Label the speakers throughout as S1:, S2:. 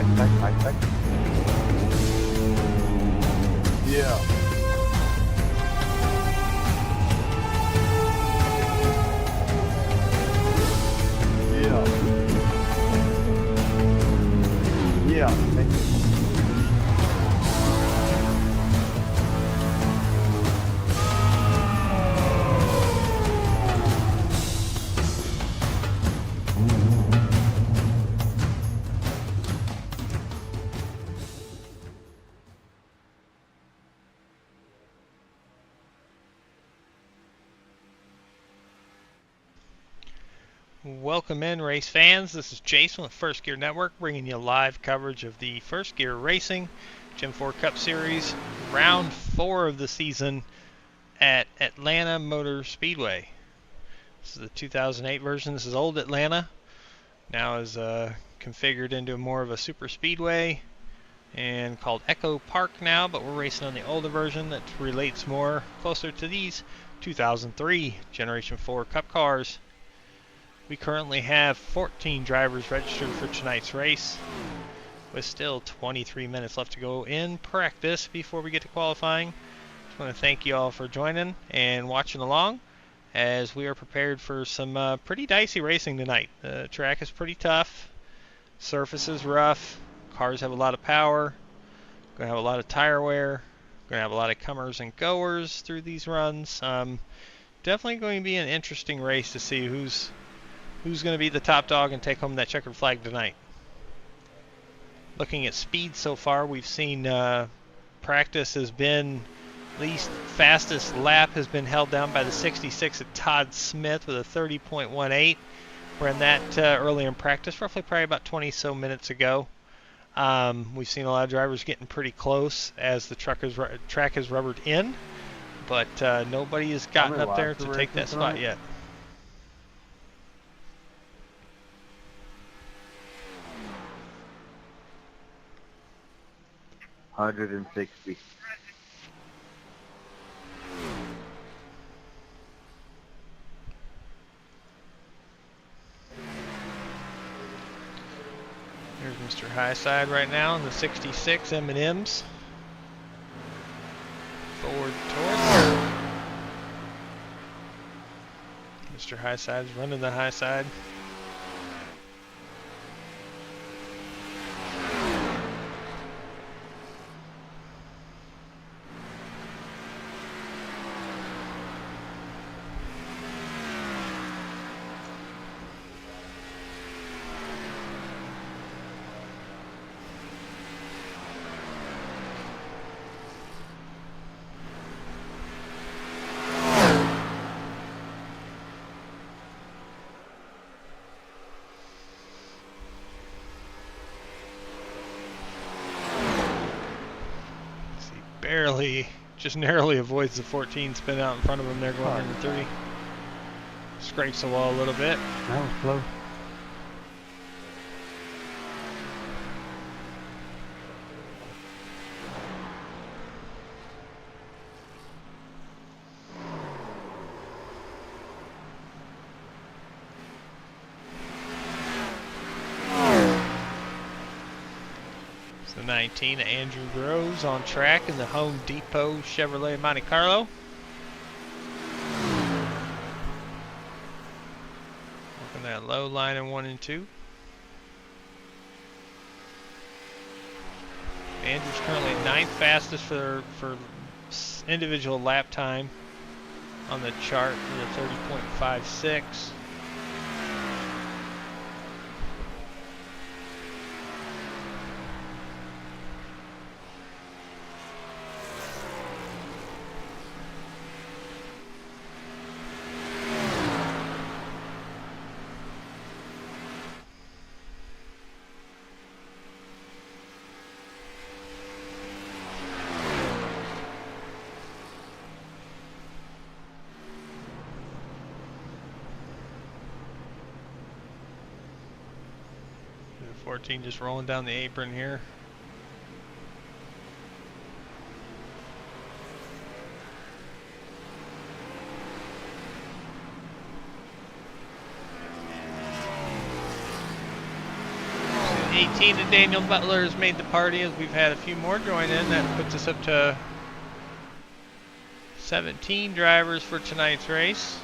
S1: high spec. Yeah. Yeah. Thank you.
S2: Welcome in, race fans. This is Jason with First Gear Network, bringing you live coverage of the First Gear Racing Gen 4 Cup Series, round 4 of the season at Atlanta Motor Speedway. This is the 2008 version. This is old Atlanta. Now is configured into more of a super speedway and called EchoPark now, but we're racing on the older version that relates more closer to these 2003 Generation 4 Cup cars. We currently have 14 drivers registered for tonight's race, with still 23 minutes left to go in practice before we get to qualifying. Just want to thank you all for joining and watching along as we are prepared for some pretty dicey racing tonight. The track is pretty tough, surface is rough, cars have a lot of power, going to have a lot of tire wear, going to have a lot of comers and goers through these runs. Definitely going to be an interesting race to see who's going to be the top dog and take home that checkered flag tonight. Looking at speed so far, we've seen practice has been, at least fastest lap has been held down by the 66 of Todd Smith with a 30.18. Ran that early in practice, roughly probably about 20 so minutes ago. We've seen a lot of drivers getting pretty close as the track has rubbered in, but nobody has gotten up there to take that spot yet.
S1: 160.
S2: Here's Mr. Highside right now in the 66 M&Ms. Forward towards. Mr. Highside's running the high side. Just narrowly avoids the 14 spin out in front of him there going into 30. Scrapes the wall a little bit.
S1: That was close.
S2: The 19, Andrew Groves on track in the Home Depot Chevrolet Monte Carlo. Working that low line in 1 and 2. Andrew's currently 9th fastest for individual lap time on the chart with a 30.56. The 14 just rolling down the apron here. 18 and Daniel Butler has made the party as we've had a few more join in. That puts us up to 17 drivers for tonight's race.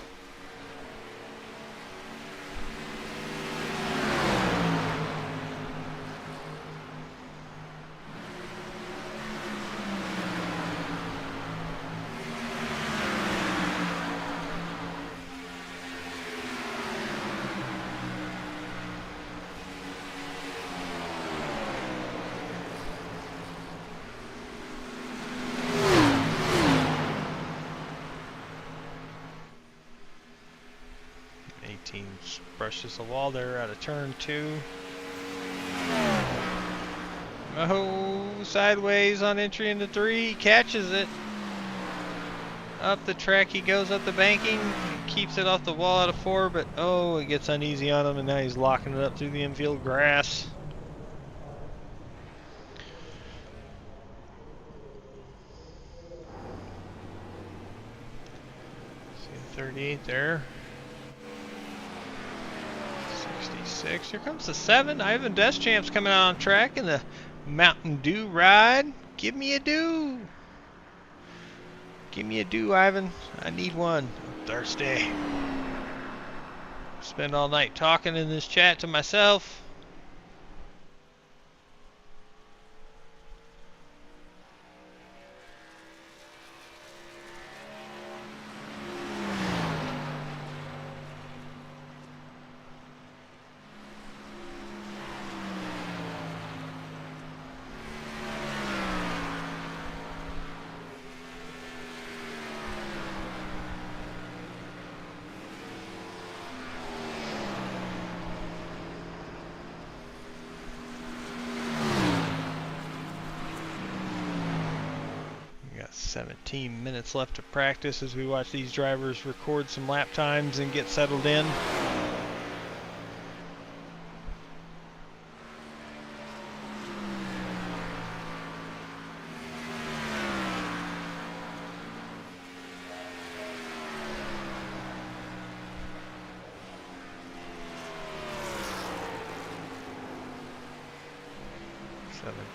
S2: Brushes the wall there out of turn 2. Oh, sideways on entry into 3. Catches it. Up the track he goes, up the banking. Keeps it off the wall out of 4, but oh, it gets uneasy on him, and now he's locking it up through the infield grass. See the 38 there. 66. Here comes the 7. Ivan Deschamp's coming out on track in the Mountain Dew ride. Give me a dew. Give me a dew, Ivan. I need one. I'm thirsty. Spend all night talking in this chat to myself. We got 17 minutes left to practice as we watch these drivers record some lap times and get settled in.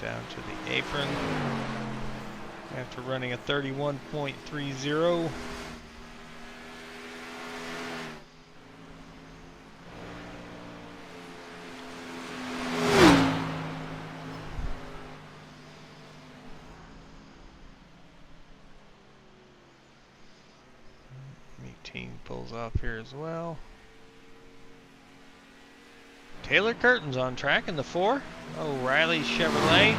S2: Down to the apron after running a 31.30. Pulls off here as well. Taylor Curtin's on track in the 4. O'Reilly Chevrolet.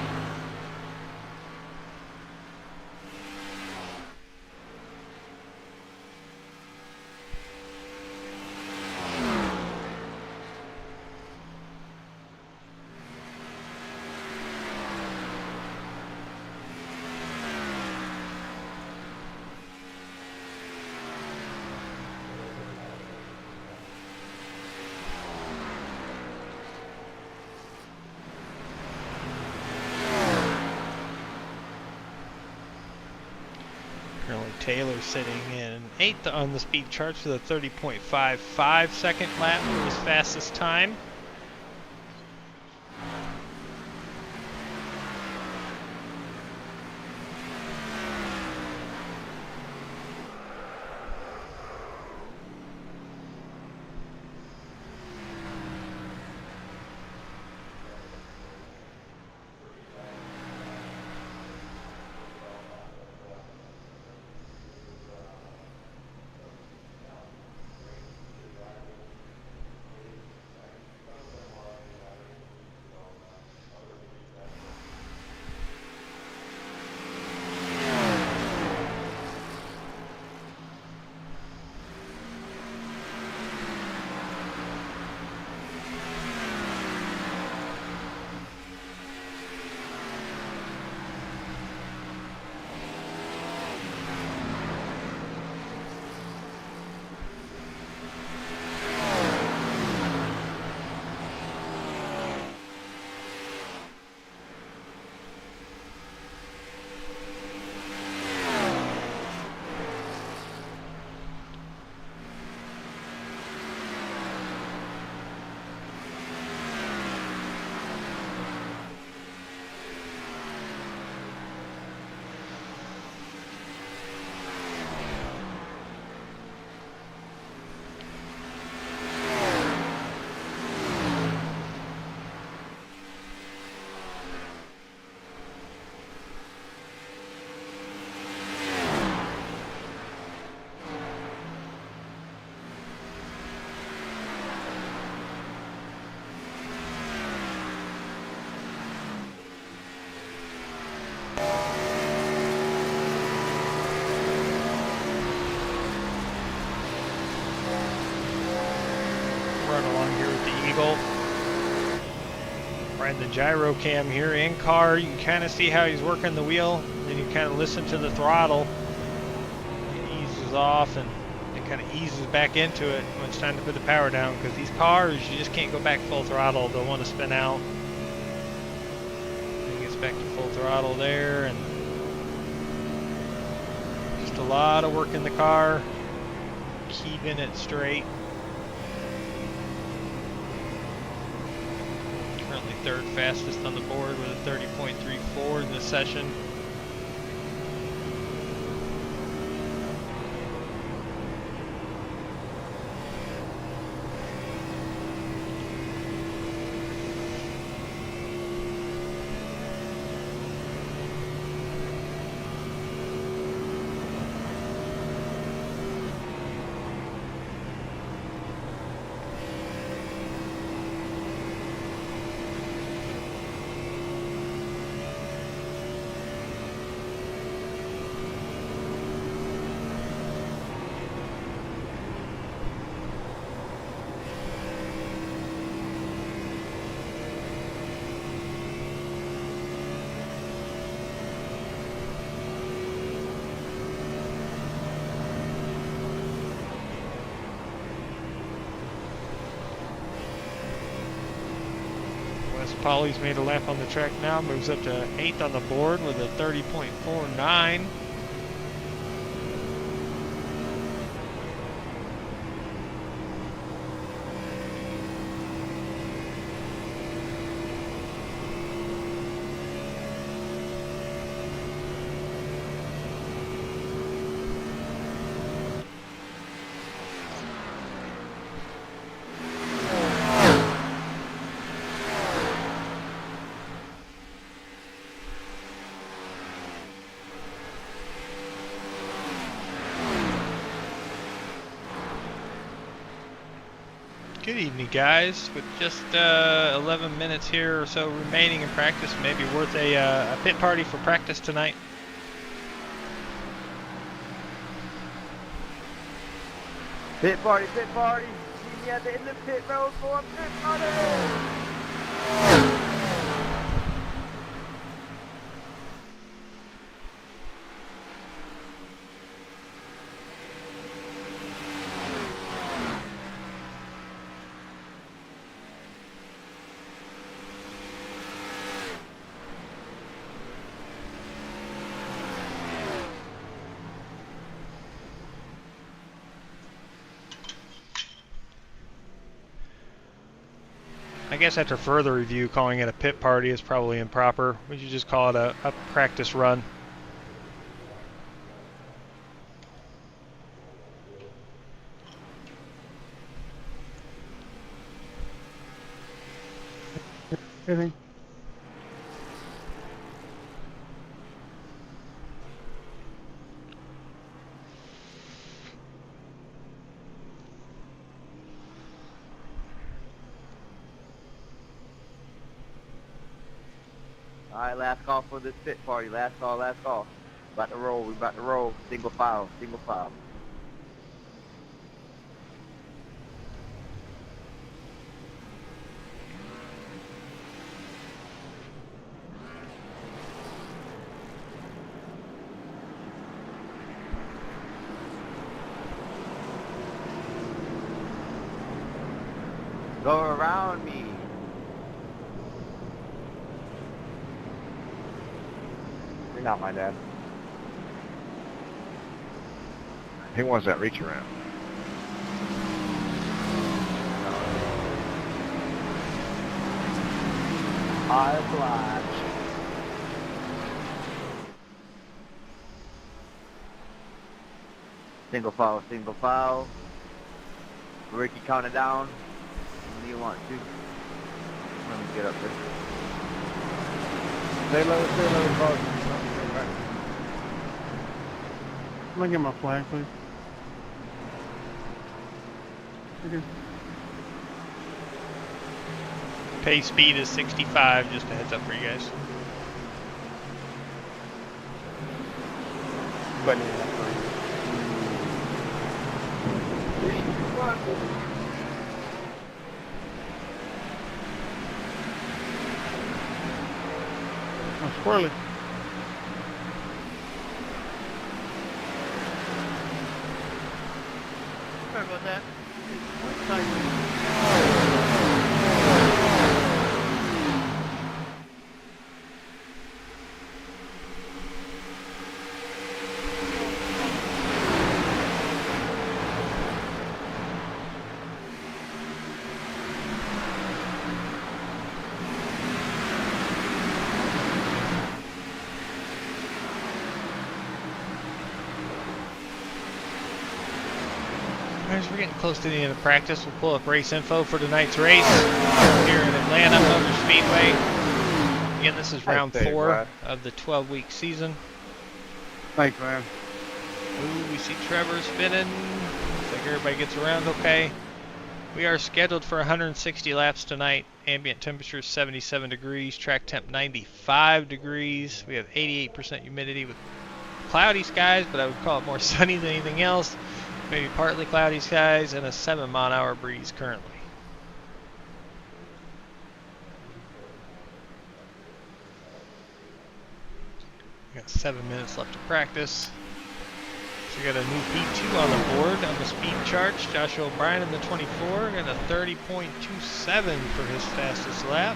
S2: Taylor sitting in 8th on the speed charts with a 30.55 second lap for his fastest time. vehicle. Riding the gyro cam here in car. You can kind of see how he's working the wheel. Then you kind of listen to the throttle. It eases off and it kind of eases back into it when it's time to put the power down, because these cars, you just can't go back full throttle. They'll want to spin out. Then it gets back to full throttle there, and just a lot of work in the car, keeping it straight. Currently third fastest on the board with a 30.34 in this session. Polly's made a lap on the track now, moves up to 8th on the board with a 30.49. Good evening, guys. With just 11 minutes here or so remaining in practice, maybe worth a pit party for practice tonight.
S1: Pit party, pit party. See me at the end of the pit road for a pit party.
S2: I guess after further review, calling it a pit party is probably improper. We should just call it a practice run.
S3: Anything?
S1: Alright, last call for this pit party. Last call, last call. About to roll, we about to roll. Single file, single file. Go around me. You're not my dad.
S4: He wants that reach around.
S1: I oblige. Single file, single file. Ricky, count it down. When do you want to? Let me get up there.
S3: Stay low, boss. Can I get my flag, please? Okay.
S2: Pace speed is 65, just a heads up for you guys.
S3: Squirrely.
S1: Sorry about that. What side?
S2: As we're getting close to the end of practice, we'll pull up race info for tonight's race here in Atlanta Motor Speedway. Again, this is round
S4: Thanks,
S2: 4
S4: Brad.
S2: of the 12-week season.
S3: Thanks, man.
S2: Ooh, we see Trevor spinning. Looks like everybody gets around okay. We are scheduled for 160 laps tonight. Ambient temperature is 77 degrees. Track temp 95 degrees. We have 88% humidity with cloudy skies, but I would call it more sunny than anything else. Maybe partly cloudy skies and a 7-mile-an-hour breeze currently. We got 7 minutes left to practice. So we got a new P2 on the board on the speed charts. Joshua O'Brien in the 24 got a 30.27 for his fastest lap.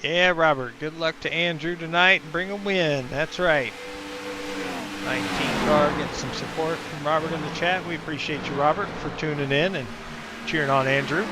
S2: Yeah, Robert, good luck to Andrew tonight and bring a win. That's right. 19 car getting some support from Robert in the chat. We appreciate you, Robert, for tuning in and cheering on Andrew.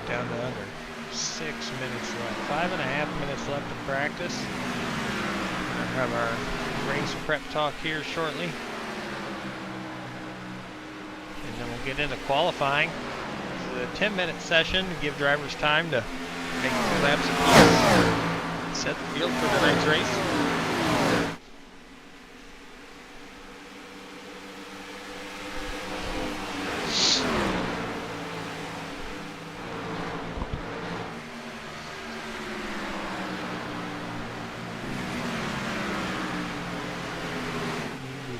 S2: Down to under 6 minutes left. 5.5 minutes left to practice. We'll have our race prep talk here shortly. And then we'll get into qualifying. This is a 10-minute session to give drivers time to make 2 laps apiece. Set the field for tonight's race.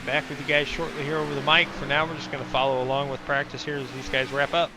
S2: Back with you guys shortly here over the mic. For now, we're just going to follow along with practice here as these guys wrap up.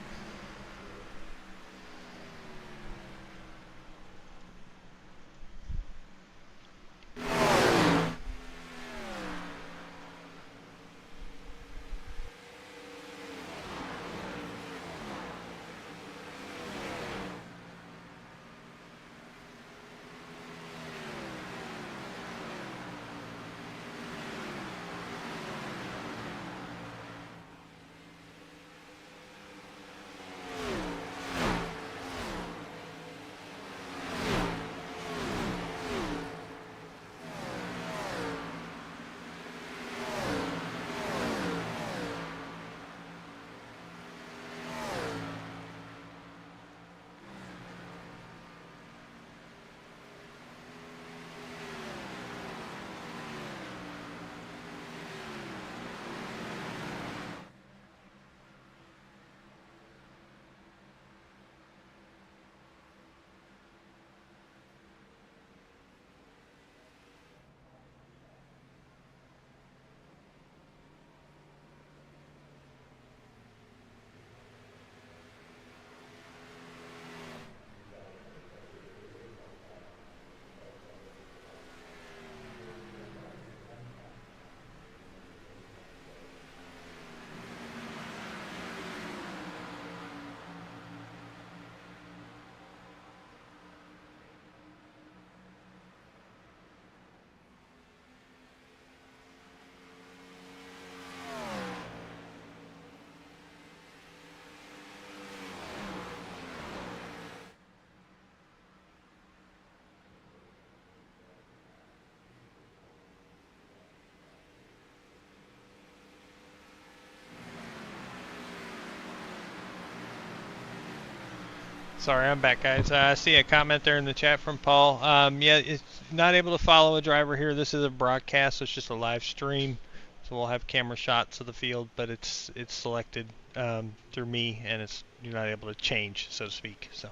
S2: Sorry, I'm back, guys. I see a comment there in the chat from Paul. Yeah, it's not able to follow a driver here. This is a broadcast, so it's just a live stream. So we'll have camera shots of the field, but it's selected through me, and you're not able to change, so to speak. So.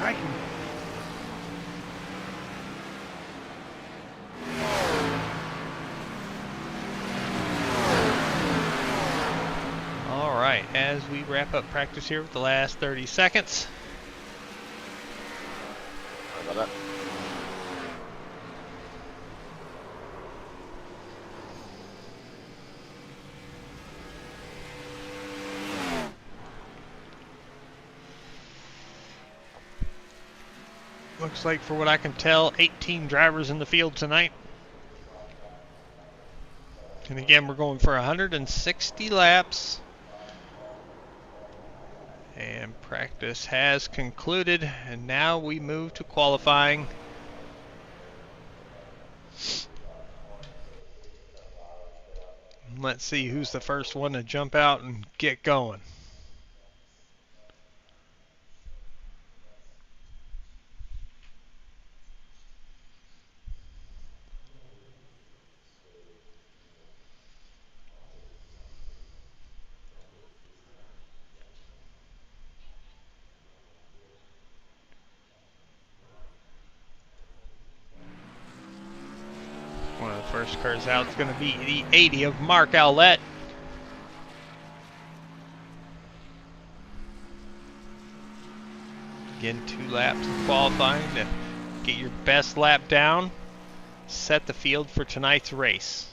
S3: Striking.
S2: All right, as we wrap up practice here with the last 30 seconds.
S4: Sorry about that.
S2: Looks like, for what I can tell, 18 drivers in the field tonight. And again, we're going for 160 laps. And practice has concluded, and now we move to qualifying. Let's see who's the first one to jump out and get going. One of the first cars out is going to be the 80 of Mark Owlett. Again, 2 laps of qualifying to get your best lap down, set the field for tonight's race.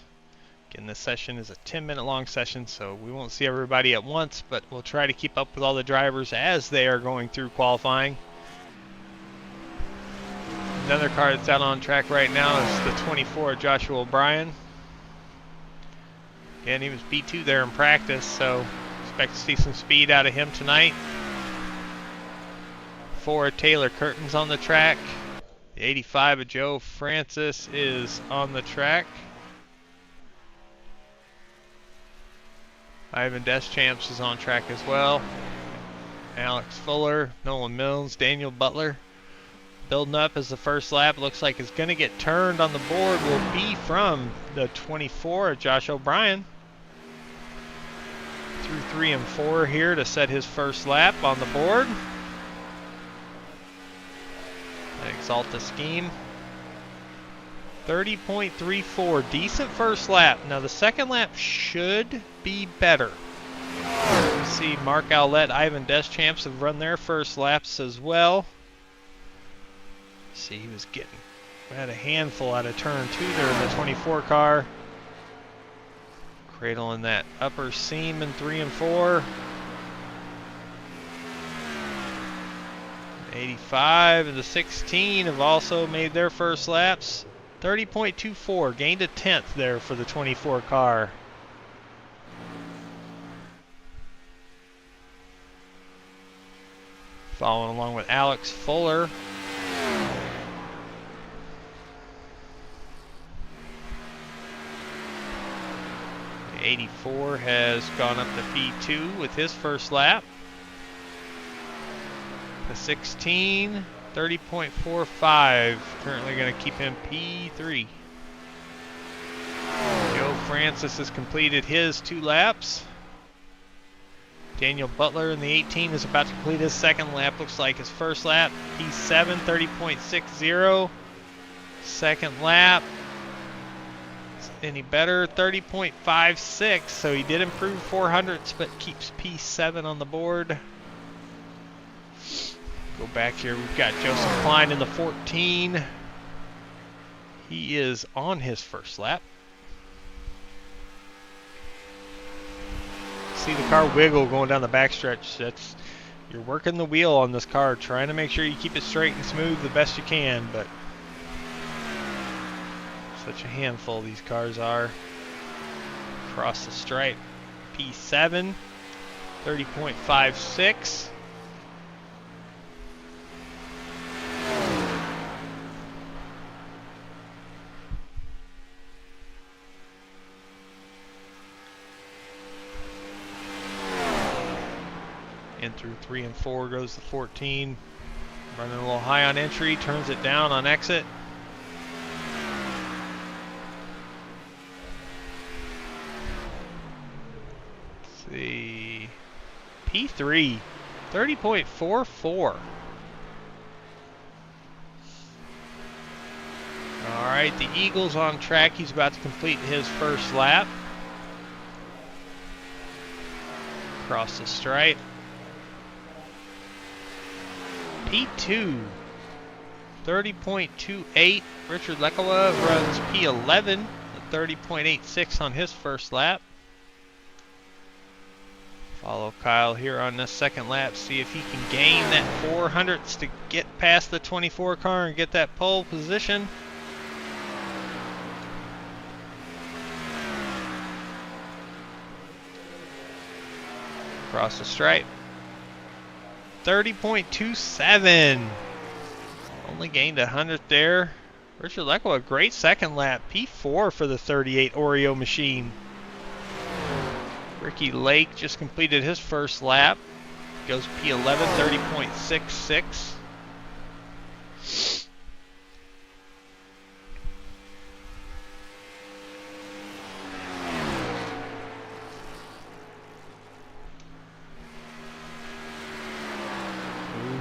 S2: Again, this session is a 10-minute long session, so we won't see everybody at once, but we'll try to keep up with all the drivers as they are going through qualifying. Another car that's out on track right now is the 24, Joshua O'Brien. Again, he was B2 there in practice, so expect to see some speed out of him tonight. 4, Taylor Curtin's on the track. The 85 of Joe Francis is on the track. Ivan Deschamps is on track as well. Alex Fuller, Nolan Mills, Daniel Butler. Building up as the first lap looks like it's going to get turned on the board will be from the 24, Josh O'Brien. Through 3 and 4 here to set his first lap on the board. Exalta scheme. 30.34, decent first lap. Now the second lap should be better. You see Mark Owlett, Ivan Deschamps have run their first laps as well. See, he was getting Had a handful out of turn 2 there in the 24 car. Cradling that upper seam in 3 and 4. 85 and the 16 have also made their first laps. 30.24, gained a 10th there for the 24 car. Following along with Alex Fuller. The 84 has gone up to P2 with his first lap. The 16, 30.45, currently going to keep him P3. Joe Francis has completed his 2 laps. Daniel Butler in the 18 is about to complete his second lap. Looks like his first lap, P7, 30.60. Second lap, any better, 30.56. So he did improve 400ths, but keeps P7 on the board. Go back here, we've got Joseph Klein in the 14. He is on his first lap. See the car wiggle going down the backstretch. That's, you're working the wheel on this car, trying to make sure you keep it straight and smooth the best you can, but such a handful these cars are. Across the stripe, P7, 30.56. In through 3 and 4 goes the 14. Running a little high on entry, turns it down on exit. Let's see. P3, 30.44. Alright, the Eagle's on track. He's about to complete his first lap. Across the stripe. P2, 30.28. Richard Lekowa runs P11 at 30.86 on his first lap. Follow Kyle here on this second lap, see if he can gain that 400ths to get past the 24 car and get that pole position. Across the stripe. 30.27. Only gained 100th there. Richard Lekowa, great second lap. P4 for the 38 Oreo machine. Ricky Lake just completed his first lap. Goes P11, 30.66.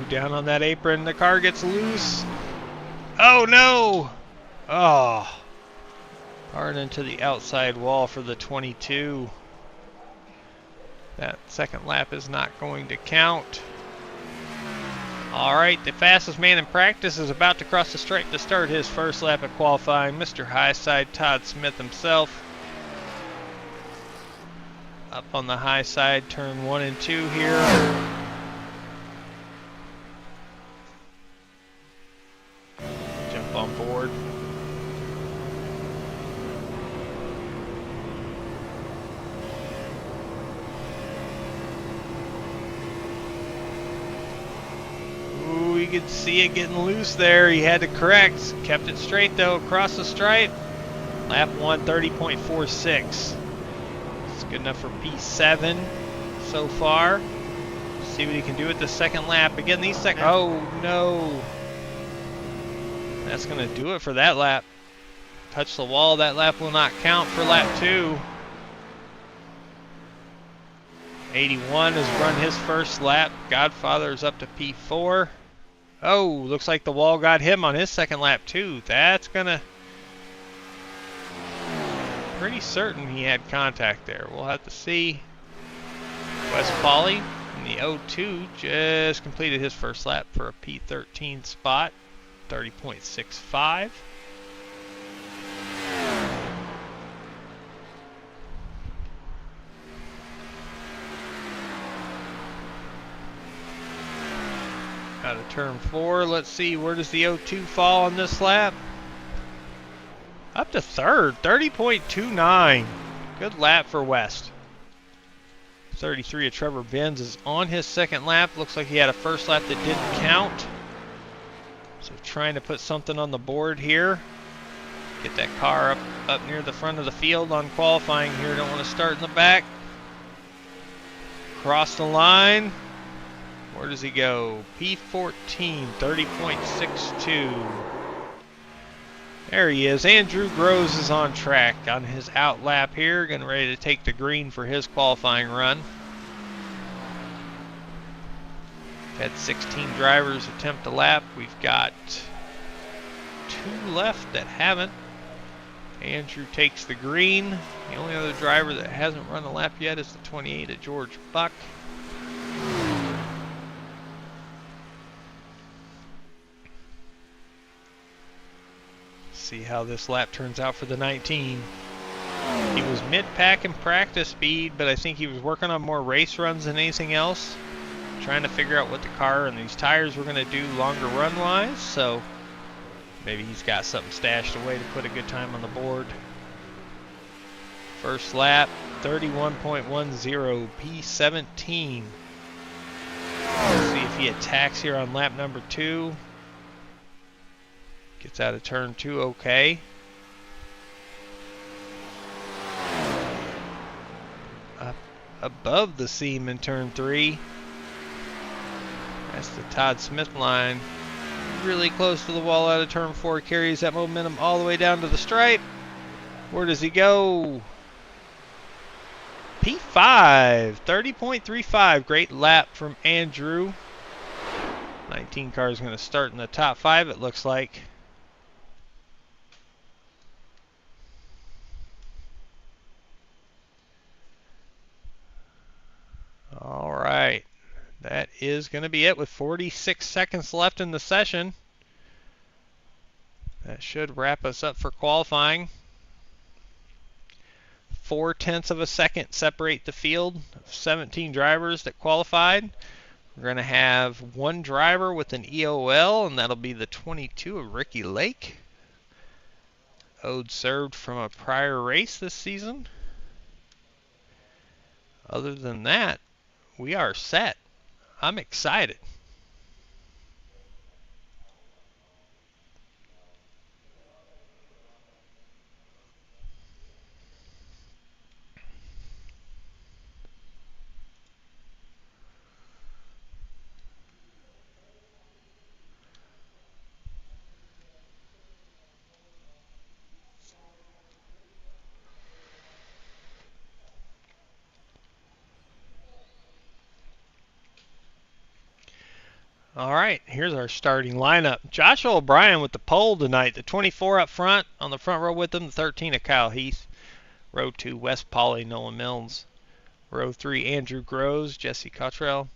S2: Down on that apron, the car gets loose. Oh no! Oh, hard into the outside wall for the 22. That second lap is not going to count. Alright, the fastest man in practice is about to cross the stripe to start his first lap of qualifying. Mr. Highside, Todd Smith himself. Up on the high side, turn 1 and 2 here. On board. Ooh, you could see it getting loose there. He had to correct. Kept it straight though, across the stripe. Lap 1, 30.46. It's good enough for P7 so far. See what he can do at the second lap. Again, these oh no. That's going to do it for that lap. Touch the wall. That lap will not count for lap 2. 81 has run his first lap. Godfather is up to P4. Oh, looks like the wall got him on his second lap too. That's going to... Pretty certain he had contact there. We'll have to see. Wes Pauly in the 02 just completed his first lap for a P13 spot. 30.65. Out of turn 4. Let's see, where does the 02 fall on this lap? Up to third, 30.29. Good lap for West. 33 of Trevor Benz is on his second lap. Looks like he had a first lap that didn't count. So trying to put something on the board here. Get that car up near the front of the field on qualifying here. Don't want to start in the back. Cross the line. Where does he go? P14, 30.62. There he is. Andrew Groves is on track on his out lap here. Getting ready to take the green for his qualifying run. We've had 16 drivers attempt a lap. We've got 2 left that haven't. Andrew takes the green. The only other driver that hasn't run a lap yet is the 28 of George Buck. See how this lap turns out for the 19. He was mid-pack in practice speed, but I think he was working on more race runs than anything else. Trying to figure out what the car and these tires were going to do longer run-wise, so maybe he's got something stashed away to put a good time on the board. First lap, 31.10, P17. Let's see if he attacks here on lap number 2. Gets out of turn 2 okay. Up above the seam in turn 3. That's the Todd Smith line. Really close to the wall out of turn 4. Carries that momentum all the way down to the stripe. Where does he go? P5, 30.35. Great lap from Andrew. 19 car is going to start in the top 5, it looks like. All right, that is going to be it with 46 seconds left in the session. That should wrap us up for qualifying. 0.4 of a second separate the field of 17 drivers that qualified. We're going to have 1 driver with an EOL, and that'll be the 22 of Ricky Lake. Ode served from a prior race this season. Other than that, we are set. I'm excited. All right, here's our starting lineup. Joshua O'Brien with the pole tonight. The 24 up front, on the front row with him, the 13 of Kyle Heath. Row 2, Wes Pauley, Nolan Mills. Row 3, Andrew Groves, Jesse Cottrell.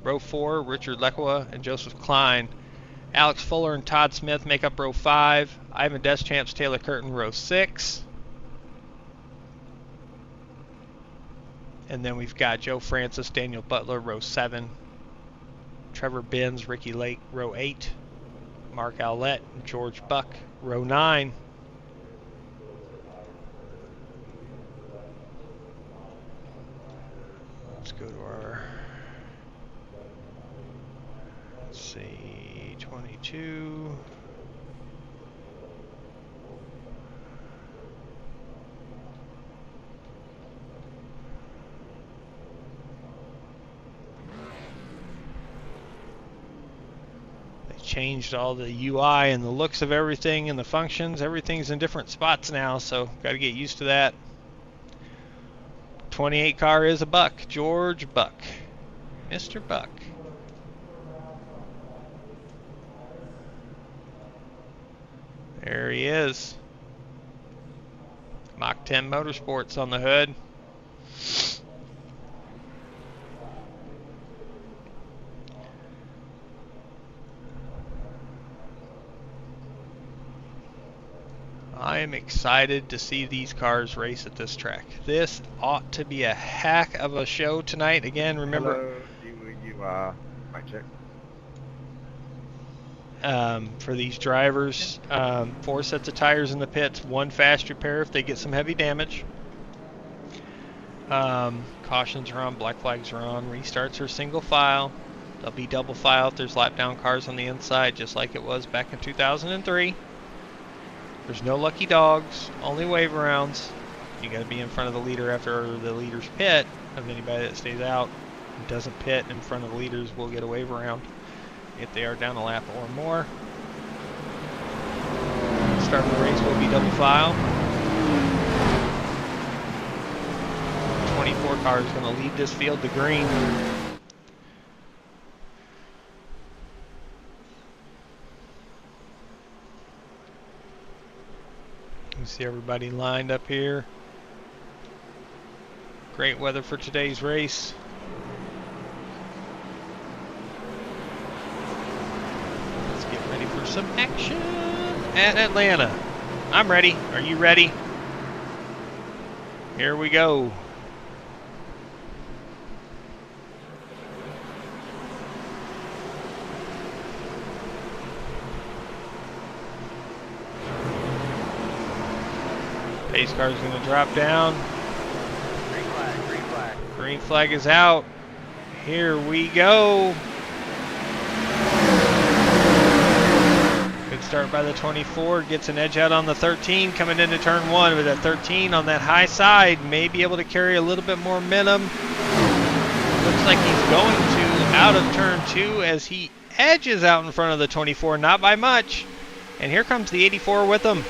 S2: Row 4, Richard Lekwa and Joseph Klein. Alex Fuller and Todd Smith make up row 5. Ivan Deschamps, Taylor Curtin, row 6. And then we've got Joe Francis, Daniel Butler, row 7. Trevor Benz, Ricky Lake, row 8. Mark Owlett, George Buck, row 9. Let's go to our, let's see, 22. Changed all the UI and the looks of everything and the functions. Everything's in different spots now, so got to get used to that. 28 car is a Buck. George Buck. Mr. Buck. There he is. Mach 10 Motorsports on the hood. I am excited to see these cars race at this track. This ought to be a heck of a show tonight. Again, remember...
S4: Hello, mic check.
S2: for these drivers. 4 sets of tires in the pits, 1 fast repair if they get some heavy damage. Cautions are on, black flags are on, restarts are single file. They'll be double file if there's lap down cars on the inside, just like it was back in 2003. There's no lucky dogs, only wave arounds. You got to be in front of the leader after the leader's pit. Of anybody that stays out and doesn't pit in front of the leaders will get a wave around if they are down a lap or more. Start of the race will be double file. 24 car is going to lead this field to green. You see everybody lined up here. Great weather for today's race. Let's get ready for some action at Atlanta. I'm ready. Are you ready? Here we go. Pace car is going to drop down.
S1: Green flag, green flag.
S2: Green flag is out. Here we go. Good start by the 24. Gets an edge out on the 13 coming into turn 1. With that 13 on that high side, may be able to carry a little bit more momentum. Looks like he's going to out of turn 2 as he edges out in front of the 24. Not by much. And here comes the 84 with him.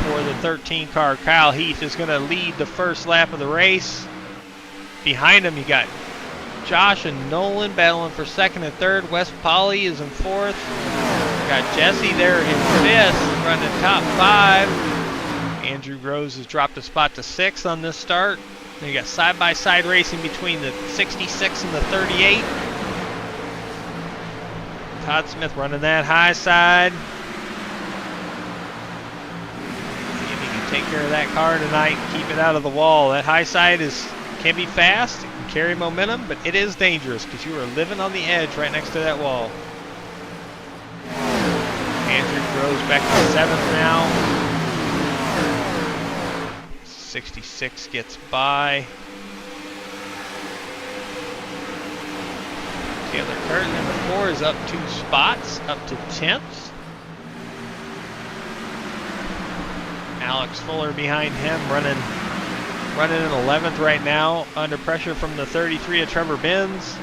S2: For the 13 car, Kyle Heath is going to lead the first lap of the race. Behind him, you got Josh and Nolan battling for second and third. Wes Polly is in fourth. Got Jesse there in fifth, running top 5. Andrew Rose has dropped a spot to 6th on this start. Then you got side-by-side racing between the 66 and the 38. Todd Smith running that high side. Take care of that car tonight, keep it out of the wall. That high side can be fast, it can carry momentum, but it is dangerous because you are living on the edge right next to that wall. Andrew Rose back to 7th now. 66 gets by. Taylor Curtin, number 4, is up 2 spots, up to 10th. Alex Fuller behind him, running in 11th right now, under pressure from the 33 of Trevor Benz.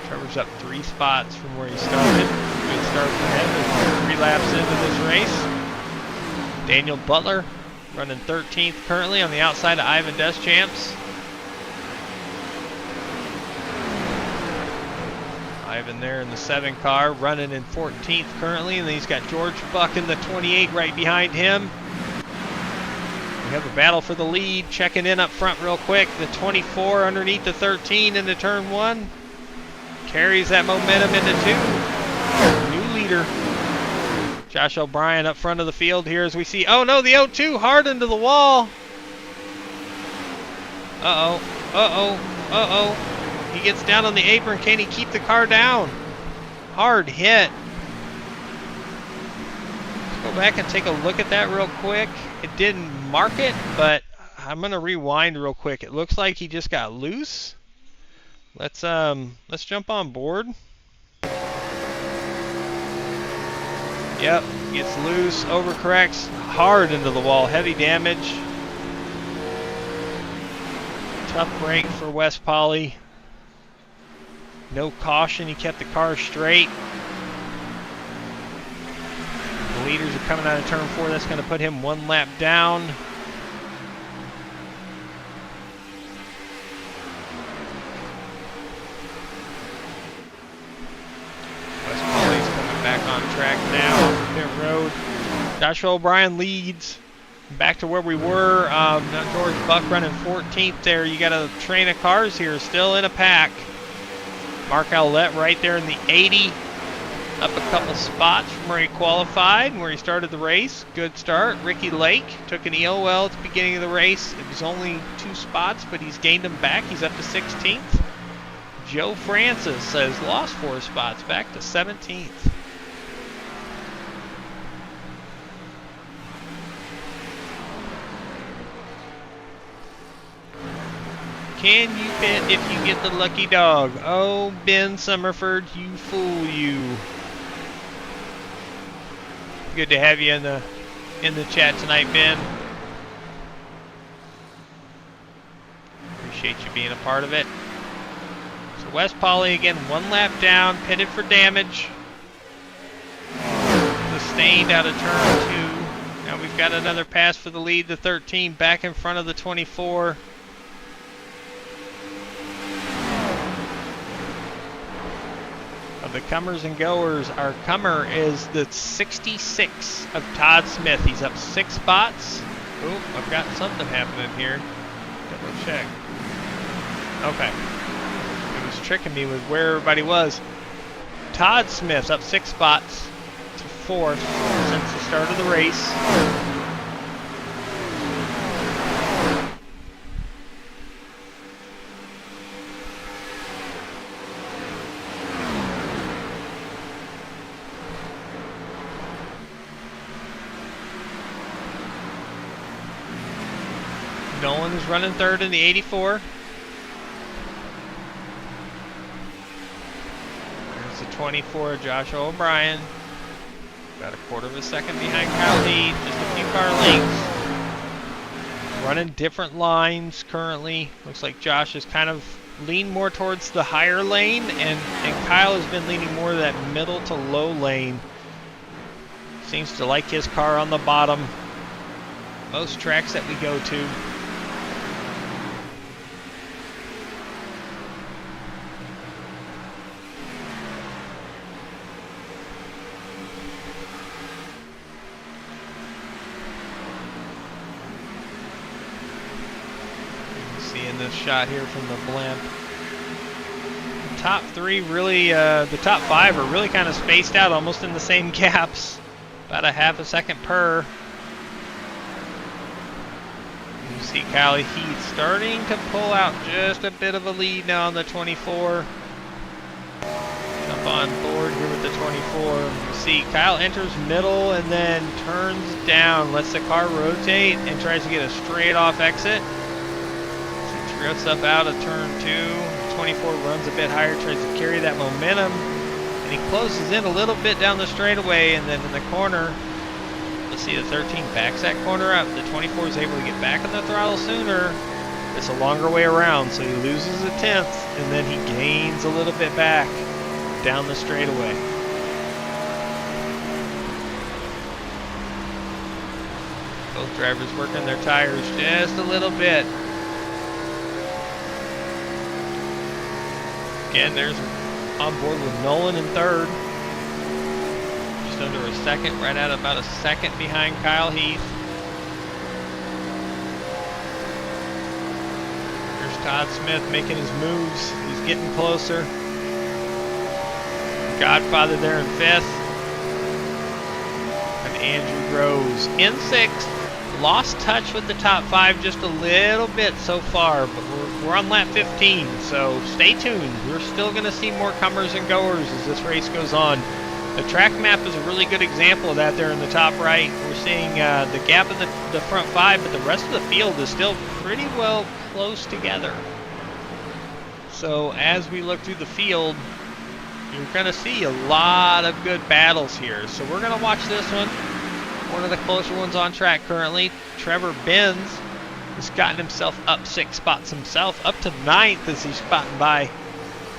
S2: Trevor's up 3 spots from where he started. Good start for him. 3 laps into this race. Daniel Butler running 13th currently on the outside of Ivan Deschamps. Ivan there in the 7 car, running in 14th currently, and then he's got George Buck in the 28 right behind him. We have a battle for the lead, checking in up front real quick. The 24 underneath the 13 into turn 1. Carries that momentum into 2. New leader. Josh O'Brien up front of the field here as we see, oh no, the 0-2 hard into the wall. Uh-oh, uh-oh, uh-oh. He gets down on the apron. Can he keep the car down? Hard hit. Let's go back and take a look at that real quick. It didn't mark it, but I'm going to rewind real quick. It looks like he just got loose. Let's jump on board. Yep, gets loose, overcorrects, hard into the wall, heavy damage. Tough break for Wes Polly. No caution, he kept the car straight. The leaders are coming out of turn 4. That's going to put him 1 lap down. Wes Polly's coming back on track now. Pit road. Joshua O'Brien leads. Back to where we were. George Buck running 14th there. You got a train of cars here still in a pack. Mark Owlett right there in the 80. Up a couple spots from where he qualified and where he started the race. Good start. Ricky Lake took an EOL at the beginning of the race. It was only 2 spots, but he's gained them back. He's up to 16th. Joe Francis has lost 4 spots, back to 17th. Can you pit if you get the lucky dog? Oh, Ben Summerford, you fool you. Good to have you in the chat tonight, Ben. Appreciate you being a part of it. So Wes Pauley again, 1 lap down, pitted for damage. Sustained out of turn 2. Now we've got another pass for the lead, the 13 back in front of the 24. Of the comers and goers, our comer is the 66 of Todd Smith. He's up 6 spots. Oh, I've got something happening here. Double check. Okay. It was tricking me with where everybody was. Todd Smith's up 6 spots to 4th since the start of the race. Nolan is running 3rd in the 84. There's the 24, Joshua O'Brien. About a 1/4 of a second behind Kyle Heath, just a few car lengths. Running different lines currently. Looks like Josh has kind of leaned more towards the higher lane, and Kyle has been leaning more to that middle to low lane. Seems to like his car on the bottom. Most tracks that we go to. This shot here from the blimp. The top 3 really, the top 5 are really kind of spaced out, almost in the same gaps. About a 1/2 a second per. You see Kyle Heath starting to pull out just a bit of a lead now on the 24. Jump on board here with the 24. You see Kyle enters middle and then turns down, lets the car rotate and tries to get a straight off exit. Drifts up out of turn 2. 24 runs a bit higher, tries to carry that momentum, and he closes in a little bit down the straightaway, and then in the corner, let's see, the 13 backs that corner up. The 24 is able to get back on the throttle sooner. It's a longer way around, so he loses a 10th, and then he gains a little bit back down the straightaway. Both drivers working their tires just a little bit. Again, there's on board with Nolan in 3rd. Just under a second, right at about a second behind Kyle Heath. Here's Todd Smith making his moves. He's getting closer. Godfather there in 5th. And Andrew Groves in 6th. Lost touch with the top 5 just a little bit so far, but we're on lap 15, so stay tuned. We're still going to see more comers and goers as this race goes on. The track map is a really good example of that there in the top right. We're seeing the gap in the front 5, but the rest of the field is still pretty well close together. So as we look through the field, you're going to see a lot of good battles here. So we're going to watch this one. One of the closer ones on track currently. Trevor Benz has gotten himself up 6 spots himself, up to 9th as he's spotting by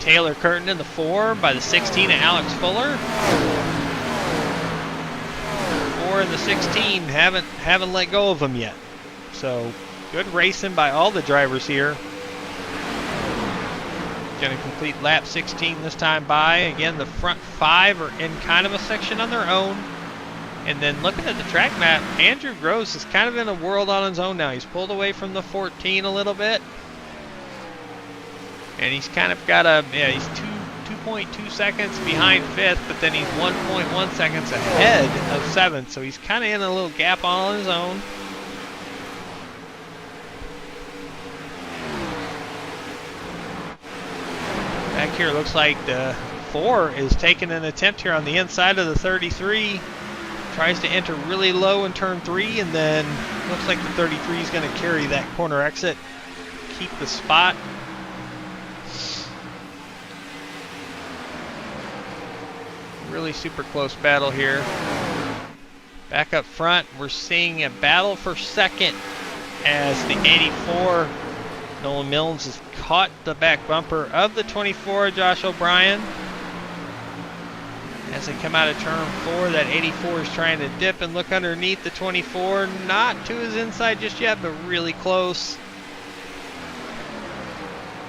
S2: Taylor Curtin in the 4, by the 16 of Alex Fuller. 4 and the 16 haven't let go of him yet. So good racing by all the drivers here. Going to complete lap 16 this time by. Again, the front 5 are in kind of a section on their own. And then looking at the track map, Andrew Groves is kind of in a world on his own now. He's pulled away from the 14 a little bit. And he's kind of got he's two 1.2 seconds behind 5th, but then he's 1.1 seconds ahead of 7th, so he's kind of in a little gap on his own. Back here, looks like the 4 is taking an attempt here on the inside of the 33. Tries to enter really low in turn 3, and then looks like the 33 is going to carry that corner exit, keep the spot. Really super close battle here. Back up front, we're seeing a battle for second as the 84, Nolan Milnes, has caught the back bumper of the 24, Josh O'Brien. As they come out of turn 4, that 84 is trying to dip and look underneath the 24. Not to his inside just yet, but really close.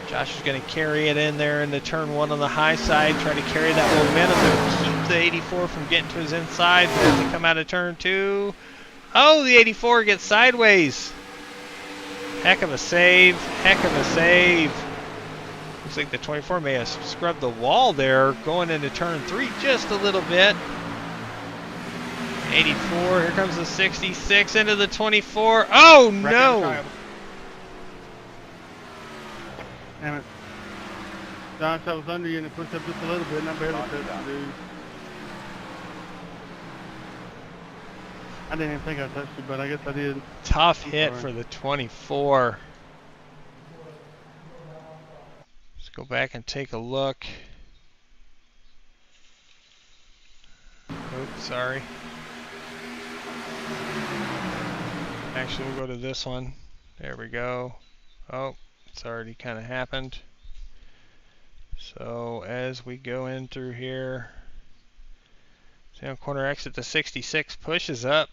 S2: Josh is going to carry it in there into turn 1 on the high side, try to carry that momentum to keep the 84 from getting to his inside. But as they come out of turn 2, oh, the 84 gets sideways. Heck of a save, heck of a save. Looks like the 24 may have scrubbed the wall there going into turn 3 just a little bit. 84, here comes the 66 into the 24. Oh no!
S3: Damn it. Josh, I was under you and it pushed up just a little bit and I barely touched the dude. I didn't even think I touched you, but I guess I did.
S2: Tough hit for the 24. Let's go back and take a look. Oops, sorry. Actually, we'll go to this one. There we go. Oh, it's already kind of happened. So as we go in through here, down corner exit to 66, pushes up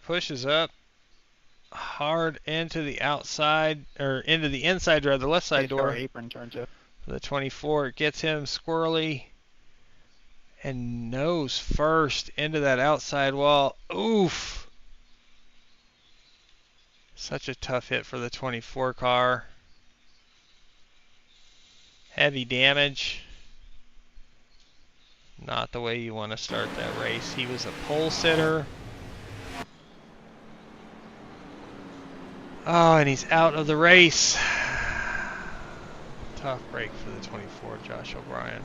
S2: hard into the outside, or into the inside door, the left side door.
S5: Apron turns up.
S2: The 24, it gets him squirrely and nose first into that outside wall. Oof! Such a tough hit for the 24 car. Heavy damage. Not the way you want to start that race. He was a pole sitter. Oh, and he's out of the race. Tough break for the 24, Josh O'Brien.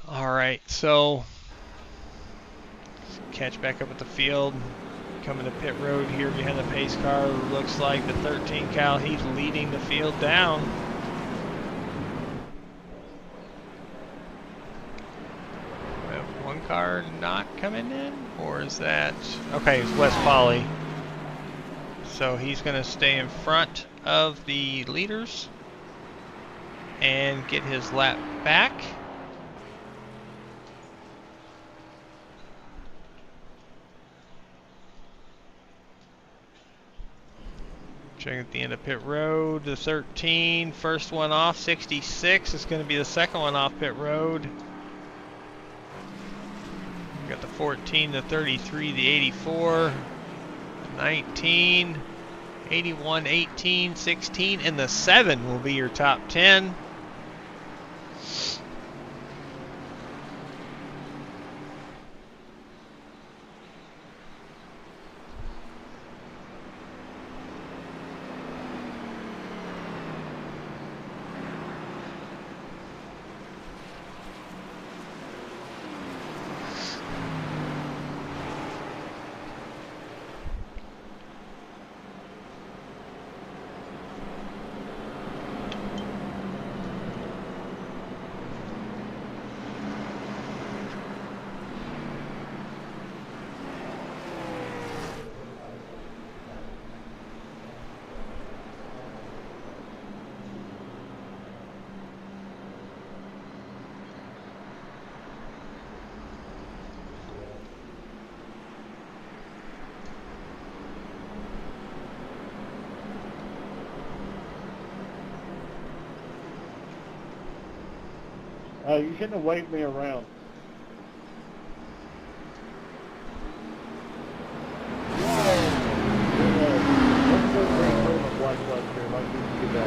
S2: All right, so catch back up at the field. Coming to pit road here behind the pace car. Looks like the 13 Cal, he's leading the field down. We have one car not coming in, or is that? Okay, it's Wes Polly. So he's going to stay in front of the leaders and get his lap back. Checking at the end of pit road, the 13, first one off, 66 is going to be the second one off pit road. We got the 14, the 33, the 84, 19, 81, 18, 16, and the 7 will be your top 10.
S3: You shouldn't have waved me around.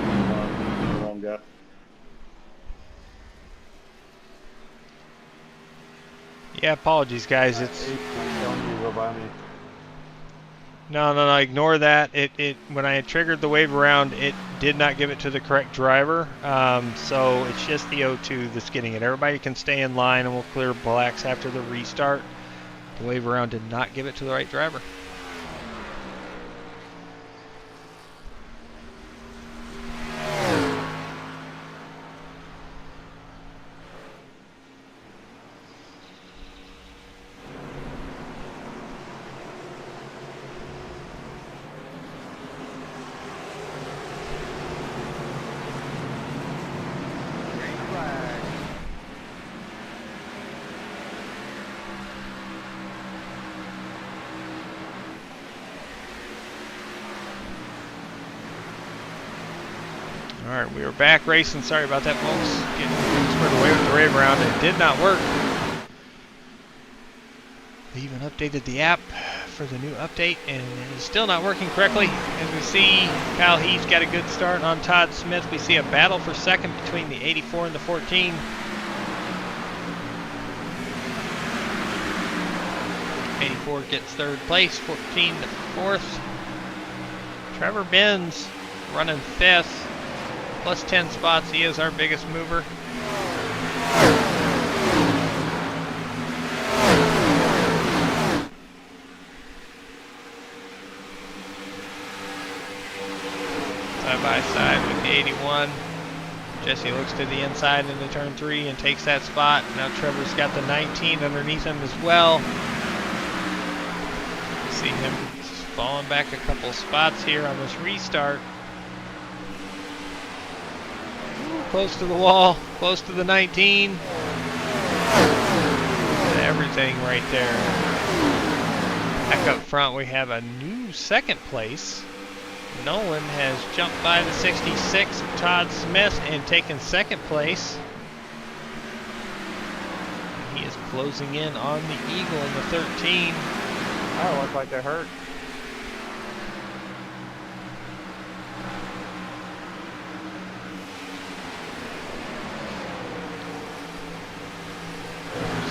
S5: the wrong gap.
S2: Yeah, apologies, guys. It's
S5: Telling you to go by me.
S2: no. Ignore that. It when I had triggered the wave around, it did not give it to the correct driver. So it's just the O2 that's getting it. Everybody can stay in line, and we'll clear blacks after the restart. The wave around did not give it to the right driver. Alright, we are back racing. Sorry about that, folks. Getting squared away with the wave around. It did not work. They even updated the app for the new update, and it is still not working correctly. As we see, Kyle Heath got a good start on Todd Smith. We see a battle for second between the 84 and the 14. '84 gets third place, 14 to fourth. Trevor Benz running fifth. Plus 10 spots, he is our biggest mover. Side by side with the 81. Jesse looks to the inside into turn 3 and takes that spot. Now Trevor's got the 19 underneath him as well. See him falling back a couple spots here on this restart. Close to the wall, close to the 19. Everything right there. Back up front, we have a new second place. Nolan has jumped by the 66 of Todd Smith and taken second place. He is closing in on the Eagle in the 13.
S4: Oh, looks like they're hurt.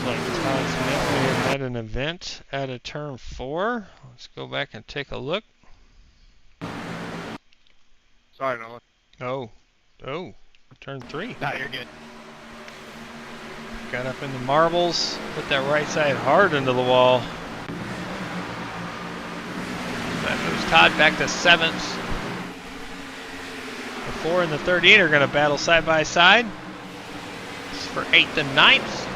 S2: Like Todd Smith may have had an event at a turn 4. Let's go back and take a look.
S4: Sorry, Nolan.
S2: Oh, turn 3.
S1: No, you're good.
S2: Got up in the marbles, put that right side hard into the wall. That moves Todd back to 7th. The 4 and the 38 are going to battle side by side. This is for 8th and 9th.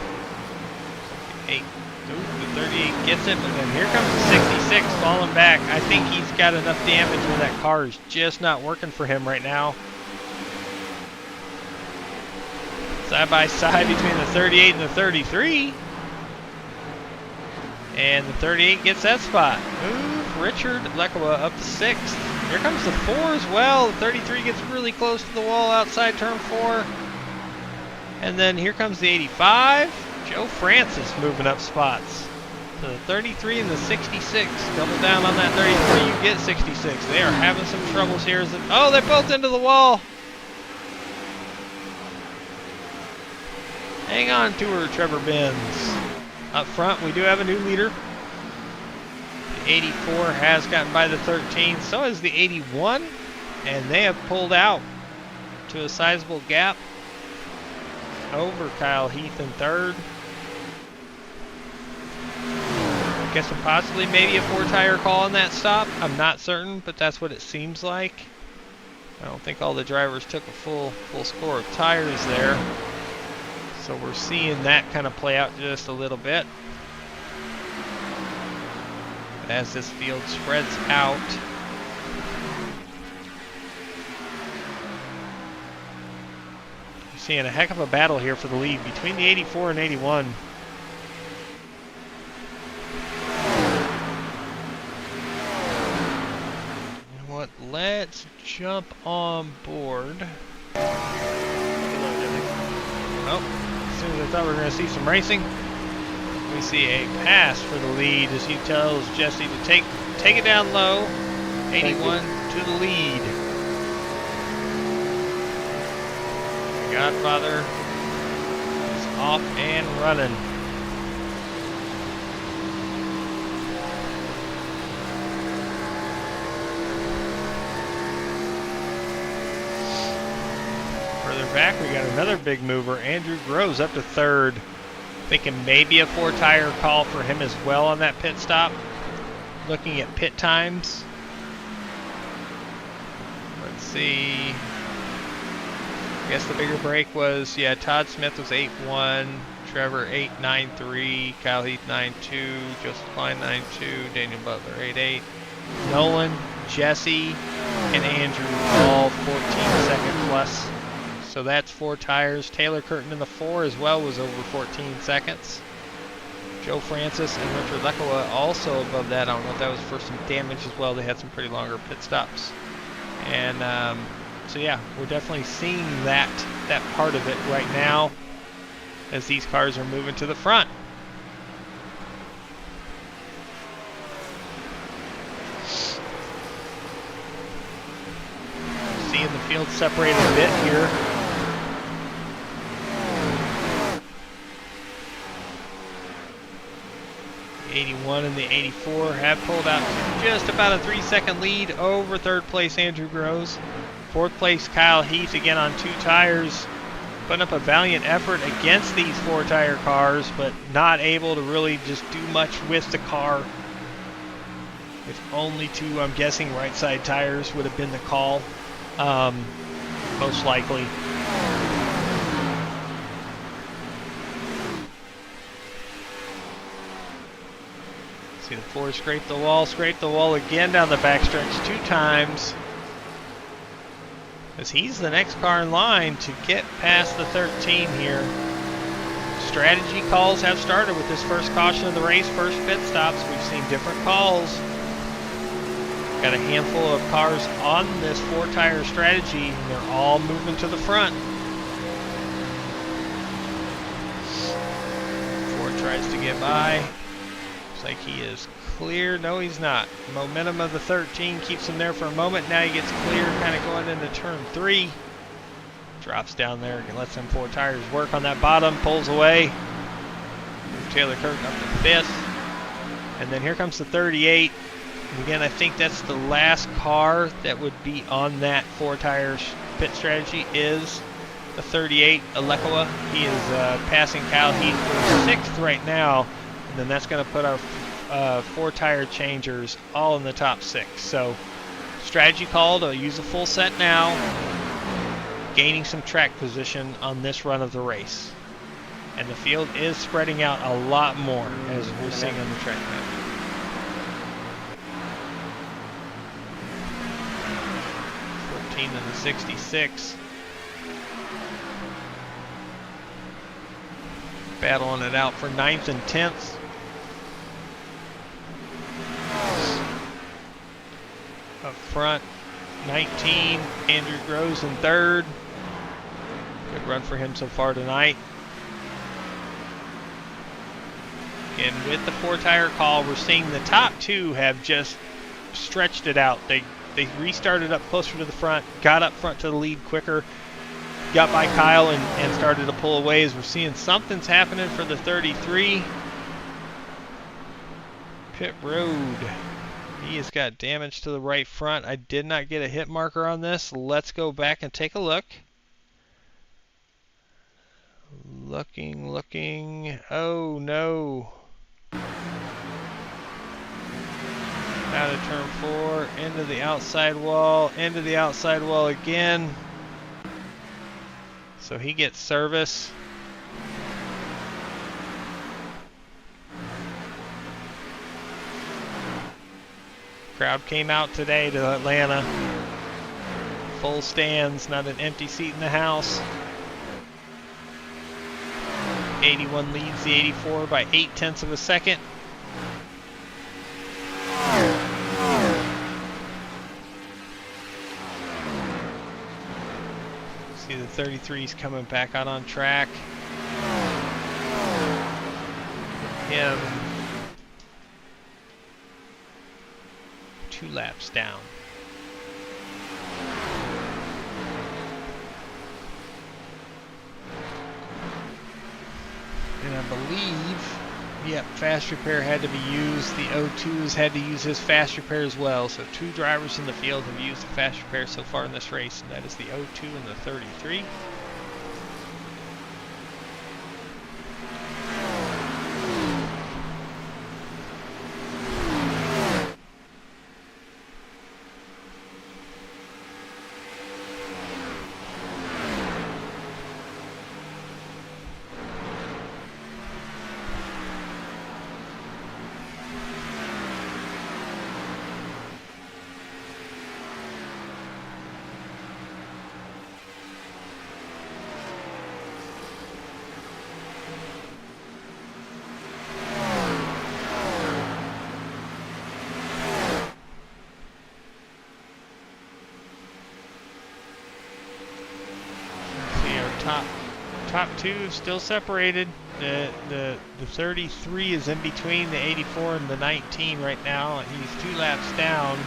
S2: 8. Ooh, the 38 gets it, but then here comes the 66 falling back. I think he's got enough damage where that car is just not working for him right now. Side by side between the 38 and the 33. And the 38 gets that spot. Move Richard Lekowa up to 6th. Here comes the 4 as well. The 33 gets really close to the wall outside turn 4. And then here comes the 85. Joe Francis moving up spots. So the 33 and the 66. Double down on that 33, you get 66. They are having some troubles here. Oh, they're both into the wall. Hang on to her, Trevor Benz. Up front, we do have a new leader. The 84 has gotten by the 13. So has the 81. And they have pulled out to a sizable gap over Kyle Heath in 3rd. Guessing possibly maybe a 4-tire call on that stop. I'm not certain, but that's what it seems like. I don't think all the drivers took a full score of tires there. So we're seeing that kind of play out just a little bit. But as this field spreads out, you're seeing a heck of a battle here for the lead between the 84 and 81. Let's jump on board. Oh, as soon as I thought we were going to see some racing, we see a pass for the lead as he tells Jesse to take it down low. 81 to the lead. The Godfather is off and running. Further back, we got another big mover. Andrew Groves up to third. Thinking maybe a 4-tire call for him as well on that pit stop. Looking at pit times. Let's see. I guess the bigger break was, yeah, Todd Smith was 8-1, Trevor 8.93, Kyle Heath 9.2, Joseph Klein 9.2, Daniel Butler 8.8, Nolan, Jesse, and Andrew all 14-second plus. So that's 4 tires. Taylor Curtin in the 4 as well was over 14 seconds. Joe Francis and Richard Lekowa also above that. I don't know if that was for some damage as well. They had some pretty longer pit stops. And so yeah, we're definitely seeing that part of it right now as these cars are moving to the front. Seeing the field separate a bit here. The 81 and the 84 have pulled out to just about a 3-second lead over third place Andrew Groves. Fourth place Kyle Heath again on 2 tires, putting up a valiant effort against these 4-tire cars, but not able to really just do much with the car. With only 2, I'm guessing, right side tires would have been the call, most likely. See the 4 scrape the wall again down the backstretch 2 times. As he's the next car in line to get past the 13 here. Strategy calls have started with this first caution of the race, first pit stops. We've seen different calls. Got a handful of cars on this 4-tire strategy, and they're all moving to the front. Ford tries to get by. Looks like he is clear. No, he's not. Momentum of the 13 keeps him there for a moment. Now he gets clear, kind of going into turn 3. Drops down there and lets them 4 tires work on that bottom. Pulls away. Move Taylor Curtin up to 5th. And then here comes the 38. And again, I think that's the last car that would be on that 4-tire pit strategy is the 38, Alekoa. He is passing Kyle Heath for 6th right now. And then that's going to put our 4-tire changers all in the top 6. So strategy call to use a full set now, gaining some track position on this run of the race. And the field is spreading out a lot more as we're seeing on the track map. And the 66. Battling it out for 9th and 10th. Up front, 19, Andrew Groves in 3rd. Good run for him so far tonight. And with the 4-tire call, we're seeing the top 2 have just stretched it out. They restarted up closer to the front, got up front to the lead quicker, got by Kyle and started to pull away as we're seeing something's happening for the 33. Pit road. He has got damage to the right front. I did not get a hit marker on this. Let's go back and take a look. Looking. Oh no. Out of turn 4, into the outside wall again. So he gets service. Crowd came out today to Atlanta. Full stands, not an empty seat in the house. 81 leads the 84 by 0.8 of a second. See the 33's coming back out on track. Him 2 laps down. And I believe, yep, fast repair had to be used. The O2s had to use his fast repair as well. So 2 drivers in the field have used the fast repair so far in this race, and that is the O2 and the 33. Top 2 still separated. The 33 is in between the 84 and the 19 right now. He's 2 laps down.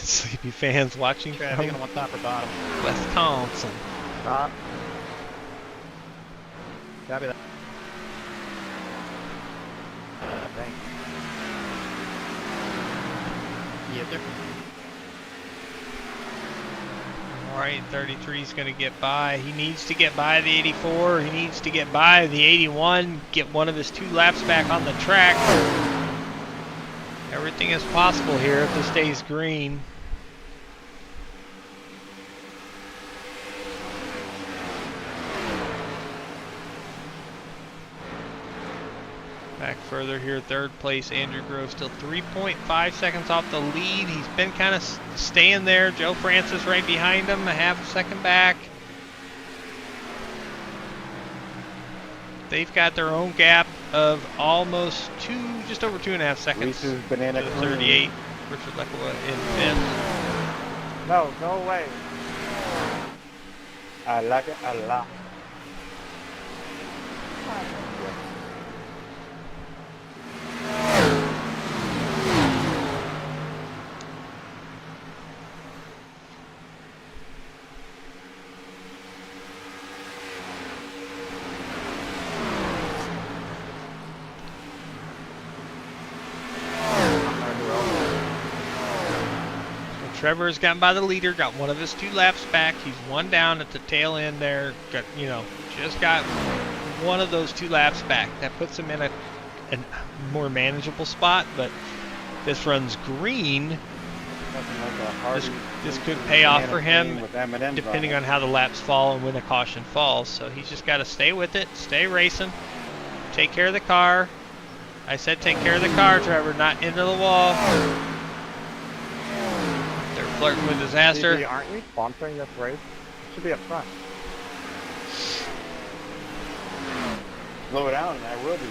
S2: Sleepy fans watching
S4: Traffic
S2: from
S4: on top or bottom.
S2: Wisconsin.
S4: Top. Copy that.
S1: Thanks.
S4: Yes, sir.
S2: Alright, 33 is going to get by. He needs to get by the 84. He needs to get by the 81. Get one of his 2 laps back on the track. Everything is possible here if this stays green. Back further here, 3rd place, Andrew Grove still 3.5 seconds off the lead. He's been kind of staying there. Joe Francis right behind him, a half a second back. They've got their own gap of almost just over 2.5 seconds.
S4: Reese's Banana
S2: to the
S4: Cream.
S2: 38. Richard Leckwa in 5th.
S4: No, go away. I like it a lot.
S2: Trevor's gotten by the leader, got one of his 2 laps back. He's 1 down at the tail end there. Got, just got one of those 2 laps back. That puts him in a more manageable spot, but this runs green. This could pay off for him depending on how the laps fall and when a caution falls. So he's just got to stay with it, stay racing, take care of the car. I said take care of the car, Trevor, not into the wall. Flirting with disaster.
S4: CB, aren't you sponsoring this race? It should be up front. Slow it down, and I will be.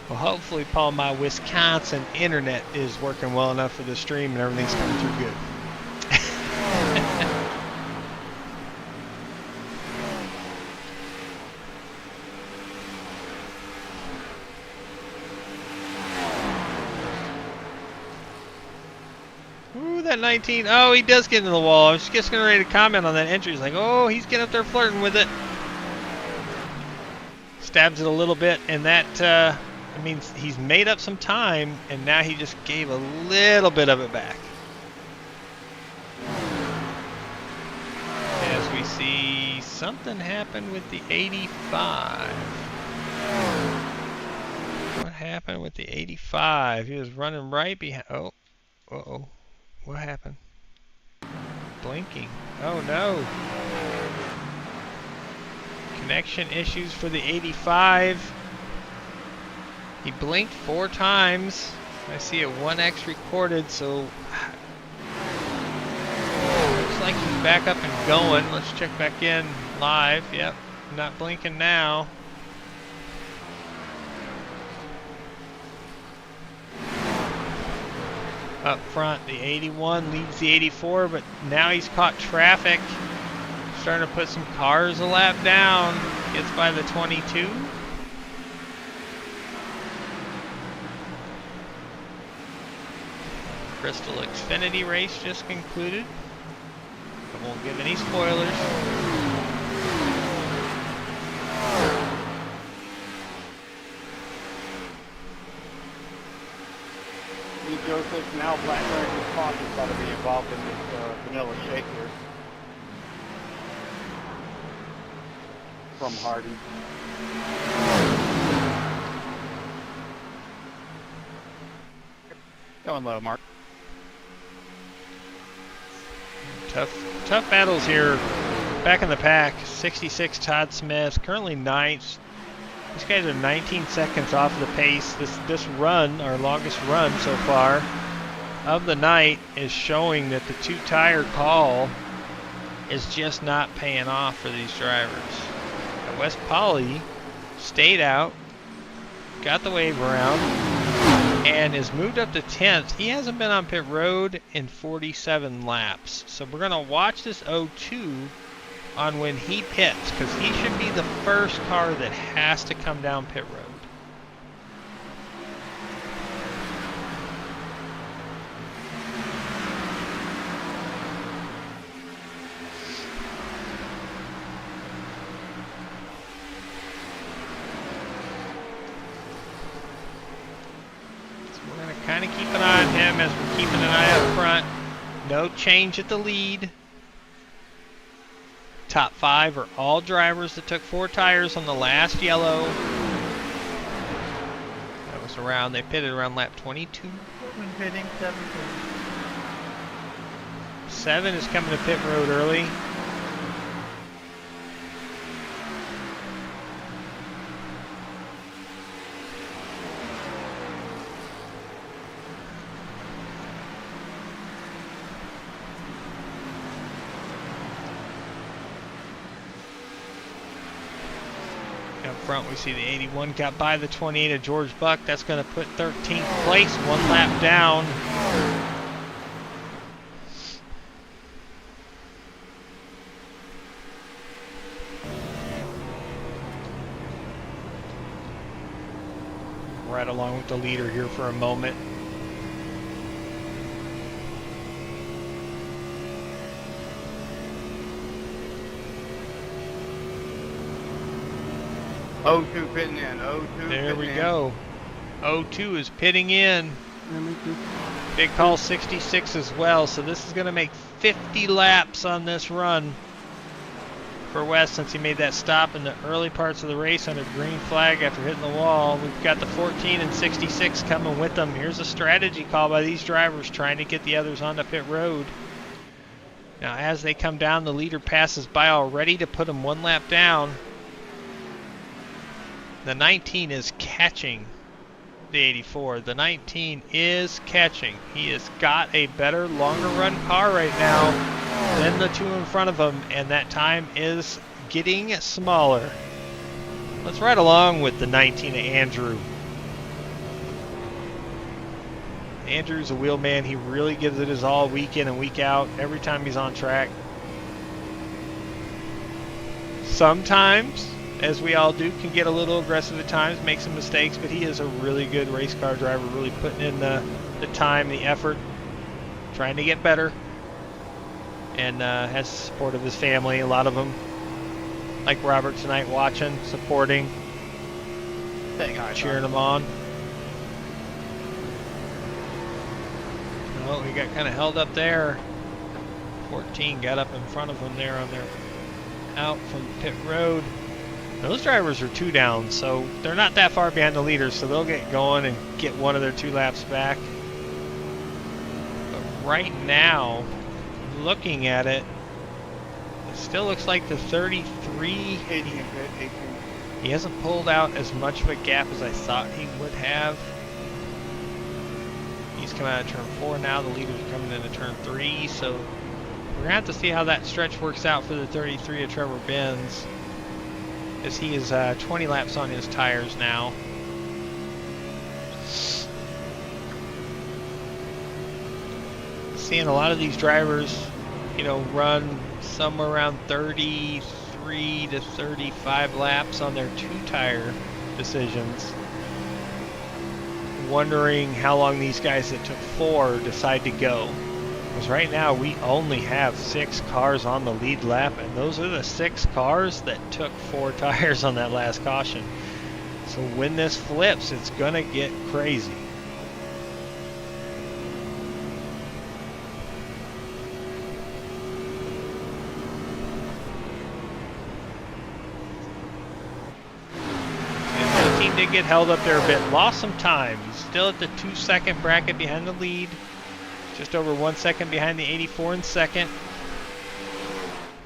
S2: Well, hopefully, Paul, my Wisconsin internet is working well enough for the stream and everything's coming through good. Ooh, that 19. Oh, he does get into the wall. I was just getting ready to comment on that entry. He's like, oh, he's getting up there flirting with it. Stabs it a little bit, and that... I mean, he's made up some time, and now he just gave a little bit of it back. As we see something happen with the 85. What happened with the 85? He was running right behind. Oh, uh-oh. What happened? Blinking. Oh, no. Connection issues for the 85. He blinked 4 times. I see a 1X recorded, so looks like like he's back up and going. Let's check back in live. Yep, not blinking now. Up front, the 81 leads the 84, but now he's caught traffic. Starting to put some cars a lap down. Gets by the 22. Crystal Xfinity race just concluded. I won't give any spoilers.
S4: Joseph, now Blackberry Response is going to be involved in this vanilla shake here. From Hardy.
S3: Going low, Mark.
S2: Tough battles here. Back in the pack, 66 Todd Smith, currently 9th. These guys are 19 seconds off the pace. This run, our longest run so far of the night, is showing that the two-tire call is just not paying off for these drivers. Now Wes Polly stayed out, got the wave around, and is moved up to 10th. He hasn't been on pit road in 47 laps. So we're going to watch this 02 on when he pits, because he should be the first car that has to come down pit road. So we're going to kind of keep an eye on him as we're keeping an eye up front. No change at the lead. Top 5 are all drivers that took 4 tires on the last yellow. That was around, they pitted around lap 22.
S1: Pitting 7.
S2: 7 is coming to pit road early. Up front we see the 81 got by the 28 of George Buck. That's going to put 13th place, 1 lap down. Right along with the leader here for a moment.
S3: O2 pitting in. O2
S2: There we
S3: pitting
S2: go. 02 is pitting in. Big call 66 as well. So this is going to make 50 laps on this run for Wes, since he made that stop in the early parts of the race under green flag after hitting the wall. We've got the 14 and 66 coming with them. Here's a strategy call by these drivers trying to get the others onto pit road. Now as they come down, the leader passes by already to put them 1 lap down. The 19 is catching the 84. The 19 is catching. He has got a better, longer run car right now than the 2 in front of him, and that time is getting smaller. Let's ride along with the 19 of Andrew. Andrew's a wheel man. He really gives it his all week in and week out, every time he's on track. Sometimes, as we all do, can get a little aggressive at times, make some mistakes, but he is a really good race car driver, really putting in the time, the effort, trying to get better, and has the support of his family. A lot of them, like Robert tonight, watching, supporting, cheering him on. Oh, he got kind of held up there. 14 got up in front of him there on their out from pit road. Those drivers are 2 down, so they're not that far behind the leaders, so they'll get going and get 1 of their 2 laps back. But right now, looking at it, it still looks like the 33, he hasn't pulled out as much of a gap as I thought he would have. He's coming out of turn 4 now, the leaders are coming into turn 3, so we're going to have to see how that stretch works out for the 33 of Trevor Benz, as he is 20 laps on his tires now. Seeing a lot of these drivers, you know, run somewhere around 33 to 35 laps on their 2-tire decisions. Wondering how long these guys that took 4 decide to go. Because right now we only have 6 cars on the lead lap, and those are the 6 cars that took 4 tires on that last caution. So when this flips, it's going to get crazy. Did get held up there a bit, lost some time. He's still at the 2-second bracket behind the lead, just over 1 second behind the 84 in second.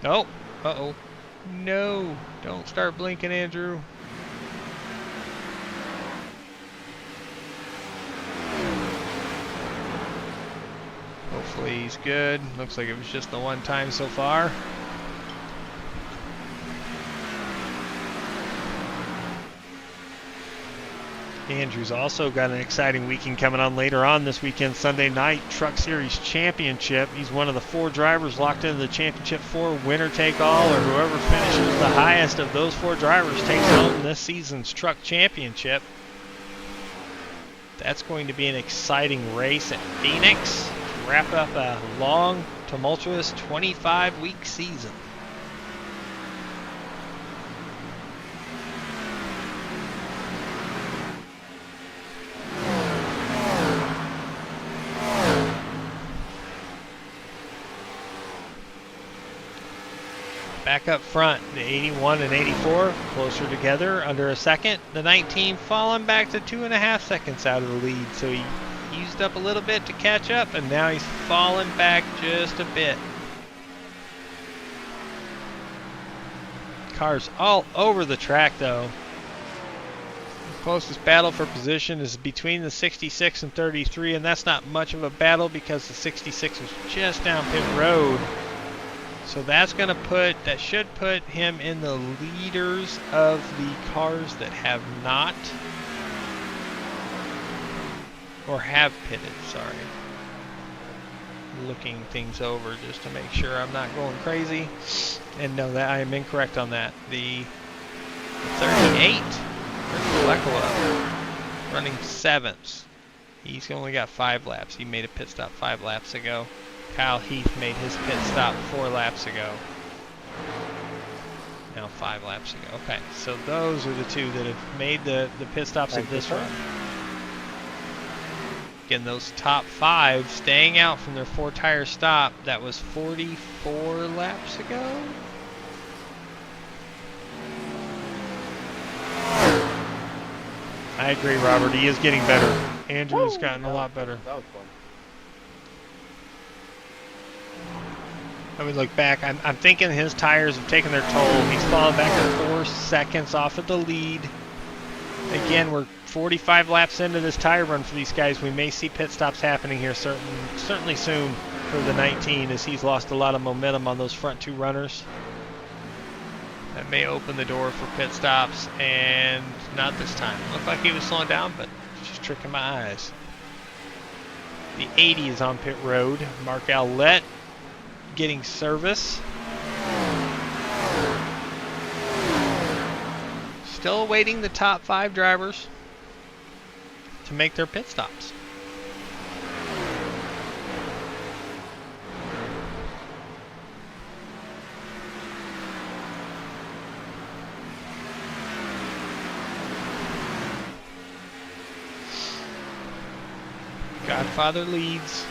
S2: Oh, uh-oh. No, don't start blinking, Andrew. Hopefully he's good. Looks like it was just the one time so far. Andrew's also got an exciting weekend coming on later on this weekend. Sunday night Truck Series Championship. He's one of the 4 drivers locked into the Championship 4, winner take all, or whoever finishes the highest of those 4 drivers takes home this season's Truck Championship. That's going to be an exciting race at Phoenix to wrap up a long, tumultuous 25-week season. Back up front, the 81 and 84 closer together, under a second. The 19 falling back to 2.5 seconds out of the lead, so he used up a little bit to catch up, and now he's falling back just a bit. Cars all over the track though. The closest battle for position is between the 66 and 33, and that's not much of a battle because the 66 was just down pit road. So that's going to that should put him in the leaders of the cars that have not, or have pitted, sorry. Looking things over just to make sure I'm not going crazy. And no, that I am incorrect on that. The 38, Lekola, running 7th. He's only got 5 laps. He made a pit stop 5 laps ago. Kyle Heath made his pit stop 4 laps ago. Now 5 laps ago. Okay, so those are the 2 that have made the pit stops of this run. Again, those top 5 staying out from their 4-tire stop. That was 44 laps ago. I agree, Robert. He is getting better. Andrew has gotten a lot better.
S4: That was fun.
S2: I mean, look back, I'm thinking his tires have taken their toll. He's fallen back to 4 seconds off of the lead. Again, we're 45 laps into this tire run for these guys. We may see pit stops happening here certainly soon for the 19, as he's lost a lot of momentum on those front 2 runners. That may open the door for pit stops, and not this time. Looked like he was slowing down, but just tricking my eyes. The 80 is on pit road. Mark Allett getting service. Still awaiting the top 5 drivers to make their pit stops. Godfather leads.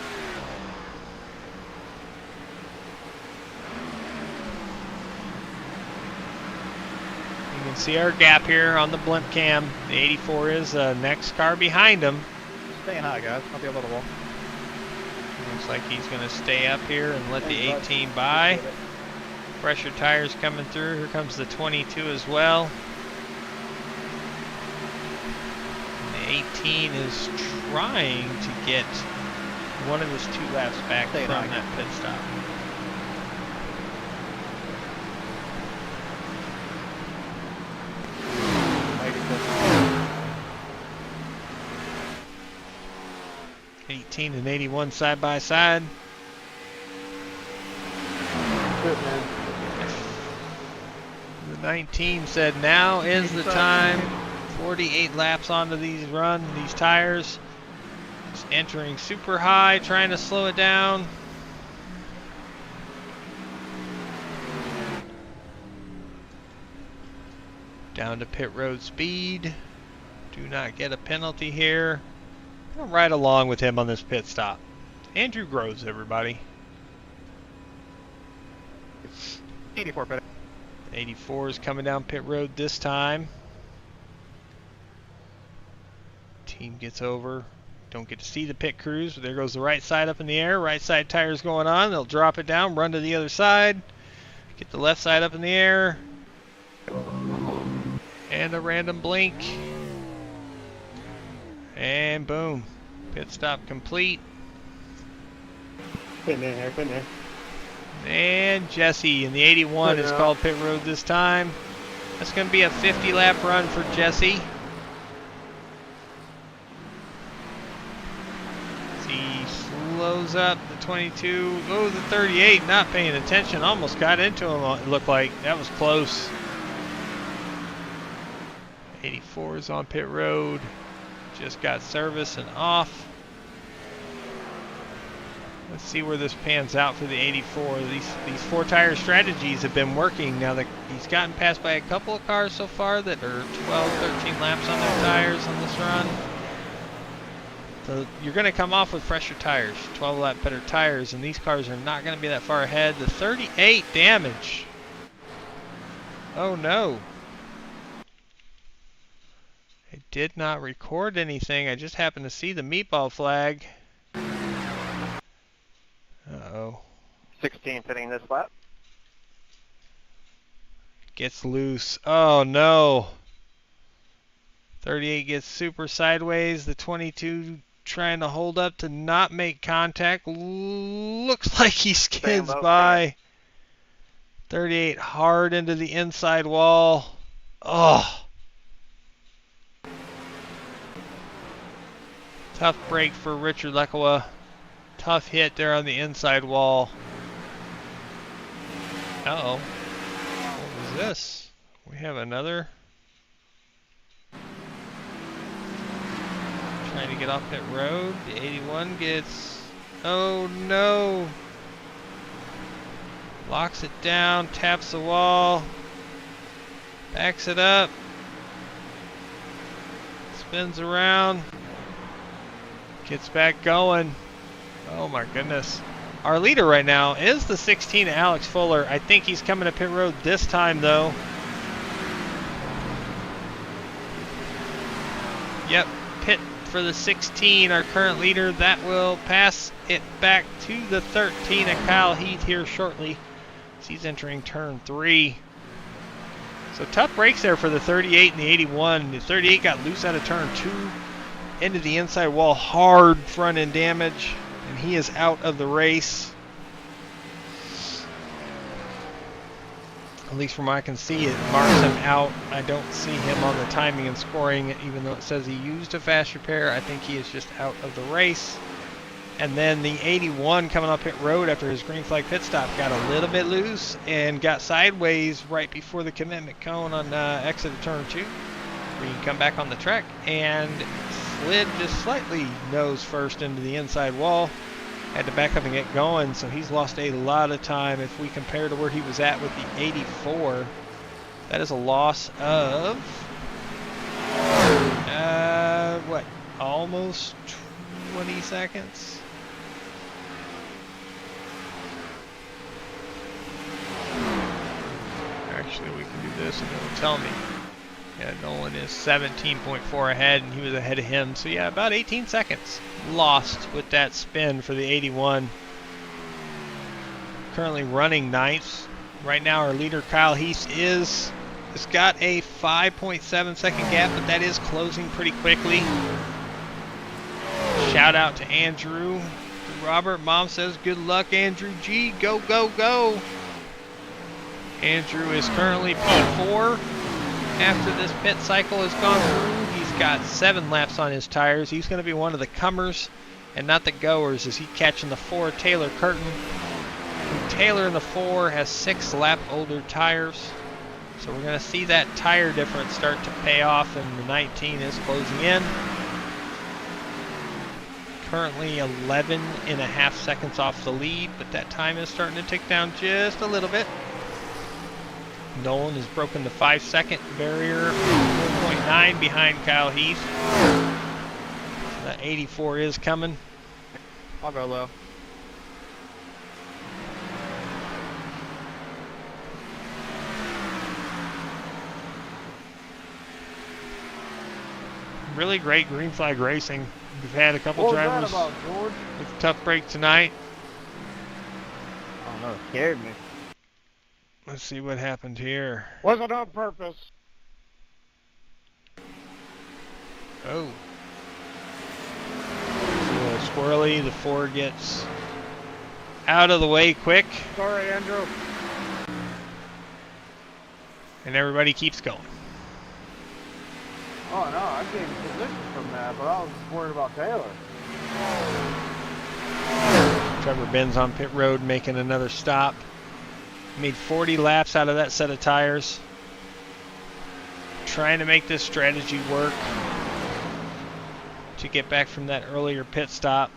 S2: You can see our gap here on the blimp cam. The 84 is the next car behind him.
S4: Staying high, guys. Not the other wall.
S2: Looks like he's going to stay up here and let the 18 by. Pressure tires coming through. Here comes the 22 as well. And the 18 is trying to get one of his 2 laps back from that pit stop. 18 and 81 side by side.
S4: Good, man.
S2: The 19 said now is the time. 48 laps onto these tires. Just entering super high, trying to slow it down. Down to pit road speed. Do not get a penalty here. I'm gonna ride along with him on this pit stop. Andrew Groves, everybody.
S3: 84 pit.
S2: 84 is coming down pit road this time. Team gets over. Don't get to see the pit crews, but there goes the right side up in the air. Right side tires going on. They'll drop it down, run to the other side. Get the left side up in the air. And a random blink. And boom. Pit stop complete.
S4: Putting in here, putting in.
S2: And Jesse in the 81 is called pit road this time. That's going to be a 50 lap run for Jesse. He slows up the 22. Oh, the 38 not paying attention. Almost got into him, it looked like. That was close. 84 is on pit road. Just got service and off. Let's see where this pans out for the 84. These four tire strategies have been working. Now that he's gotten passed by a couple of cars so far that are 12, 13 laps on their tires on this run. So you're going to come off with fresher tires, 12 lap better tires, and these cars are not going to be that far ahead. The 38 damage. Oh no. I did not record anything. I just happened to see the meatball flag. Uh-oh.
S1: 16 fitting this lap.
S2: Gets loose. Oh no. 38 gets super sideways. The 22 trying to hold up to not make contact. Looks like he skids by. 38 hard into the inside wall. Oh. Tough break for Richard Lekawa. Tough hit there on the inside wall. Uh-oh. What was this? We have another. Trying to get off pit road. The 81 gets... Oh no! Locks it down, taps the wall. Backs it up. Spins around. Gets back going. Oh my goodness. Our leader right now is the 16, Alex Fuller. I think he's coming to pit road this time though. Yep, pit for the 16, our current leader. That will pass it back to the 13 and Kyle Heath here shortly. He's entering turn 3. So tough breaks there for the 38 and the 81. The 38 got loose out of turn 2 into the inside wall, hard front end damage, and he is out of the race. At least from what I can see, it marks him out. I don't see him on the timing and scoring, even though it says he used a fast repair. I think he is just out of the race. And then the 81 coming up pit road after his green flag pit stop got a little bit loose and got sideways right before the commitment cone on exit of turn 2. Where you can come back on the track and slid just slightly nose first into the inside wall. Had to back up and get going, so he's lost a lot of time. If we compare to where he was at with the 84, that is a loss of what, almost 20 seconds. Actually, we can do this and it'll tell me. Yeah, Nolan is 17.4 ahead, and he was ahead of him. So yeah, about 18 seconds lost with that spin for the 81. Currently running 9th. Right now, our leader Kyle Heath has got a 5.7 second gap, but that is closing pretty quickly. Shout out to Andrew. Robert, Mom says, good luck, Andrew G. Go, go, go. Andrew is currently P4. After this pit cycle has gone through, he's got 7 laps on his tires. He's going to be one of the comers and not the goers, as he catching the 4 Taylor Curtin. Taylor in the 4 has 6 lap older tires. So we're going to see that tire difference start to pay off, and the 19 is closing in. Currently 11.5 seconds off the lead, but that time is starting to tick down just a little bit. Nolan has broken the 5-second barrier, 4.9 behind Kyle Heath. So that 84 is coming.
S3: I'll go low.
S2: Really great green flag racing. We've had a couple drivers
S1: about, George?
S2: with a tough break tonight.
S1: I don't know, it scared me.
S2: Let's see what happened here.
S4: Wasn't on purpose.
S2: Oh. So squirrely, the 4 gets out of the way quick,
S4: Sorry, Andrew.
S2: and everybody keeps going.
S1: Oh no, I gained position from that, but I was worried about Taylor.
S2: Trevor Benz on pit road making another stop. Made 40 laps out of that set of tires. Trying to make this strategy work to get back from that earlier pit stop.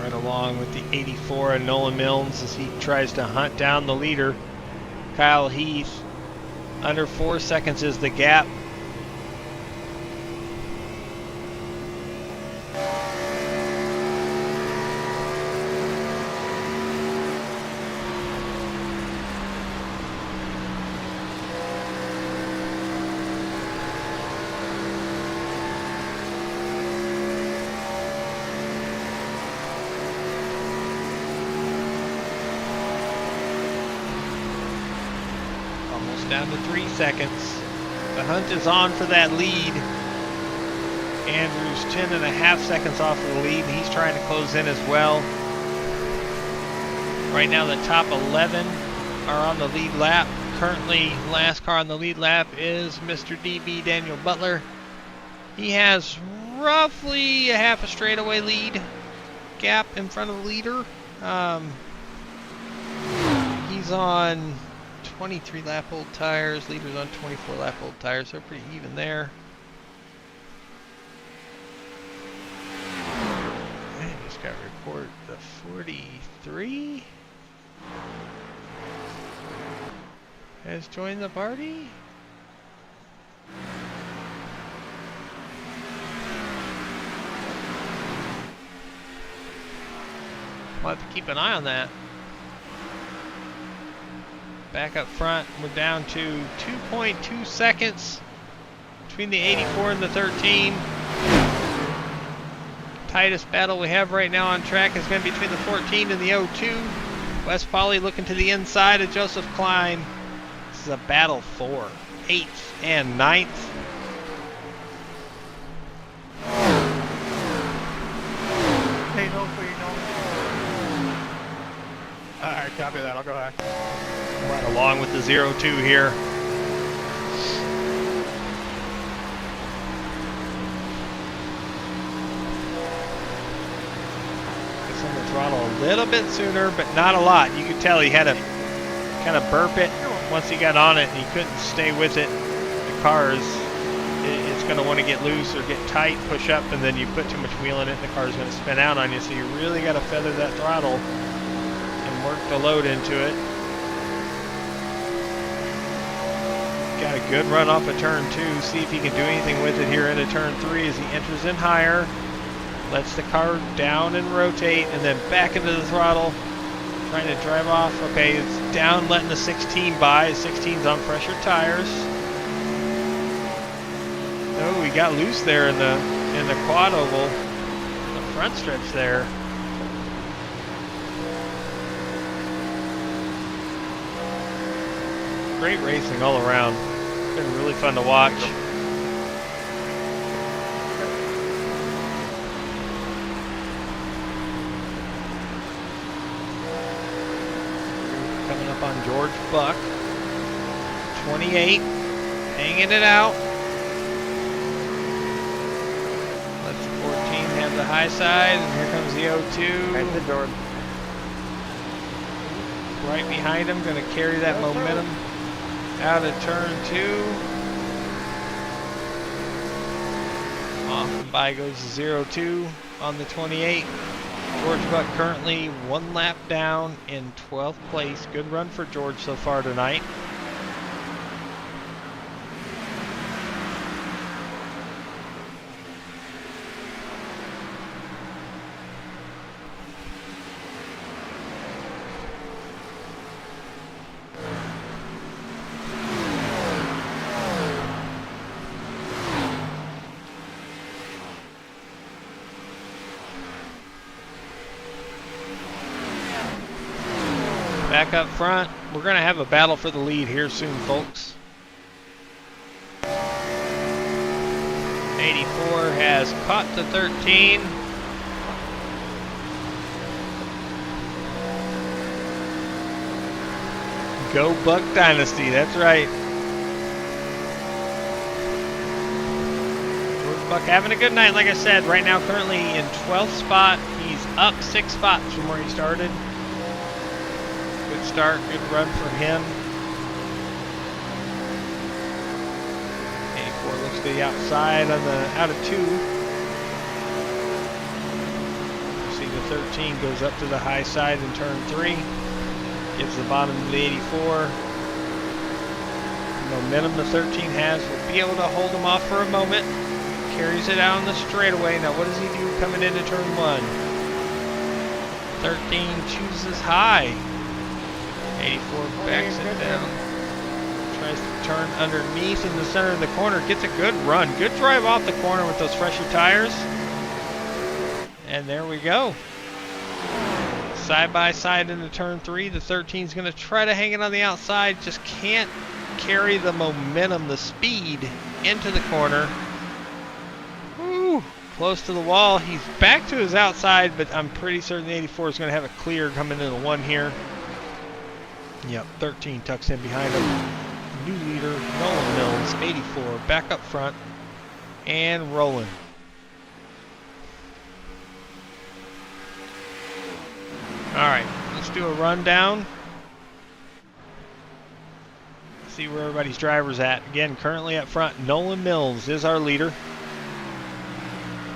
S2: Right along with the 84 and Nolan Milnes as he tries to hunt down the leader, Kyle Heath. Under 4 seconds is the gap. Down to 3 seconds. The hunt is on for that lead. Andrew's 10.5 seconds off of the lead, and he's trying to close in as well. Right now the top 11 are on the lead lap. Currently, last car on the lead lap is Mr. DB Daniel Butler. He has roughly a half a straightaway lead gap in front of the leader. He's on 23 lap old tires, leaders on 24 lap old tires, they're pretty even there. I just got to report the 43 has joined the party. We'll have to keep an eye on that. Back up front, we're down to 2.2 seconds between the 84 and the 13. Tightest battle we have right now on track is going to be between the 14 and the 02. Wes Polly looking to the inside of Joseph Klein. This is a battle for 8th and 9th.
S3: Hey, no, please, no. Alright, copy that. I'll go high.
S2: Right along with the 02 here. Gets on the throttle a little bit sooner, but not a lot. You could tell he had to kind of burp it once he got on it, and he couldn't stay with it. The car is, it's going to want to get loose or get tight, push up, and then you put too much wheel in it, and the car is going to spin out on you. So you really got to feather that throttle and work the load into it. Got a good run off of turn 2. See if he can do anything with it here into turn 3 as he enters in higher. Lets the car down and rotate, and then back into the throttle. Trying to drive off. Okay, it's down, letting the 16 by. 16's on fresher tires. Oh, he got loose there in the quad oval. The front stretch there. Great racing all around. Been really fun to watch. on George Buck. 28, hanging it out. Lets the 14 have the high side, and here comes the 02.
S4: Right to George.
S2: Right behind him, going to carry that momentum out of turn 2. Off and by goes the 02 on the 28. George Buck currently 1 lap down in 12th place. Good run for George so far tonight. Back up front, we're going to have a battle for the lead here soon, folks. 84 has caught the 13. Go Buck Dynasty, that's right. George Buck having a good night, like I said. Right now, currently in 12th spot. He's up 6 spots from where he started. Good start, good run for him. 84 looks to the outside on the out of 2. See the 13 goes up to the high side in turn 3. Gives the bottom to the 84. Momentum the 13 has. Will be able to hold him off for a moment. Carries it out on the straightaway. Now what does he do coming into turn 1? 13 chooses high. 84 backs it down. Tries to turn underneath in the center of the corner. Gets a good run. Good drive off the corner with those fresher tires. And there we go. Side by side into turn 3. The 13 is going to try to hang it on the outside. Just can't carry the momentum, the speed into the corner. Woo! Close to the wall. He's back to his outside, but I'm pretty certain the 84 is going to have a clear coming into the 1 here. Yep, 13 tucks in behind him. New leader, Nolan Mills, 84, back up front, and rolling. Alright, let's do a rundown. See where everybody's driver's at. Again, currently up front, Nolan Mills is our leader.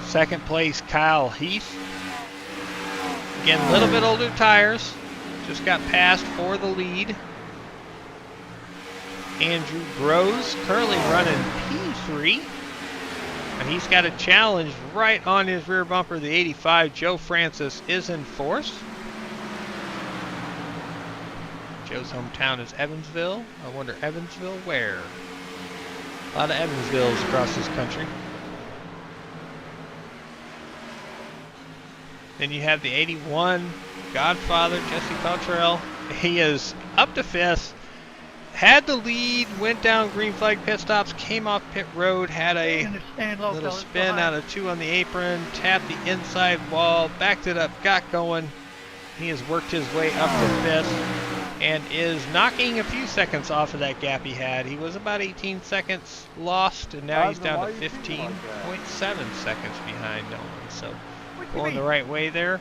S2: Second place, Kyle Heath. Again, a little bit older tires. Just got passed for the lead. Andrew Groves currently running P3. And he's got a challenge right on his rear bumper. The 85, Joe Francis, is in 4th. Joe's hometown is Evansville. I wonder, Evansville where? A lot of Evansvilles across this country. Then you have the 81, Godfather, Jesse Cottrell. He is up to 5th. Had the lead, went down green flag pit stops, came off pit road, had a little spin out of 2 on the apron, tapped the inside wall, backed it up, got going. He has worked his way up to 5th and is knocking a few seconds off of that gap he had. He was about 18 seconds lost, and now he's down to 15.7 seconds behind Nolan. So going the right way there.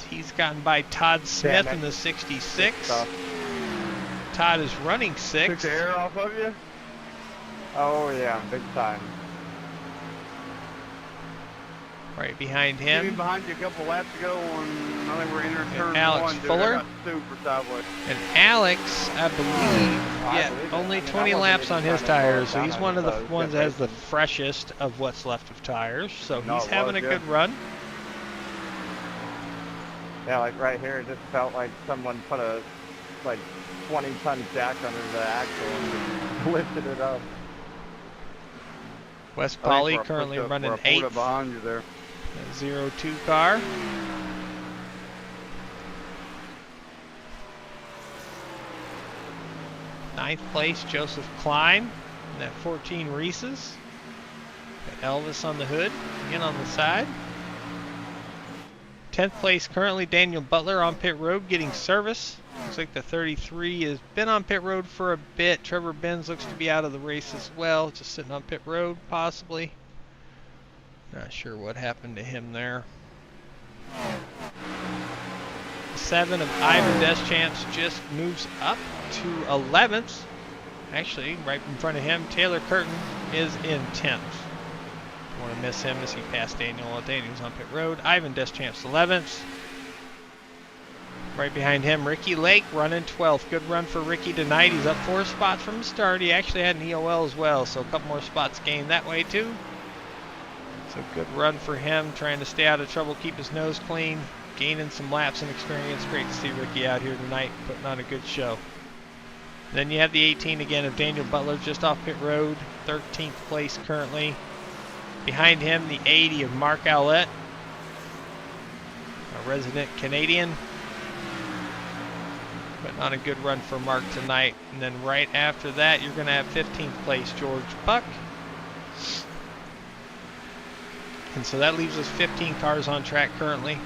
S2: He's gotten by Todd Smith in the 66. Todd is running 6th.
S4: Took the air off of you? Oh yeah, big time.
S2: Right behind
S3: He was
S2: him.
S3: behind you a couple laps ago when I think we're entering turn
S2: Alex
S3: 1. Dude,
S2: Fuller.
S3: I got super sideways.
S2: And Alex, I believe, only 20 laps on his tires, so he's one of the ones that has the freshest of what's left of tires. So he's having a good run.
S4: Yeah, like right here, it just felt like someone put a 20-ton jack under the axle and lifted it up.
S2: Wes Polly currently running 8th.
S3: Behind you there.
S2: 02 car. Ninth place, Joseph Klein. And that 14 Reese's. Got Elvis on the hood, again on the side. 10th place currently Daniel Butler on pit road getting service. Looks like the 33 has been on pit road for a bit. Trevor Benz looks to be out of the race as well, just sitting on pit road possibly. Not sure what happened to him there. 7 of Ivan Deschamps just moves up to 11th. Actually, right in front of him, Taylor Curtin is in 10th. Don't want to miss him as he passed Daniel while Daniel's on pit road. Ivan Deschamps 11th. Right behind him, Ricky Lake running 12th. Good run for Ricky tonight. He's up 4 spots from the start. He actually had an EOL as well, so a couple more spots gained that way too. So good run for him, trying to stay out of trouble, keep his nose clean, gaining some laps and experience. Great to see Ricky out here tonight, putting on a good show. Then you have the 18 again of Daniel Butler just off pit road, 13th place currently. Behind him, the 80 of Mark Owlett, a resident Canadian. Putting on a good run for Mark tonight. And then right after that, you're going to have 15th place George Buck. And so that leaves us 15 cars on track currently.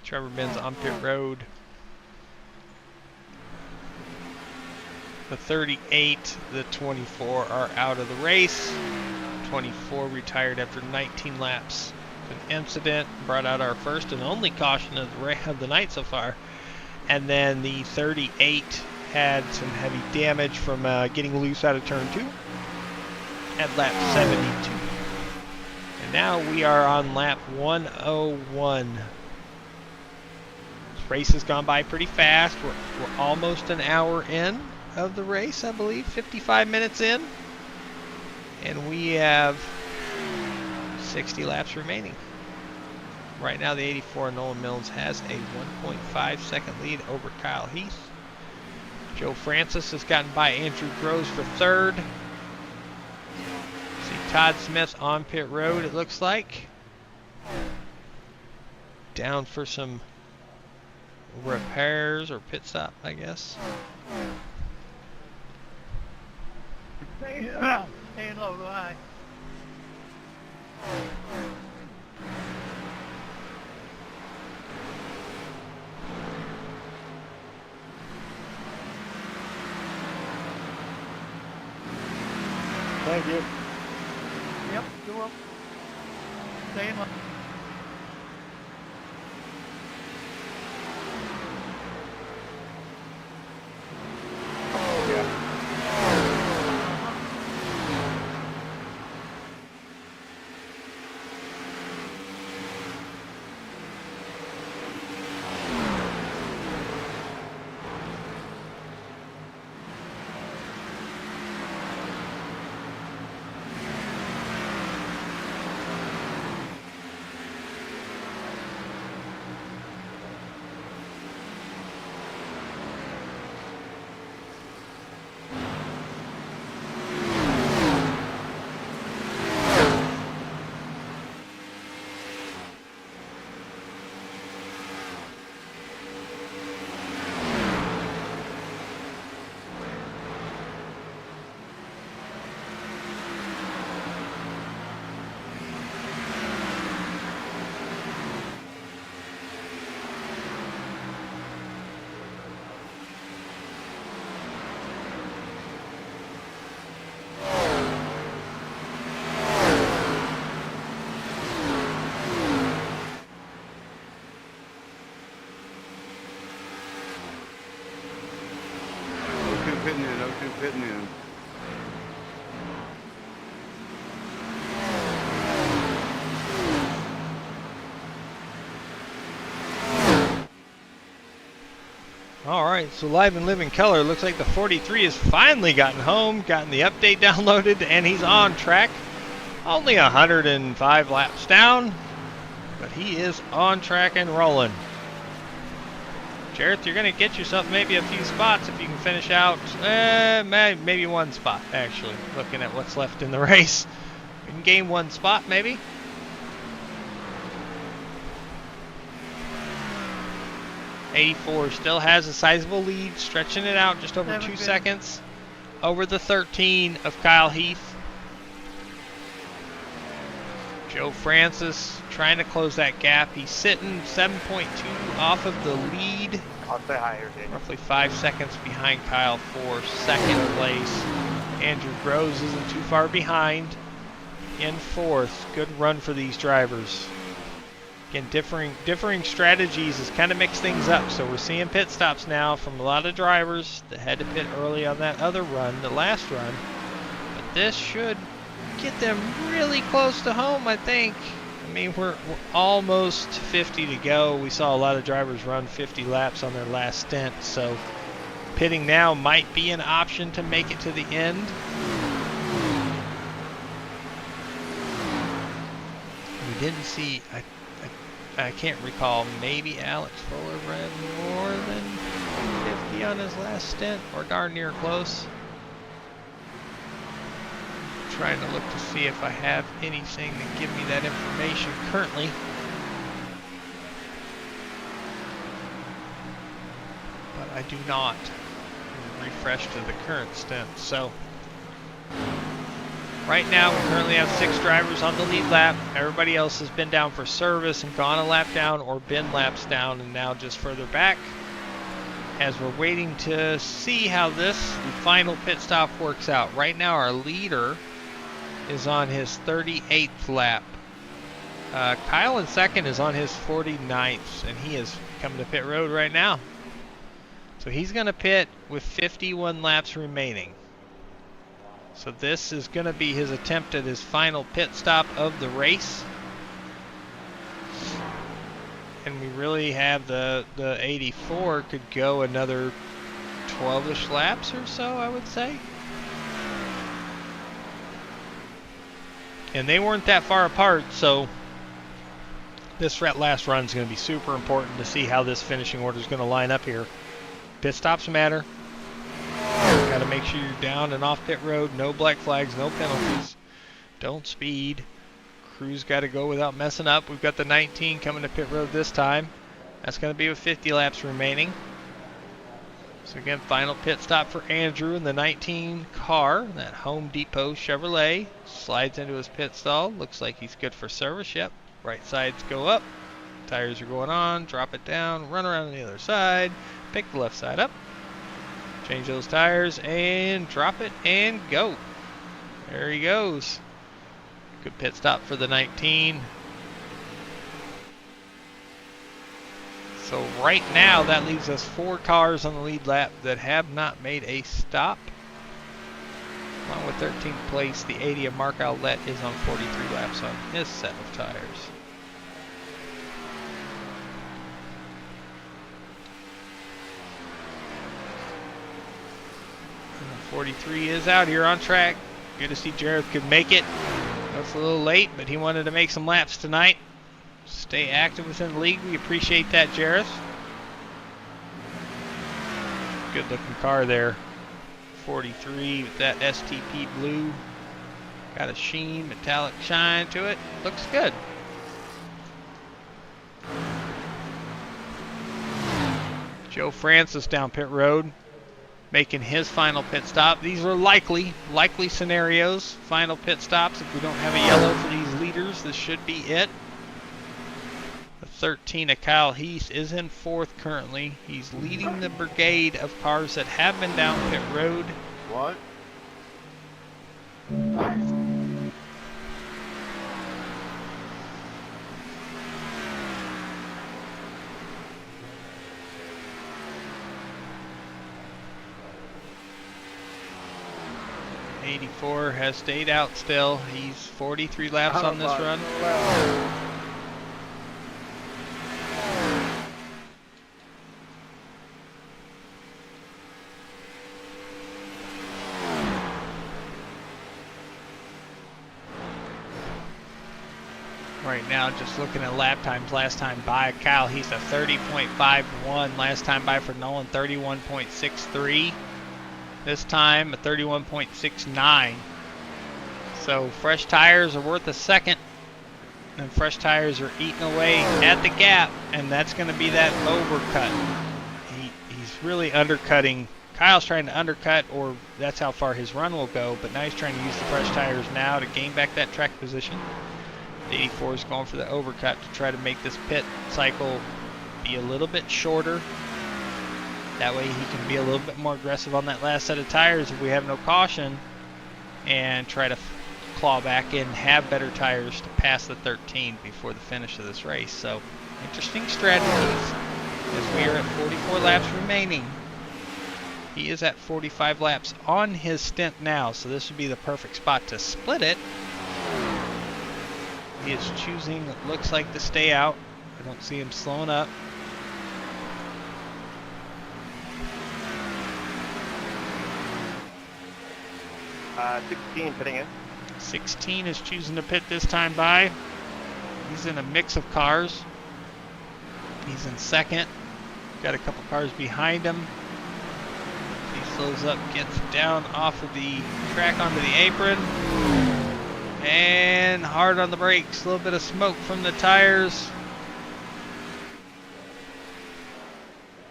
S2: Trevor Benz on pit road. The 38, the 24 are out of the race. 24 retired after 19 laps. An incident brought out our first and only caution of the night so far. And then the 38 had some heavy damage from getting loose out of turn 2 at lap 72. And now we are on lap 101. This race has gone by pretty fast. We're almost an hour in of the race, I believe, 55 minutes in. And we have 60 laps remaining. Right now the 84 Nolan Mills has a 1.5 second lead over Kyle Heath. Joe Francis has gotten by Andrew Groves for 3rd. See Todd Smith on pit road, it looks like. Down for some repairs or pit stop, I guess.
S3: Stay low, go high.
S4: Thank you.
S3: Yep, go up. Stay in line.
S1: Pitting in.
S2: All right, so live and live in color. Looks like the 43 has finally gotten home, gotten the update downloaded, and he's on track. Only 105 laps down, but he is on track and rolling. Jareth, you're going to get yourself maybe a few spots if you can finish out, maybe 1 spot, actually, looking at what's left in the race. You can gain 1 spot, maybe. '84 still has a sizable lead, stretching it out just over 2 seconds over the 13 of Kyle Heath. Joe Francis trying to close that gap. He's sitting 7.2 off of the lead.
S4: I'll say higher, Daniel.
S2: Roughly 5 seconds behind Kyle for second place. Andrew Groves isn't too far behind in fourth. Good run for these drivers. Again, differing strategies has kind of mixed things up. So we're seeing pit stops now from a lot of drivers that had to pit early on that other run, the last run. But this should get them really close to home, I think. I mean, we're almost 50 to go. We saw a lot of drivers run 50 laps on their last stint, so pitting now might be an option to make it to the end. We didn't see, I can't recall, maybe Alex Fuller ran more than 50 on his last stint, or darn near close. Trying to look to see if I have anything to give me that information currently. But I do not. Refresh to the current stint. So right now we currently have 6 drivers on the lead lap. Everybody else has been down for service and gone a lap down or been laps down and now just further back. As we're waiting to see how the final pit stop works out. Right now our leader is on his 38th lap. Kyle in second is on his 49th, and he is coming to pit road right now. So he's going to pit with 51 laps remaining. So this is going to be his attempt at his final pit stop of the race. And we really have the 84 could go another 12-ish laps or so, I would say. And they weren't that far apart, so this last run is going to be super important to see how this finishing order is going to line up here. Pit stops matter. Got to make sure you're down and off pit road. No black flags, no penalties. Don't speed. Crew's got to go without messing up. We've got the 19 coming to pit road this time. That's going to be with 50 laps remaining. So again, final pit stop for Andrew in the 19 car, that Home Depot Chevrolet. Slides into his pit stall. Looks like he's good for service. Yep. Right sides go up. Tires are going on. Drop it down. Run around on the other side. Pick the left side up. Change those tires and drop it and go. There he goes. Good pit stop for the 19. So right now that leaves us 4 cars on the lead lap that have not made a stop. Along with 13th place, the 80 of Mark Outlet is on 43 laps on his set of tires. And the 43 is out here on track. Good to see Jareth could make it. That's a little late, but he wanted to make some laps tonight. Stay active within the league. We appreciate that, Jareth. Good looking car there. 43 with that STP blue. Got a sheen, metallic shine to it. Looks good. Joe Francis down pit road, making his final pit stop. These are likely scenarios. Final pit stops. If we don't have a yellow for these leaders, this should be it. 13 of Kyle Heath is in 4th currently. He's leading the brigade of cars that have been down pit road.
S3: What?
S2: '84 has stayed out still. He's 43 laps on this run. Right now, just looking at lap times last time by Kyle, he's a 30.51. Last time by for Nolan, 31.63. This time, a 31.69. So fresh tires are worth a second, and fresh tires are eating away at the gap, and that's going to be that overcut. He's really undercutting. Kyle's trying to undercut, or that's how far his run will go, but now he's trying to use the fresh tires now to gain back that track position. The 84 is going for the overcut to try to make this pit cycle be a little bit shorter. That way he can be a little bit more aggressive on that last set of tires if we have no caution, and try to claw back in, have better tires to pass the 13 before the finish of this race. So interesting strategies as we are at 44 laps remaining. He is at 45 laps on his stint now, so this would be the perfect spot to split it. He is choosing, it looks like, to stay out. I don't see him slowing up.
S4: Uh, 16 pitting in.
S2: 16 is choosing to pit this time by. He's in a mix of cars. He's in second. Got a couple cars behind him. He slows up, gets down off of the track onto the apron. And hard on the brakes. A little bit of smoke from the tires.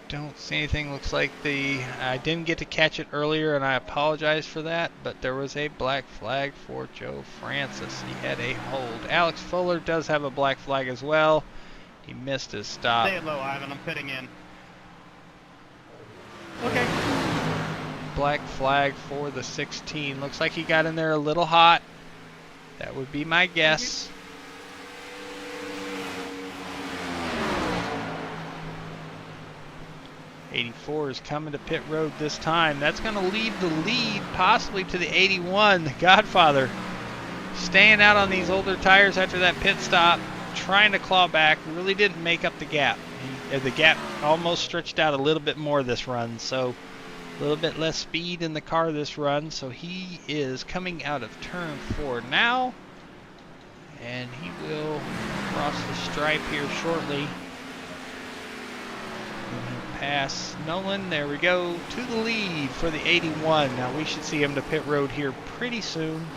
S2: Don't see anything. Looks like I didn't get to catch it earlier, and I apologize for that, but there was a black flag for Joe Francis. He had a hold. Alex Fuller does have a black flag as well. He missed his stop.
S3: Stay low, Ivan. I'm pitting in. Okay.
S2: Black flag for the 16. Looks like he got in there a little hot. That would be my guess. 84 is coming to pit road this time. That's going to leave the lead possibly to the 81, the Godfather. Staying out on these older tires after that pit stop, trying to claw back, really didn't make up the gap. The gap almost stretched out a little bit more this run, so a little bit less speed in the car this run. So he is coming out of turn 4 now, and he will cross the stripe here shortly. Pass Nolan, there we go, to the lead for the 81. Now we should see him to pit road here pretty soon.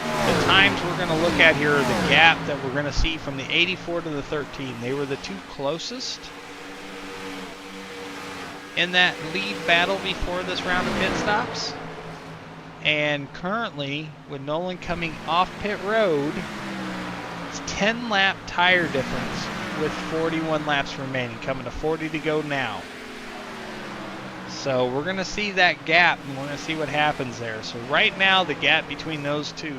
S2: The times we're going to look at here are the gap that we're going to see from the 84 to the 13. They were the two closest in that lead battle before this round of pit stops. And currently, with Nolan coming off pit road, it's 10 lap tire difference with 41 laps remaining, coming to 40 to go now. So we're going to see that gap, and we're going to see what happens there. So right now, the gap between those two,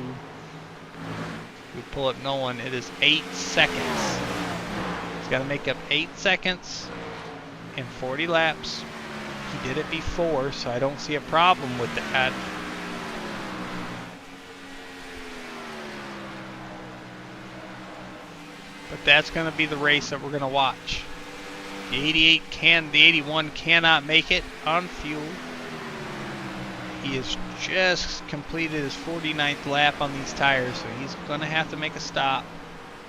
S2: we pull up Nolan, it is 8 seconds. He's got to make up 8 seconds in 40 laps. He did it before, so I don't see a problem with that. But that's going to be the race that we're going to watch. The 81 cannot make it on fuel. He has just completed his 49th lap on these tires, so he's going to have to make a stop.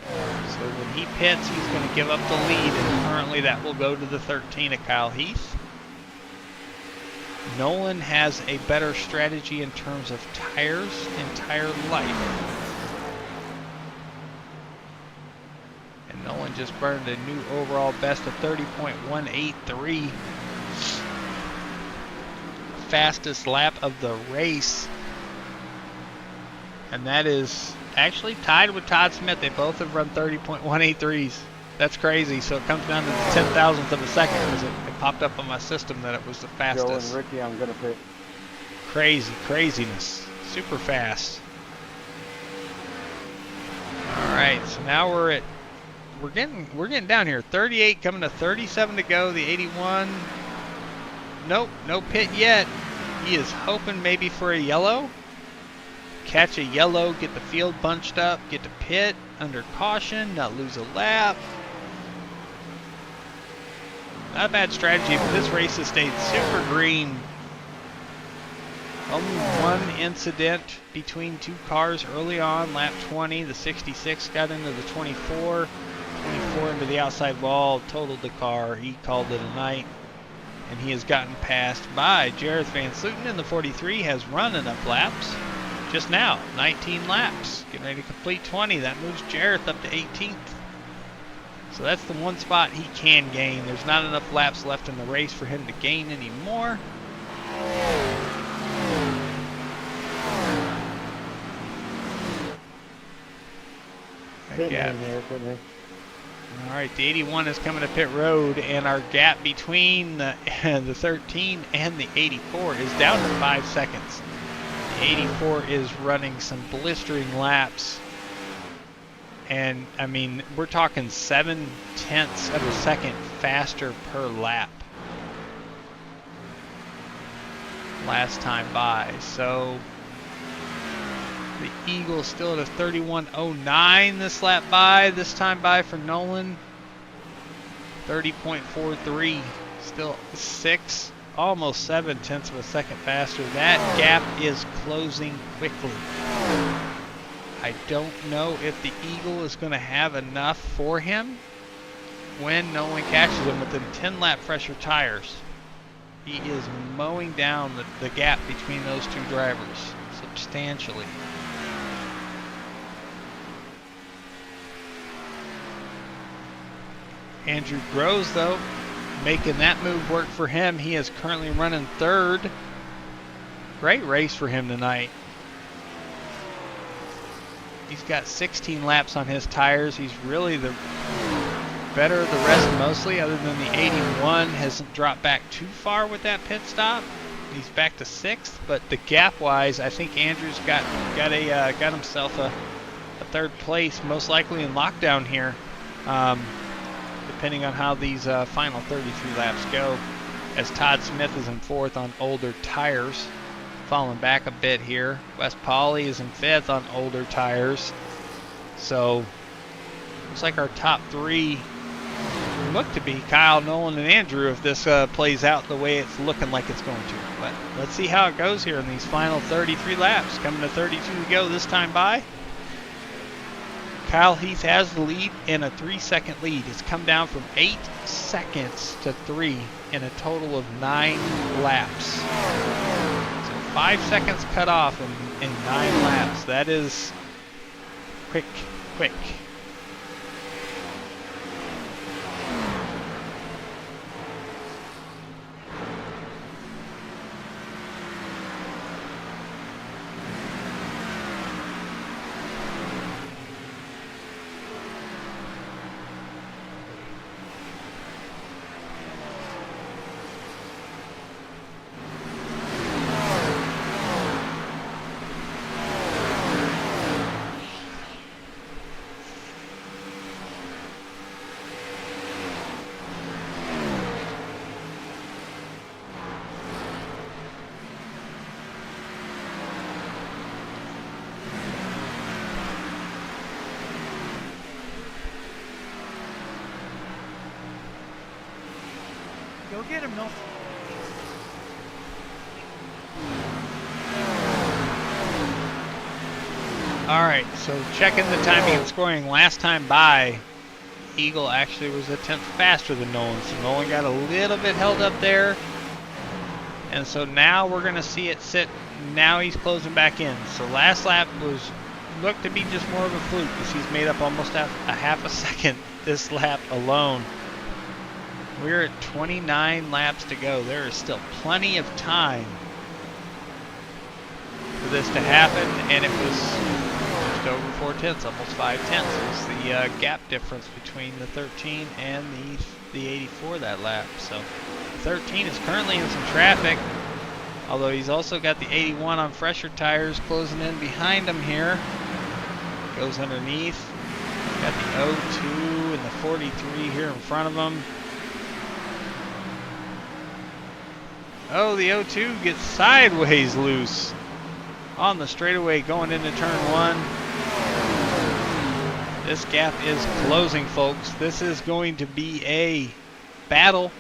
S2: So when he pits, he's going to give up the lead, and currently that will go to the 13 of Kyle Heath. Nolan has a better strategy in terms of tires and tire life. Nolan just burned a new overall best of 30.183. Fastest lap of the race. And that is actually tied with Todd Smith. They both have run 30.183s. That's crazy. So it comes down to the 10,000th of a second because it popped up on my system that it was the fastest.
S4: Joe and Ricky, I'm going to pit.
S2: Craziness. Super fast. Alright, so now we're getting down here. 38 coming to 37 to go. The 81. Nope, no pit yet. He is hoping maybe for a yellow. Catch a yellow, get the field bunched up, get to pit under caution, not lose a lap. Not a bad strategy, but this race has stayed super green. Only one incident between two cars early on. Lap 20, the 66 got into the 24. 24 into the outside wall, totaled the car. He called it a night, and he has gotten passed by Jareth Van Sluten in the 43. Has run enough laps just now, 19 laps, getting ready to complete 20. That moves Jareth up to 18th. So that's the one spot he can gain. There's not enough laps left in the race for him to gain any more.
S3: Hit
S2: gap.
S3: me there, hit me.
S2: All right, the 81 is coming to pit road, and our gap between the 13 and the 84 is down to 5 seconds. The 84 is running some blistering laps, and I mean, we're talking 0.7 of a second faster per lap last time by. So the Eagle still at a 31.09 this lap by, this time by for Nolan. 30.43, still 6, almost 0.7 of a second faster. That gap is closing quickly. I don't know if the Eagle is going to have enough for him when Nolan catches him within 10 lap fresher tires. He is mowing down the gap between those two drivers substantially. Andrew Groves, though, making that move work for him. He is currently running third. Great race for him tonight. He's got 16 laps on his tires. He's really the better of the rest mostly, other than the 81 hasn't dropped back too far with that pit stop. He's back to 6th, but the gap-wise, I think Andrew's got himself a third place, most likely in lockdown here. Depending on how these final 33 laps go, as Todd Smith is in 4th on older tires, falling back a bit here. Wes Pauley is in 5th on older tires. So looks like our top 3 look to be Kyle, Nolan, and Andrew if this plays out the way it's looking like it's going to. But let's see how it goes here in these final 33 laps. Coming to 32 to go this time by. Kyle Heath has the lead in a 3-second lead. It's come down from 8 seconds to 3 in a total of 9 laps. So 5 seconds cut off in 9 laps. That is quick.
S5: Go get him, Milton.
S2: Alright, so checking the timing and scoring last time by, Eagle actually was a tenth faster than Nolan. So Nolan got a little bit held up there. And so now we're going to see it sit. Now he's closing back in. So last lap looked to be just more of a fluke because he's made up almost a half a second this lap alone. We're at 29 laps to go. There is still plenty of time for this to happen, and it was just over 4/10, almost 5/10. It's the gap difference between the 13 and the 84 that lap. So 13 is currently in some traffic, although he's also got the 81 on fresher tires closing in behind him here. Goes underneath. Got the 02 and the 43 here in front of him. Oh, the 02 gets sideways loose on the straightaway going into turn 1. This gap is closing, folks. This is going to be a battle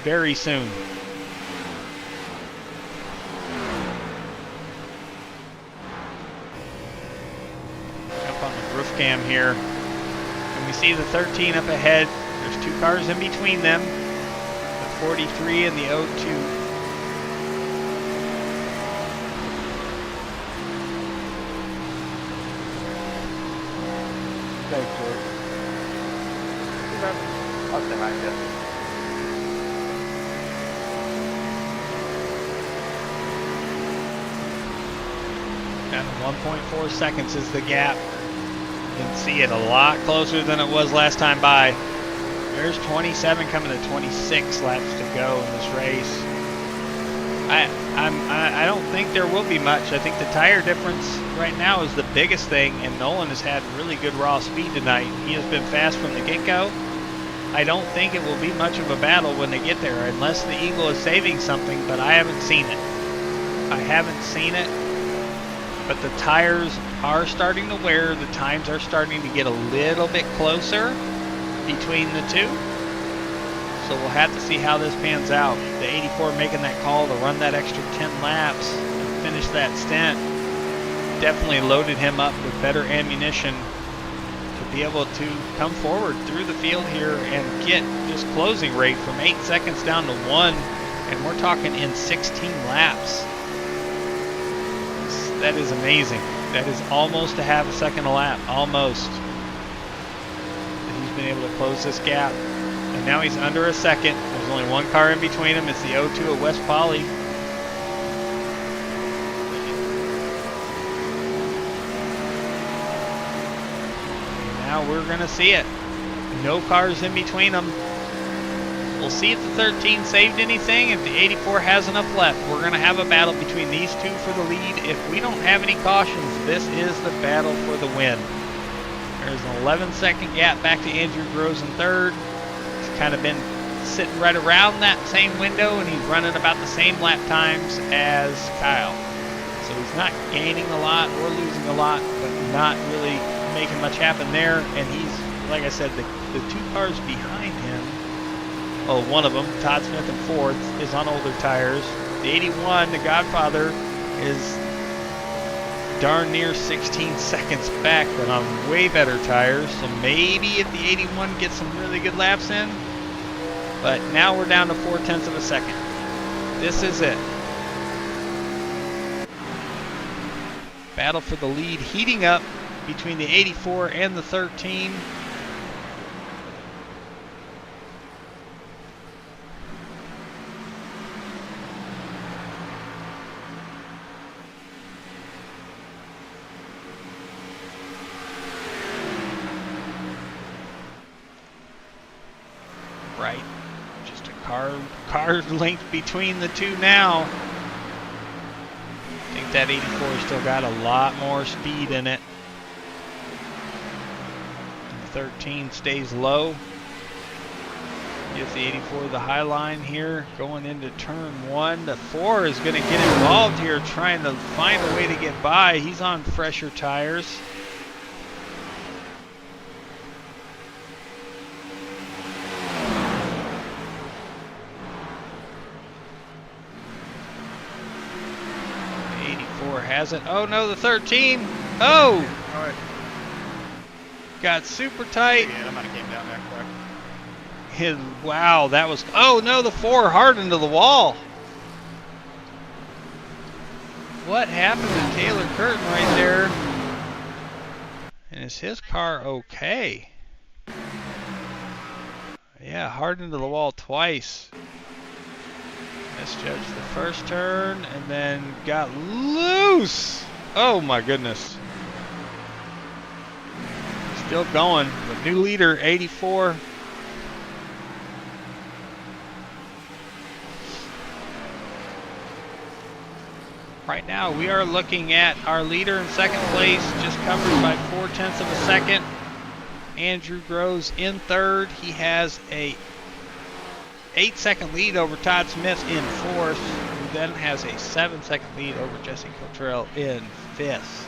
S2: very soon. Up on the roof cam here. And we see the 13 up ahead. There's 2 cars in between them. 43 and the 02.
S4: Thanks, George. I'll say hi, Jeff.
S2: And 1.4 seconds is the gap can see it a lot closer than it was last time by. There's 27 coming to 26 laps to go in this race. I don't think there will be much. I think the tire difference right now is the biggest thing, and Nolan has had really good raw speed tonight. He has been fast from the get-go. I don't think it will be much of a battle when they get there, unless the Eagle is saving something, but I haven't seen it. I haven't seen it, but the tires are starting to wear. The times are starting to get a little bit closer between the two. So we'll have to see how this pans out. The 84 making that call to run that extra 10 laps and finish that stint definitely loaded him up with better ammunition to be able to come forward through the field here and get this closing rate from 8 seconds down to 1, and we're talking in 16 laps. That is amazing. That is almost a half a second a lap, almost. He's been able to close this gap. And now he's under a second. There's only one car in between him. It's the 02 at West Poly. And now we're going to see it. No cars in between them. We'll see if the 13 saved anything. If the 84 has enough left, we're going to have a battle between these two for the lead. If we don't have any cautions, this is the battle for the win. There's an 11-second gap back to Andrew Groves in third. Kind of been sitting right around that same window, and he's running about the same lap times as Kyle. So he's not gaining a lot or losing a lot, but not really making much happen there. And he's, like I said, the two cars behind him, well, one of them, Todd Smith in fourth, is on older tires. The 81, the Godfather, is darn near 16 seconds back, but on way better tires. So maybe if the 81 gets some really good laps in. But now we're down to 0.4 of a second. This is it. Battle for the lead heating up between the 84 and the 13. Right. Just a car length between the two now. I think that 84 still got a lot more speed in it. The 13 stays low. Gives the 84 the high line here going into turn 1. The 4 is going to get involved here trying to find a way to get by. He's on fresher tires. Has it? Oh no, the 13. Oh!
S5: All right.
S2: Got super tight.
S5: Yeah, I might have came down there quick.
S2: Wow, that was. Oh no, the 4 hard into the wall. What happened to Taylor Curtin right there? And is his car okay? Yeah, hard into the wall twice. Misjudged the first turn and then got loose. Oh my goodness. Still going. The new leader, 84. Right now we are looking at our leader in second place, just covered by 0.4 of a second. Andrew Groves in third. He has a 8-second lead over Todd Smith in fourth, who then has a 7-second lead over Jesse Cottrell in fifth.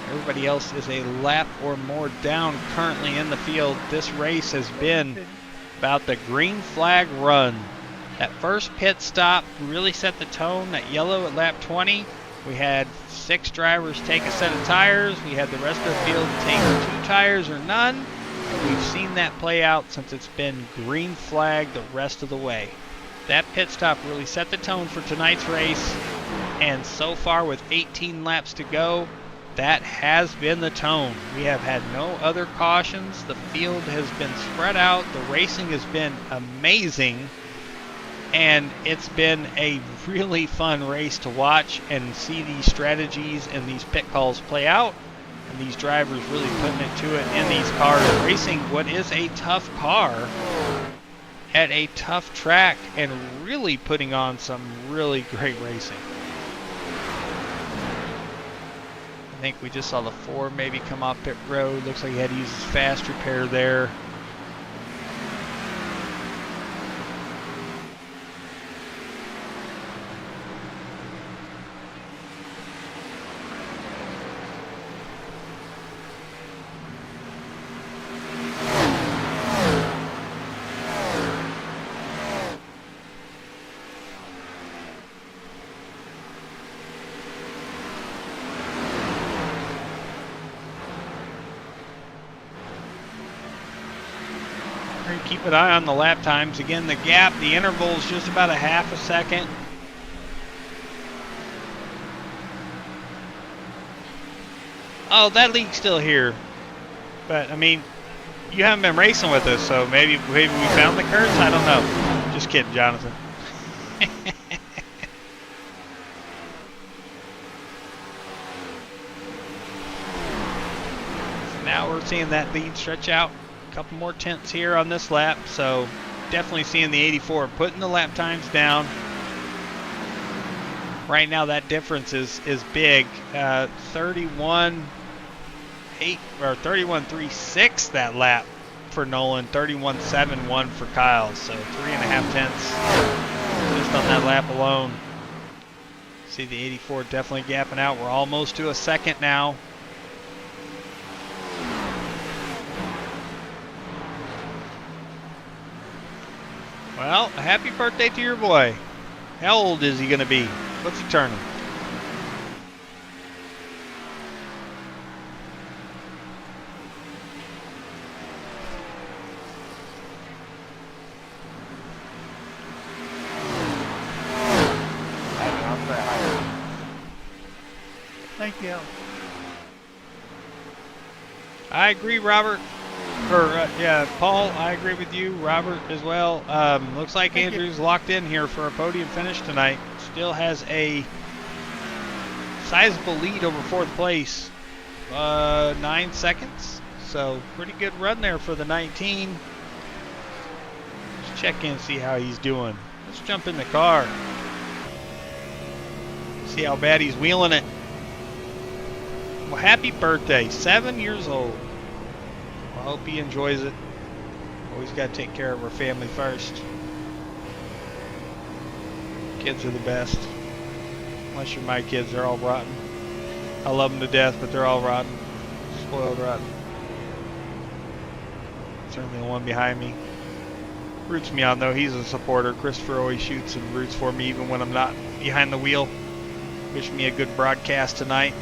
S2: Everybody else is a lap or more down currently in the field. This race has been about the green flag run. That first pit stop really set the tone. That yellow at lap 20, we had 6 drivers take a set of tires. We had the rest of the field take 2 tires or none. We've seen that play out since it's been green flag the rest of the way. That pit stop really set the tone for tonight's race, and so far with 18 laps to go, that has been the tone. We have had no other cautions. The field has been spread out. The racing has been amazing, and it's been a really fun race to watch and see these strategies and these pit calls play out. And these drivers really putting it to it in these cars, racing what is a tough car at a tough track and really putting on some really great racing. I think we just saw the Ford maybe come off pit road. Looks like he had to use his fast repair there. Keep an eye on the lap times. Again, the gap, the interval is just about a half a second. Oh, that leak's still here. But, I mean, you haven't been racing with us, so maybe we found the curse? I don't know. Just kidding, Jonathan. So now we're seeing that lead stretch out. Couple more tenths here on this lap, so definitely seeing the 84 putting the lap times down. Right now that difference is big. 31.8 or 31.36 that lap for Nolan, 31.71 for Kyle, so 3.5 tenths just on that lap alone. See the 84 definitely gapping out. We're almost to a second now. Well, happy birthday to your boy. How old is he going to be? What's he turning?
S3: Thank you.
S2: I agree, Robert. Yeah, Paul, I agree with you. Robert as well. Looks like Andrew's locked in here for a podium finish tonight. Still has a sizable lead over fourth place. 9 seconds. So pretty good run there for the 19. Let's check in and see how he's doing. Let's jump in the car. See how bad he's wheeling it. Well, happy birthday. 7 years old. I hope he enjoys it. Always got to take care of our family first. Kids are the best. Unless you're my kids, they're all rotten. I love them to death, but they're all rotten. Spoiled rotten. Certainly the one behind me. Roots me on though, he's a supporter. Christopher always shoots and roots for me even when I'm not behind the wheel. Wish me a good broadcast tonight.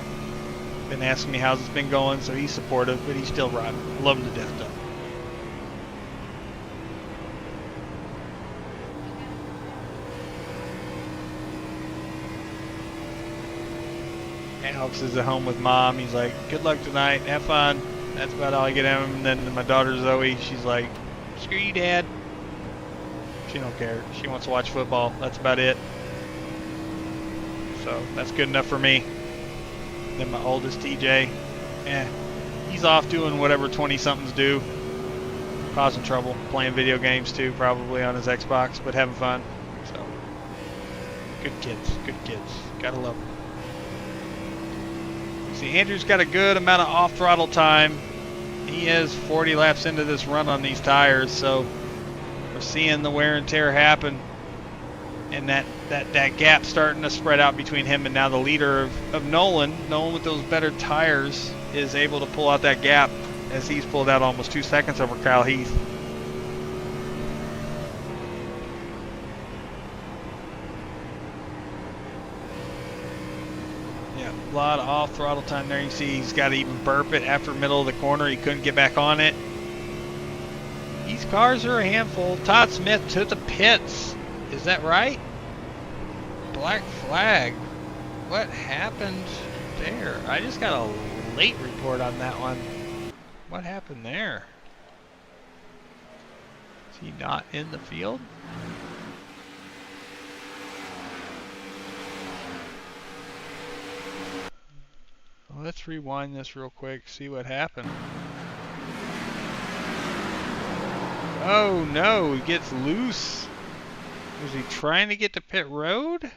S2: Been asking me how's it's been going, so he's supportive, but he's still rotten. Love him to death though. Alex is at home with mom. He's like, good luck tonight, have fun. That's about all I get at him. And then my daughter Zoe, she's like, screw you, Dad. She don't care. She wants to watch football. That's about it. So that's good enough for me. Then my oldest TJ, he's off doing whatever 20-somethings do. Causing trouble. Playing video games too, probably on his Xbox, but having fun. So, good kids. Good kids. Gotta love them. See, Andrew's got a good amount of off-throttle time. He is 40 laps into this run on these tires, so we're seeing the wear and tear happen. And that gap starting to spread out between him and now the leader of Nolan. Nolan with those better tires is able to pull out that gap as he's pulled out almost 2 seconds over Kyle Heath. Yeah, a lot of off throttle time there. You see he's got to even burp it after middle of the corner. He couldn't get back on it. These cars are a handful. Todd Smith to the pits. Is that right? Black flag. What happened there? I just got a late report on that one. What happened there? Is he not in the field? Let's rewind this real quick, see what happened. Oh no, he gets loose. Was he trying to get to pit road?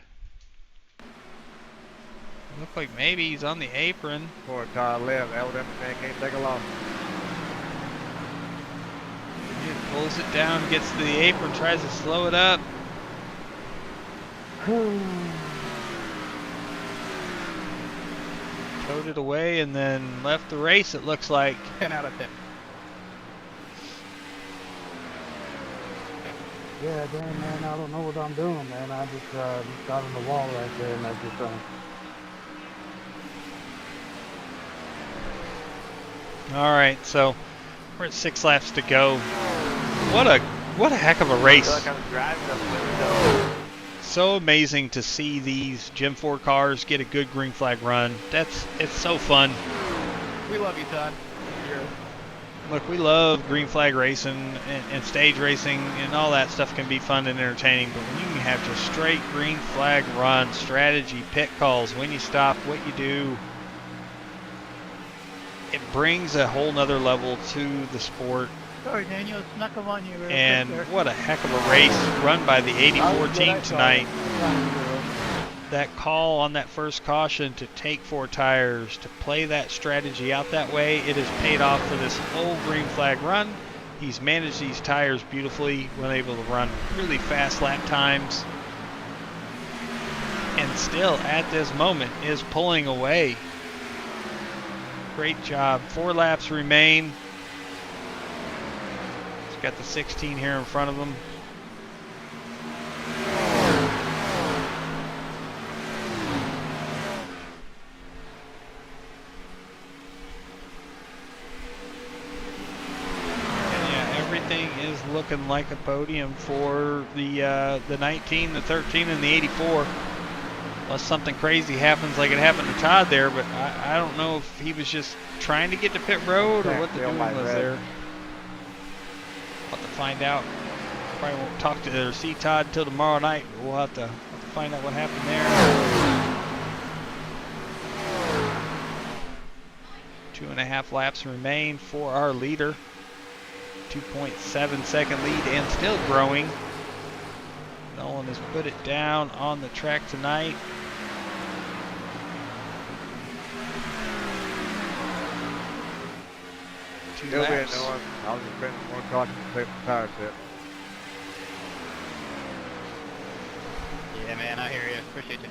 S2: Looked like maybe he's on the apron.
S1: 4 car left. LM can't take a loss.
S2: He pulls it down, gets to the apron, tries to slow it up. Towed it away and then left the race, it looks like.
S5: 10 out of 10.
S3: Yeah, damn, man, I don't know what I'm doing, man. I just got on the wall right there, and I just,
S2: All right, so we're at 6 laps to go. What a heck of a race.
S1: I feel like I'm driving up the
S2: So amazing to see these Gen 4 cars get a good green flag run. It's so fun.
S5: We love you, Todd.
S2: Look, we love green flag racing and stage racing, and all that stuff can be fun and entertaining, but when you can have just straight green flag run, strategy, pit calls, when you stop, what you do, it brings a whole nother level to the sport.
S6: Sorry, Daniel, snuck up on you real
S2: And
S6: quick there.
S2: what a heck of a race run by the 84 team tonight. That call on that first caution to take 4 tires, to play that strategy out that way, it has paid off for this whole green flag run. He's managed these tires beautifully, been able to run really fast lap times, and still at this moment is pulling away. Great job. 4 laps remain. He's got the 16 here in front of him. Everything is looking like a podium for the 19, the 13, and the 84. Unless something crazy happens like it happened to Todd there, but I don't know if he was just trying to get to pit road or what the doing was there. We'll have to find out. Probably won't talk to or see Todd until tomorrow night, but we'll have to find out what happened there. 2.5 laps remain for our leader. 2.7 second lead and still growing. Nolan has put it down on the track tonight. Two laps.
S1: I was just spending more caution to take the tire set.
S5: Yeah, man, I hear you. Appreciate you.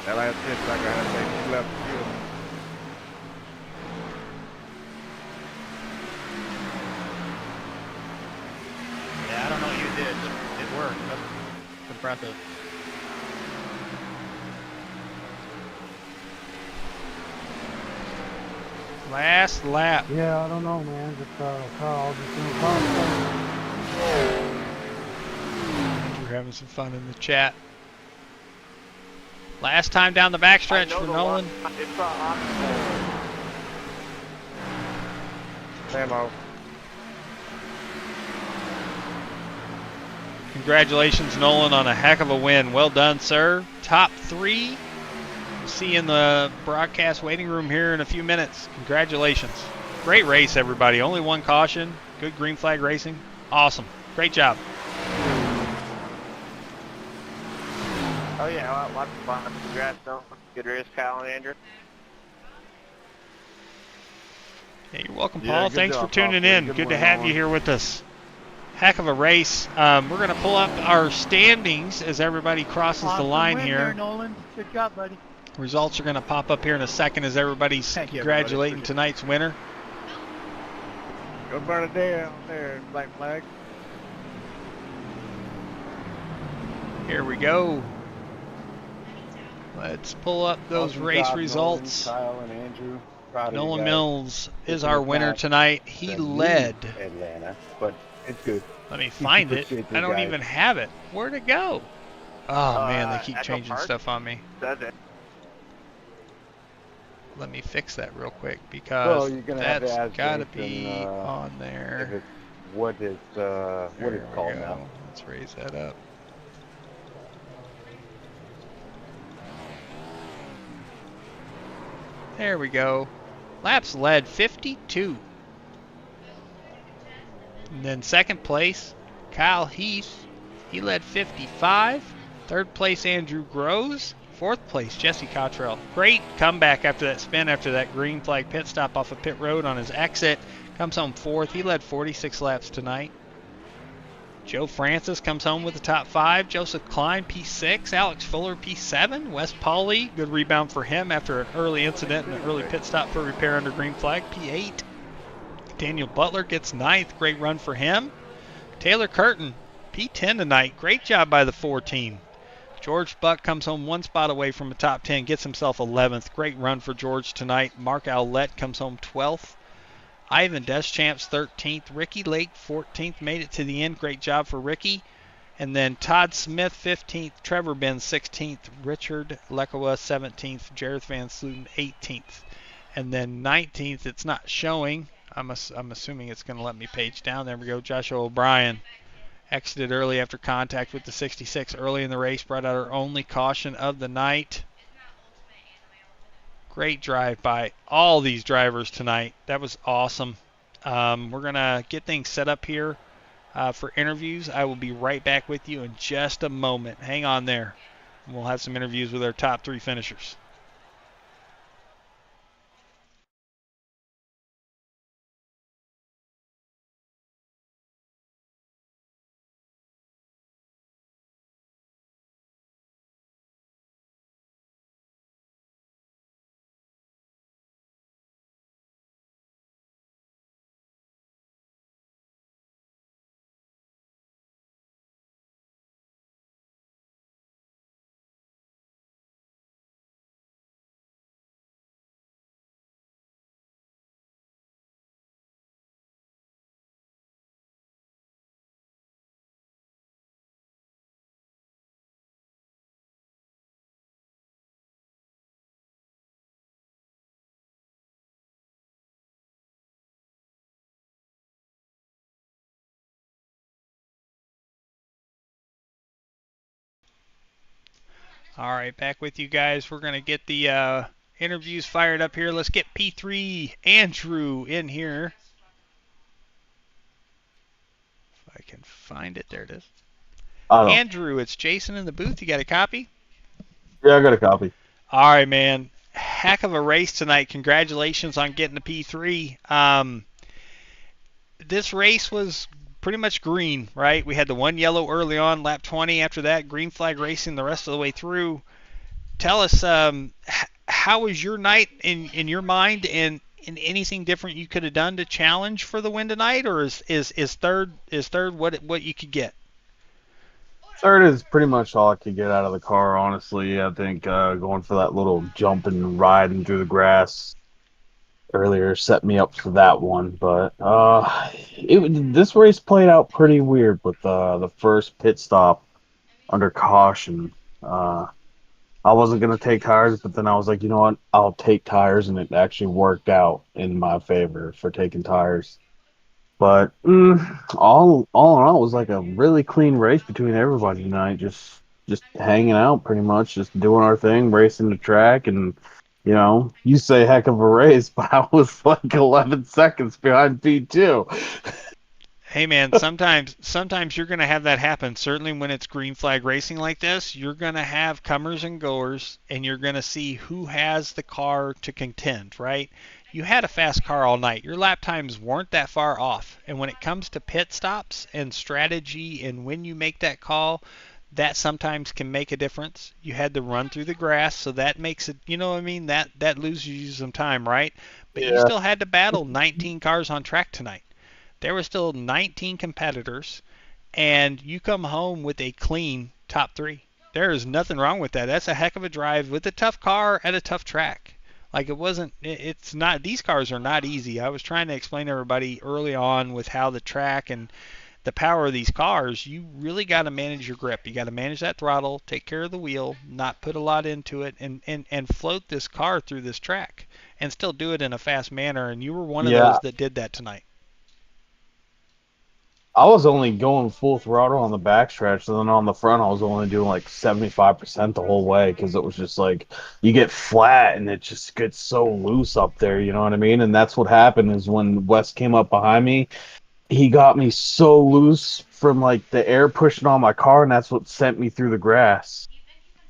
S1: That last pitch, like I had to take 2 left field.
S5: Yeah, I don't know what you did, but it worked. That's impressive.
S2: Last lap.
S3: yeah, I don't know, man. Just, Carl, just doing fun.
S2: We're having some fun in the chat. Last time down the backstretch for Nolan.
S1: It's Samo.
S2: Congratulations, Nolan, on a heck of a win. Well done, sir. Top 3. We'll see you in the broadcast waiting room here in a few minutes. Congratulations. Great race, everybody. Only 1 caution. Good green flag racing. Awesome. Great job.
S1: Oh yeah, well, lots of fun. Congrats, though. Good race, Kyle and Andrew.
S2: Hey, you're welcome,
S1: Yeah,
S2: Paul.
S1: good
S2: Thanks
S1: job,
S2: for tuning
S1: Paul.
S2: in.
S1: Good
S2: Good to
S1: one,
S2: have
S1: Nolan.
S2: you here with us. Heck of a race. We're going to pull up our standings as everybody crosses the
S6: Awesome
S2: line
S6: win
S2: here.
S6: there, Nolan. Good job, buddy.
S2: Results are going to pop up here in a second as everybody's
S5: Thank you,
S2: congratulating
S5: everybody.
S2: tonight's winner.
S1: Go burn a day out there, Black Flag.
S2: Here we go. Let's pull up those
S7: Awesome
S2: race
S7: job,
S2: results.
S7: Nolan, Kyle and Andrew. Proud of you
S2: Nolan
S7: guys.
S2: Mills is
S7: Taking
S2: our
S7: it
S2: winner
S7: back
S2: tonight. He
S7: to
S2: led.
S7: Atlanta, but it's good.
S2: Let me find it.
S7: Appreciate
S2: I
S7: you
S2: don't
S7: guys.
S2: even have it. Where'd it go? Oh man, they keep
S1: EchoPark?
S2: changing stuff on me.
S1: Says it.
S2: Let me fix that real quick
S7: Well,
S2: because
S7: you're gonna have to
S2: that's
S7: ask
S2: got to
S7: Jason,
S2: be on
S7: If
S2: there.
S7: it's
S4: what it's called now.
S2: Let's raise that up. There we go. Laps led 52. And then second place, Kyle Heath. He led 55. Third place, Andrew Groves. Fourth place, Jesse Cottrell. Great comeback after that spin, after that green flag pit stop off of pit road on his exit. Comes home fourth. He led 46 laps tonight. Joe Francis comes home with the top 5. Joseph Klein, P6. Alex Fuller, P7. Wes Pauley, good rebound for him after an early incident and an early pit stop for repair under green flag, P8. Daniel Butler gets 9th. Great run for him. Taylor Curtin, P10 tonight. Great job by the 4 team. George Buck comes home 1 spot away from a top 10. Gets himself 11th. Great run for George tonight. Mark Owlett comes home 12th. Ivan Deschamps 13th. Ricky Lake 14th. Made it to the end. Great job for Ricky. And then Todd Smith 15th. Trevor Benz 16th. Richard Lekowa 17th. Jareth Van Sluten 18th. And then 19th, it's not showing. I'm assuming it's going to let me page down. There we go. Joshua O'Brien exited early after contact with the 66 early in the race. Brought out our only caution of the night. Great drive by all these drivers tonight. That was awesome. We're going to get things set up here for interviews. I will be right back with you in just a moment. Hang on there. We'll have some interviews with our top 3 finishers. All right, back with you guys. We're going to get the interviews fired up here. Let's get P3 Andrew in here. If I can find it. There it is. Andrew, it's Jason in the booth. You got a copy?
S7: Yeah, I got a copy.
S2: All right, man. Heck of a race tonight. Congratulations on getting the P3. This race was pretty much green, right? We had the 1 yellow early on, lap 20. After that, green flag racing the rest of the way through. Tell us, how was your night in your mind, and anything different you could have done to challenge for the win tonight, or is third what you could get?
S7: Third is pretty much all I could get out of the car, honestly. I think going for that little jump and riding through the grass earlier set me up for that one. But this race played out pretty weird with the first pit stop under caution. I wasn't going to take tires, but then I was like, you know what? I'll take tires, and it actually worked out in my favor for taking tires. But all in all, it was like a really clean race between everybody tonight. Just hanging out, pretty much, just doing our thing, racing the track, and you say heck of a race, but I was like 11 seconds behind P2.
S2: Hey man, sometimes you're going to have that happen. Certainly when it's green flag racing like this, you're going to have comers and goers, and you're going to see who has the car to contend, right? You had a fast car all night. Your lap times weren't that far off. And when it comes to pit stops and strategy and when you make that call, that sometimes can make a difference. You had to run through the grass, so that makes it, you know what I mean? That loses you some time, right? But you still had to battle 19 cars on track tonight. There were still 19 competitors, and you come home with a clean top 3. There is nothing wrong with that. That's a heck of a drive with a tough car at a tough track. Like it's not, these cars are not easy. I was trying to explain to everybody early on with how the track and the power of these cars, you really got to manage your grip. You got to manage that throttle, take care of the wheel, not put a lot into it, and float this car through this track and still do it in a fast manner. And you were one of those that did that tonight.
S7: I was only going full throttle on the backstretch, and then on the front, I was only doing like 75% the whole way because it was just like you get flat and it just gets so loose up there. You know what I mean? And that's what happened is when Wes came up behind me, he got me so loose from like the air pushing on my car, and that's what sent me through the grass.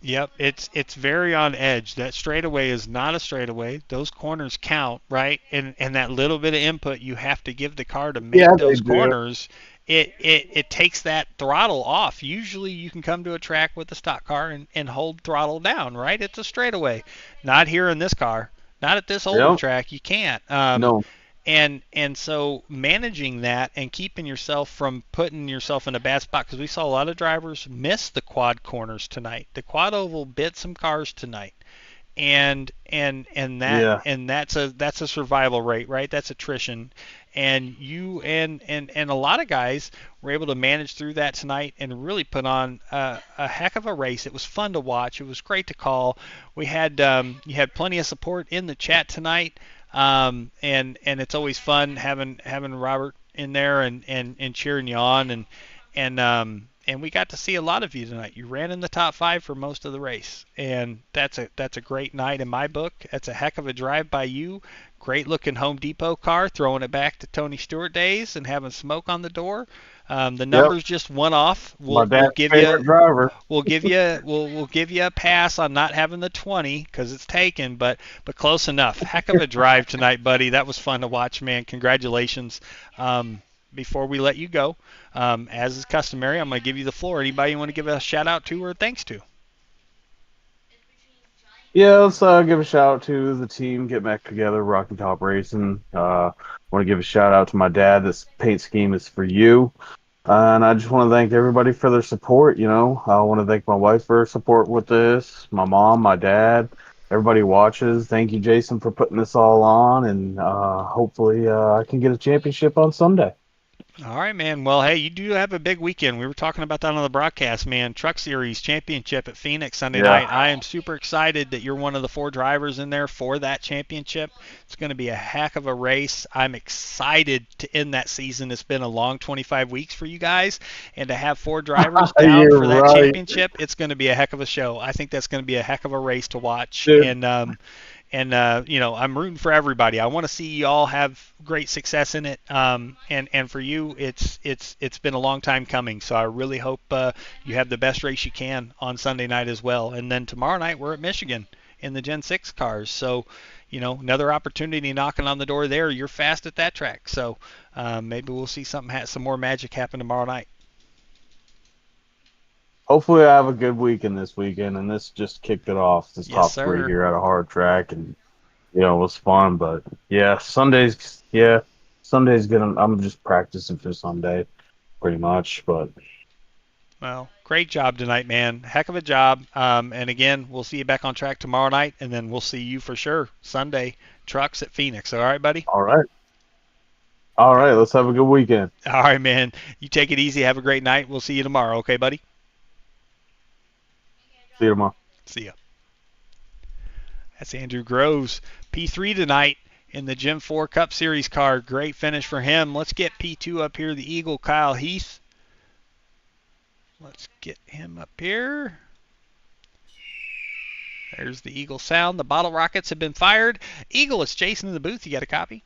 S2: Yep, it's very on edge. That straightaway is not a straightaway. Those corners count, right? And that little bit of input you have to give the car to make
S7: Yeah, they
S2: those
S7: do.
S2: corners, it takes that throttle off. Usually you can come to a track with a stock car and hold throttle down, right? It's a straightaway. Not here in this car. Not at this older
S7: Yep.
S2: track. You can't.
S7: No.
S2: And so managing that and keeping yourself from putting yourself in a bad spot, because we saw a lot of drivers miss the quad corners tonight. The quad oval bit some cars tonight, and
S7: Yeah.
S2: that's a survival rate, right? That's attrition, and you and a lot of guys were able to manage through that tonight and really put on a heck of a race. It was fun to watch. It was great to call. We had you had plenty of support in the chat tonight. And it's always fun having Robert in there and cheering you on and we got to see a lot of you tonight. You ran in the top 5 for most of the race, and that's a great night in my book. That's a heck of a drive by you. Great looking Home Depot car, throwing it back to Tony Stewart days and having smoke on the door. The numbers just went off.
S7: My dad's favorite driver.
S2: We'll give you a pass on not having the 20 because it's taken, but close enough. Heck of a drive tonight, buddy. That was fun to watch, man. Congratulations. Before we let you go, as is customary, I'm going to give you the floor. Anybody you want to give a shout out to or thanks to?
S7: Yeah, let's give a shout out to the team, get back together, Rocky Top Racing. Want to give a shout out to my dad. This paint scheme is for you. And I just want to thank everybody for their support. You know, I want to thank my wife for her support with this, my mom, my dad, everybody watches. Thank you, Jason, for putting this all on, and hopefully I can get a championship on Sunday.
S2: All right, man. Well, hey, you do have a big weekend. We were talking about that on the broadcast, man. Truck Series Championship at Phoenix Sunday night. I am super excited that you're one of the 4 drivers in there for that championship. It's going to be a heck of a race. I'm excited to end that season. It's been a long 25 weeks for you guys, and to have 4 drivers down for that championship, it's going to be a heck of a show. I think that's going to be a heck of a race to watch.
S7: Dude.
S2: And you know, I'm rooting for everybody. I want to see you all have great success in it. And for you, it's been a long time coming. So I really hope you have the best race you can on Sunday night as well. And then tomorrow night we're at Michigan in the Gen 6 cars. So, you know, another opportunity knocking on the door there. You're fast at that track. So maybe we'll see some more magic happen tomorrow night.
S7: Hopefully I have a good weekend this weekend, and this just kicked it off. This top 3 here at a hard track, and you know, it was fun. But yeah, Sunday's gonna. I'm just practicing for Sunday, pretty much. But
S2: well, great job tonight, man. Heck of a job. And again, we'll see you back on track tomorrow night, and then we'll see you for sure Sunday trucks at Phoenix. All right, buddy.
S7: All right. Let's have a good weekend.
S2: All right, man. You take it easy. Have a great night. We'll see you tomorrow. Okay, buddy.
S7: See you tomorrow.
S2: See ya. That's Andrew Groves, P3 tonight in the Gen 4 Cup Series car. Great finish for him. Let's get P2 up here, the Eagle, Kyle Heath. Let's get him up here. There's the Eagle sound. The bottle rockets have been fired. Eagle, it's Jason in the booth. You got a copy?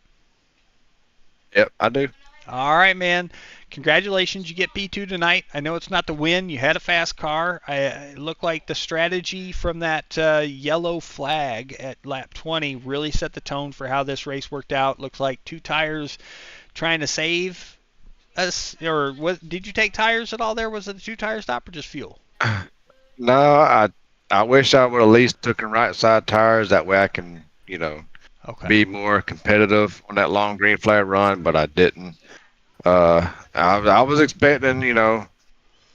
S8: Yep, I do.
S2: All right, man. Congratulations. You get P2 tonight. I know it's not the win. You had a fast car. It looked like the strategy from that yellow flag at lap 20 really set the tone for how this race worked out. Looks like 2 tires trying to save us. Or did you take tires at all there? Was it a 2-tire stop or just fuel?
S8: No, I wish I would at least took them right side tires. That way I can, you know, be more competitive on that long green flag run, but I didn't. I was expecting, you know,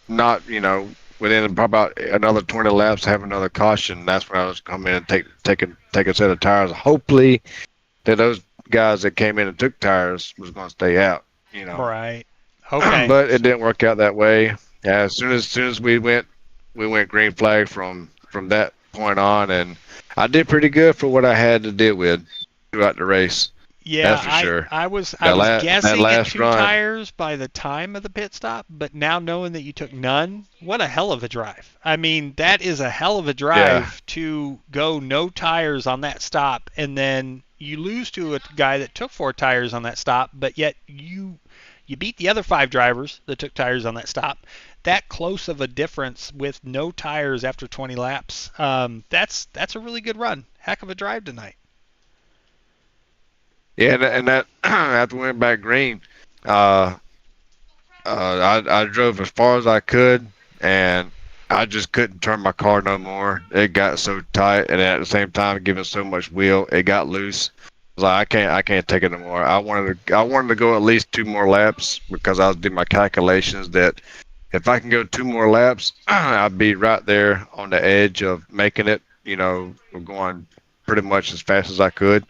S8: not, you know, within about another 20 laps have another caution. That's when I was coming in and take a set of tires. Hopefully that those guys that came in and took tires was going to stay out, you know.
S2: Right. Okay.
S8: But it didn't work out that way. Yeah, as soon as we went green flag from that point on, and I did pretty good for what I had to deal with throughout the race.
S2: Yeah,
S8: That's for sure.
S2: I was
S8: That
S2: guessing at
S8: last
S2: 2
S8: run.
S2: tires by the time of the pit stop, but now knowing that you took none, what a hell of a drive. I mean, that is a hell of a drive to go no tires on that stop, and then you lose to a guy that took 4 tires on that stop, but yet you beat the other 5 drivers that took tires on that stop. That close of a difference with no tires after 20 laps, that's a really good run. Heck of a drive tonight.
S8: Yeah, and that after we went back green, I drove as far as I could, and I just couldn't turn my car no more. It got so tight, and at the same time, giving so much wheel, it got loose. I was like, I can't take it no more. I wanted to go at least 2 more laps because I was doing my calculations that if I can go 2 more laps, I'd be right there on the edge of making it. You know, going pretty much as fast as I could.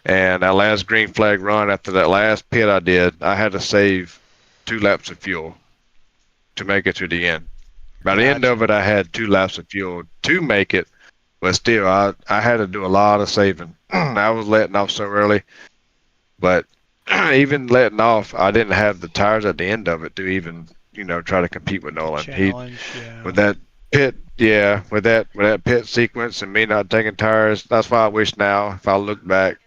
S8: And that last green flag run after that last pit I did, I had to save 2 laps of fuel to make it to the end. By the end of it, I had 2 laps of fuel to make it, but still, I had to do a lot of saving. I was letting off so early, but even letting off, I didn't have the tires at the end of it to even, try to compete with Nolan. With that pit, with that pit sequence and me not taking tires, that's why I wish now, if I look back,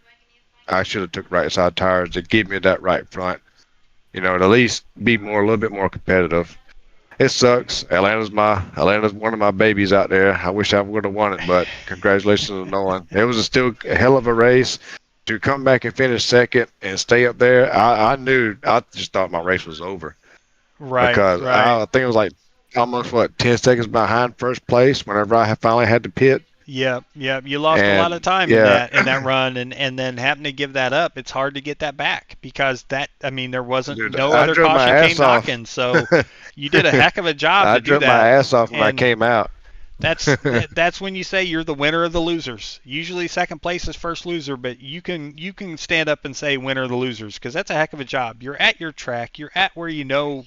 S8: I should have took right side tires to give me that right front. To at least be a little bit more competitive. It sucks. Atlanta's one of my babies out there. I wish I would have won it, but congratulations to Nolan. It was still a hell of a race. To come back and finish second and stay up there, I just thought my race was over.
S2: Right.
S8: Because
S2: right.
S8: I think it was like almost 10 seconds behind first place whenever I finally had to pit.
S2: Yep. You lost a lot of time in that run, and then having to give that up, it's hard to get that back because there wasn't no other caution came knocking, so you did a heck of a job to do that.
S8: I drove my ass off when I came out.
S2: That's when you say you're the winner of the losers. Usually second place is first loser, but you can stand up and say winner of the losers because that's a heck of a job. You're at your track. You're at where you know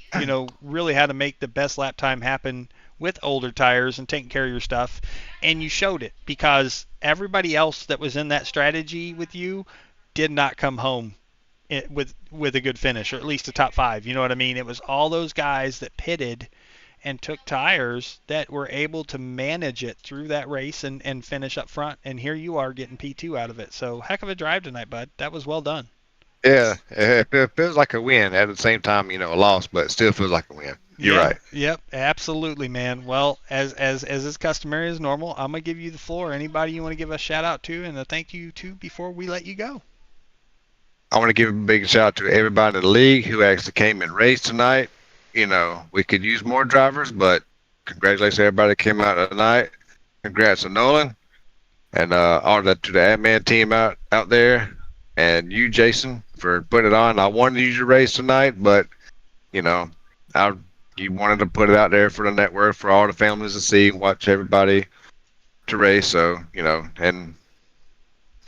S2: really how to make the best lap time happen with older tires and taking care of your stuff, and you showed it because everybody else that was in that strategy with you did not come home with a good finish, or at least a top 5. You know what I mean? It was all those guys that pitted and took tires that were able to manage it through that race and finish up front, and here you are getting P2 out of it. So heck of a drive tonight, bud. That was well done.
S8: Yeah, it feels like a win at the same time, a loss, but it still feels like a win. You're right.
S2: Yep, absolutely, man. Well, as is customary as normal, I'm gonna give you the floor. Anybody you want to give a shout out to and a thank you to before we let you go?
S8: I want to give a big shout out to everybody in the league who actually came and raced tonight. We could use more drivers, but congratulations to everybody that came out tonight. Congrats to Nolan and all that to the admin team out there, and you, Jason, for putting it on. I wanted to use your race tonight, but you wanted to put it out there for the network for all the families to see, watch everybody to race. So, and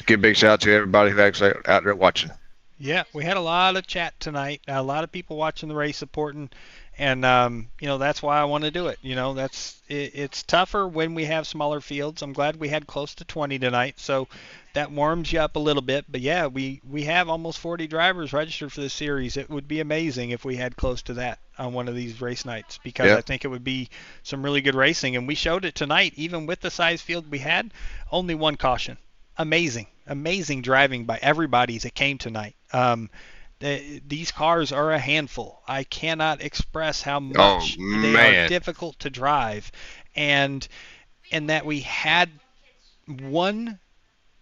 S8: give a big shout out to everybody who's actually out there watching.
S2: Yeah, we had a lot of chat tonight, a lot of people watching the race, supporting, and that's why I want to do it. It's tougher when we have smaller fields. I'm glad we had close to 20 tonight, so that warms you up a little bit. But yeah, we have almost 40 drivers registered for this series. It would be amazing if we had close to that on one of these race nights because I think it would be some really good racing, and we showed it tonight. Even with the size field we had, only 1 caution. Amazing driving by everybody that came tonight. These cars are a handful. I cannot express how much they are difficult to drive, and that we had one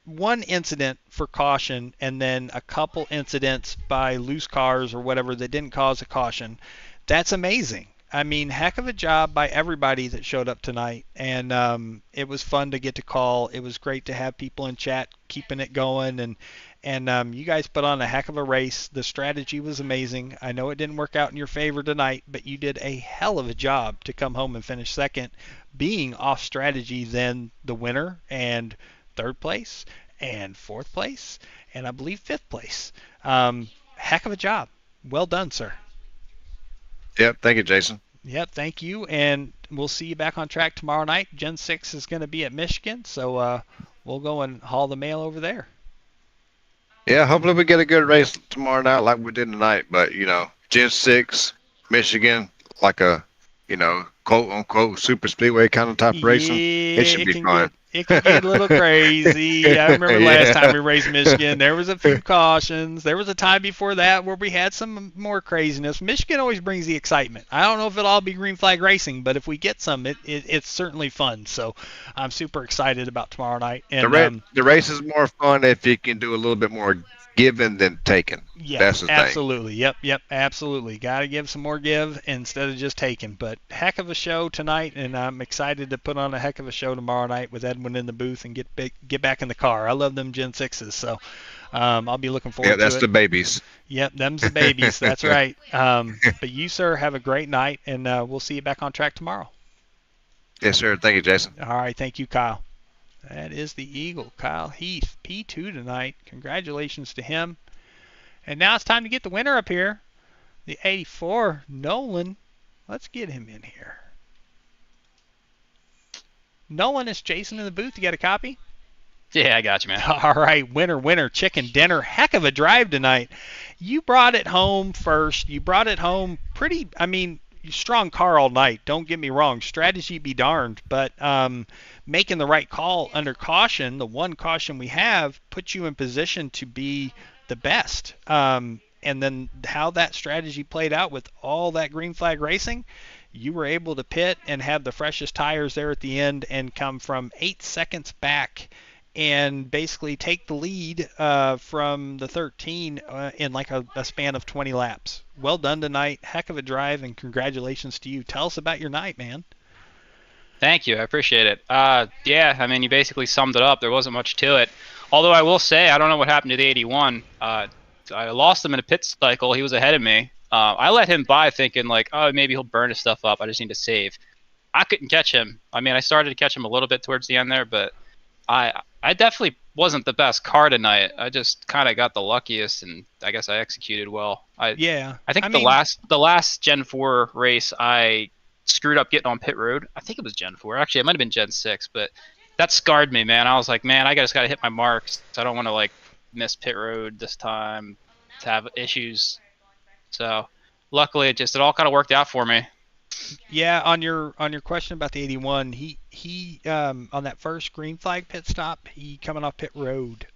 S2: incident for caution and then a couple incidents by loose cars or whatever that didn't cause a caution. That's amazing. I mean, heck of a job by everybody that showed up tonight, and it was fun to get to call. It was great to have people in chat keeping it going, and you guys put on a heck of a race. The strategy was amazing. I know it didn't work out in your favor tonight, but you did a hell of a job to come home and finish second, being off strategy than the winner and third place and fourth place and I believe fifth place. Heck of a job. Well done, sir.
S8: Yep, thank you, Jason.
S2: Yep, thank you, and we'll see you back on track tomorrow night. Gen 6 is going to be at Michigan, so we'll go and haul the mail over there.
S8: Yeah, hopefully we get a good race tomorrow night like we did tonight. But, Gen 6, Michigan, like a, quote unquote super speedway kind of type of racing. It
S2: Yeah,
S8: should be fun.
S2: it can get a little crazy. I remember last time we raced Michigan, there was a few cautions. There was a time before that where we had some more craziness. Michigan always brings the excitement. I don't know if it'll all be green flag racing, but if we get some, it's certainly fun. So I'm super excited about tomorrow night. And
S8: The race is more fun if you can do a little bit more giving than taking.
S2: Yes,
S8: That's the thing.
S2: absolutely. Yep, absolutely. Got to give some more give instead of just taking. But heck of a show tonight, and I'm excited to put on a heck of a show tomorrow night with Edwin in the booth and get back in the car. I love them Gen 6s, so I'll be looking forward to it.
S8: Yeah, that's the babies.
S2: Yep, them's the babies. That's right. But you, sir, have a great night, and we'll see you back on track tomorrow.
S8: Yes, sir. Thank you, Jason.
S2: All right, thank you, Kyle. That is the Eagle, Kyle Heath, P2 tonight. Congratulations to him. And now it's time to get the winner up here. The 84, Nolan. Let's get him in here. Nolan, is Jason in the booth? You got a copy?
S9: Yeah, I got you, man.
S2: All right, winner, chicken dinner. Heck of a drive tonight. You brought it home first. You brought it home pretty, strong car all night. Don't get me wrong. Strategy be darned. But making the right call under caution, the one caution we have, puts you in position to be the best. And then how that strategy played out with all that green flag racing, you were able to pit and have the freshest tires there at the end and come from 8 seconds back and basically take the lead from the 13 in like a span of 20 laps. Well done tonight. Heck of a drive, and congratulations to you. Tell us about your night, man.
S9: Thank you. I appreciate it. Yeah, you basically summed it up. There wasn't much to it. Although I will say, I don't know what happened to the 81. I lost him in a pit cycle. He was ahead of me. I let him by thinking like, oh, maybe he'll burn his stuff up. I just need to save. I couldn't catch him. I started to catch him a little bit towards the end there, but I definitely wasn't the best car tonight. I just kind of got the luckiest, and I guess I executed well. I think the last Gen 4 race, I screwed up getting on pit road. I think it was Gen 4. Actually, it might have been Gen 6, but that scarred me, man. I was like, man, I just got to hit my marks. I don't want to miss pit road this time to have issues. So luckily, it all kind of worked out for me.
S2: Yeah, on your question about the 81, he on that first green flag pit stop, he coming off pit road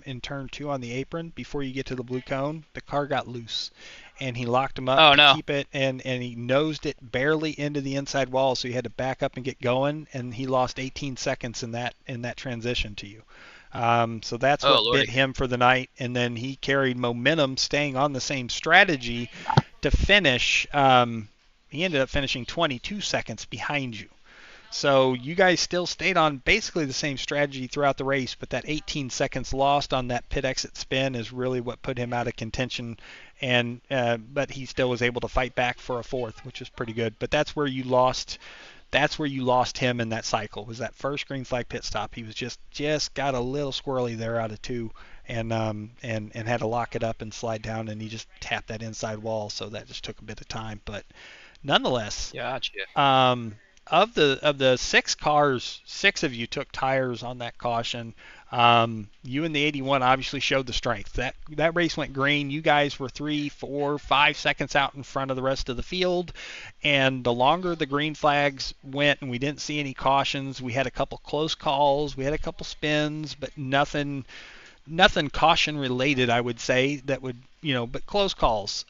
S2: in turn 2 on the apron before you get to the blue cone, the car got loose, and he locked him up to keep it, and he nosed it barely into the inside wall, so he had to back up and get going, and he lost 18 seconds in that transition to you. So that's what bit him for the night, and then he carried momentum, staying on the same strategy to finish. He ended up finishing 22 seconds behind you. So you guys still stayed on basically the same strategy throughout the race, but that 18 seconds lost on that pit exit spin is really what put him out of contention. And but he still was able to fight back for a fourth, which is pretty good. But that's where you lost. That's where you lost him in that cycle. Was that first green flag pit stop? He was just got a little squirrely there out of 2, and had to lock it up and slide down, and he just tapped that inside wall. So that just took a bit of time, but nonetheless,
S9: gotcha.
S2: Of the 6 cars, 6 of you took tires on that caution. You and the 81 obviously showed the strength. That race went green. You guys were 3, 4, 5 seconds out in front of the rest of the field, and the longer the green flags went and we didn't see any cautions, we had a couple close calls, we had a couple spins, but nothing caution related, I would say, that would, but close calls.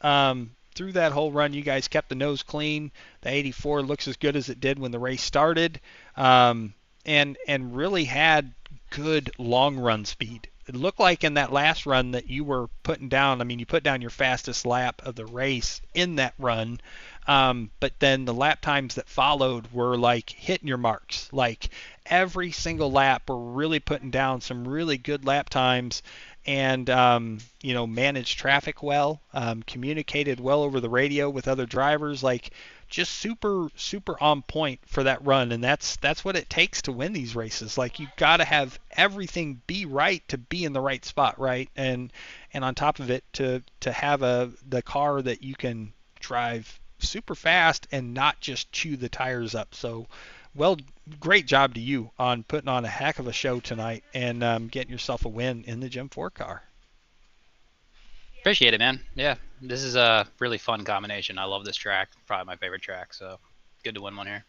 S2: Through that whole run, you guys kept the nose clean. The 84 looks as good as it did when the race started, and really had good long run speed. It looked like in that last run that you were putting down, you put down your fastest lap of the race in that run, but then the lap times that followed were like hitting your marks. Like every single lap were really putting down some really good lap times, and managed traffic well, communicated well over the radio with other drivers, like just super on point for that run. And that's what it takes to win these races. Like you got to have everything be right to be in the right spot, right? And on top of it, to have the car that you can drive super fast and not just chew the tires up. So great job to you on putting on a heck of a show tonight and getting yourself a win in the Gen 4 car.
S9: Appreciate it, man. Yeah, this is a really fun combination. I love this track. Probably my favorite track. So good to win one here.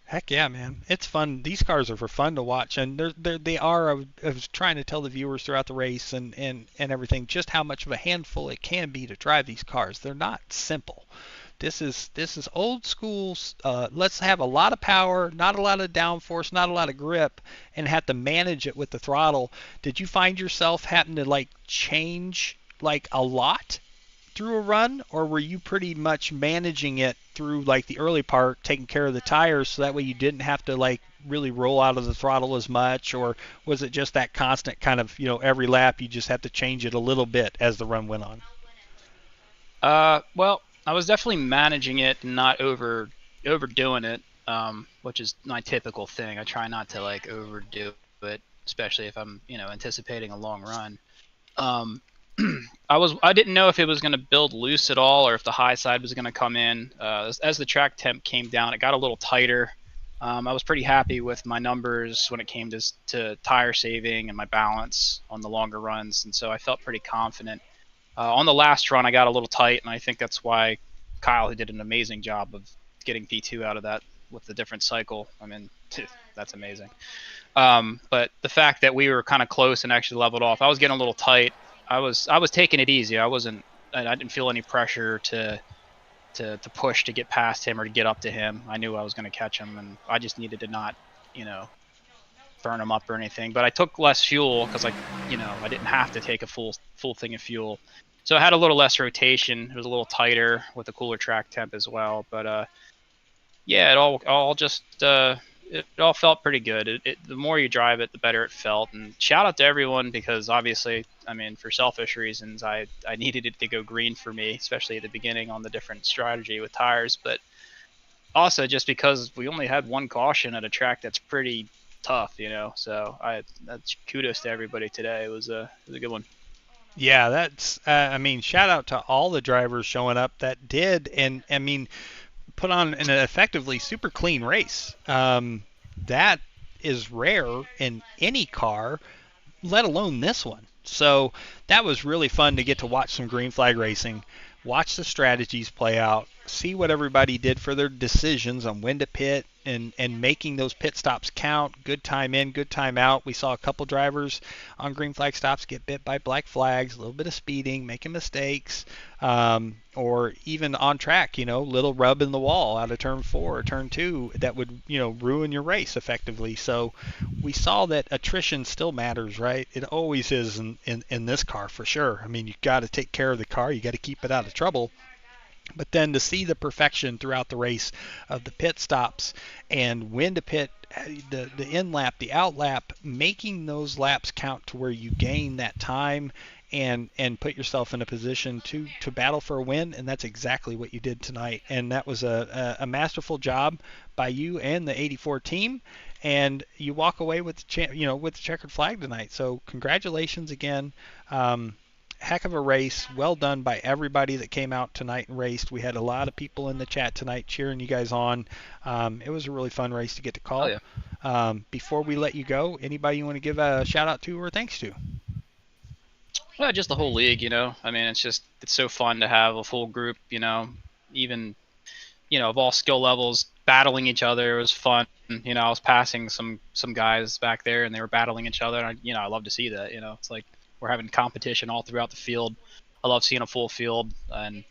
S2: Heck yeah, man. It's fun. These cars are for fun to watch, and they are. I was trying to tell the viewers throughout the race and everything just how much of a handful it can be to drive these cars. They're not simple. This is old school. Let's have a lot of power, not a lot of downforce, not a lot of grip, and have to manage it with the throttle. Did you find yourself having to like change like a lot through a run, or were you pretty much managing it through like the early part, taking care of the tires, so that way you didn't have to like really roll out of the throttle as much, or was it just that constant kind of every lap you just have to change it a little bit as the run went on?
S9: Well, I was definitely managing it and not overdoing it, which is my typical thing. I try not to like overdo it, especially if I'm anticipating a long run. I didn't know if it was going to build loose at all, or if the high side was going to come in. As the track temp came down, it got a little tighter. I was pretty happy with my numbers when it came to tire saving and my balance on the longer runs, and so I felt pretty confident. On the last run, I got a little tight, and I think that's why Kyle did an amazing job of getting P2 out of that with the different cycle. I mean, that's amazing. But the fact that we were kind of close and actually leveled off, I was getting a little tight. I was taking it easy. I didn't feel any pressure to push to get past him or to get up to him. I knew I was going to catch him, and I just needed to not, burn him up or anything. But I took less fuel because I didn't have to take a full thing of fuel. So I had a little less rotation. It was a little tighter with a cooler track temp as well. But yeah, it all felt pretty good. The more you drive it, the better it felt. And shout out to everyone, because obviously, I mean, for selfish reasons, I needed it to go green for me, especially at the beginning on the different strategy with tires. But also just because we only had one caution at a track that's pretty tough, So that's kudos to everybody today. It was a good one.
S2: Yeah, that's. I mean, shout out to all the drivers showing up that did, and I mean, put on an effectively super clean race. That is rare in any car, let alone this one. So that was really fun to get to watch some green flag racing, watch the strategies play out, see what everybody did for their decisions on when to pit and making those pit stops count. Good time in, good time out. We saw a couple drivers on green flag stops get bit by black flags, a little bit of speeding, making mistakes, or even on track, little rub in the wall out of turn 4 or turn 2 that would, ruin your race effectively. So we saw that attrition still matters, right? It always is in this car for sure. I mean, you got to take care of the car. You got to keep it out of trouble. But then to see the perfection throughout the race of the pit stops and when to pit, the in lap, the out lap, making those laps count to where you gain that time and put yourself in a position to battle for a win, and that's exactly what you did tonight. And that was a masterful job by you and the 84 team, and you walk away with with the checkered flag tonight. So congratulations again. Heck of a race. Well done by everybody that came out tonight and raced. We had a lot of people in the chat tonight cheering you guys on. It was a really fun race to get to call.
S9: Oh, yeah.
S2: Before we let you go, anybody you want to give a shout out to or thanks to?
S9: Well, just the whole league, I mean, it's so fun to have a full group, even, of all skill levels battling each other. It was fun. I was passing some guys back there and they were battling each other. And I love to see that, it's like we're having competition all throughout the field. I love seeing a full field, and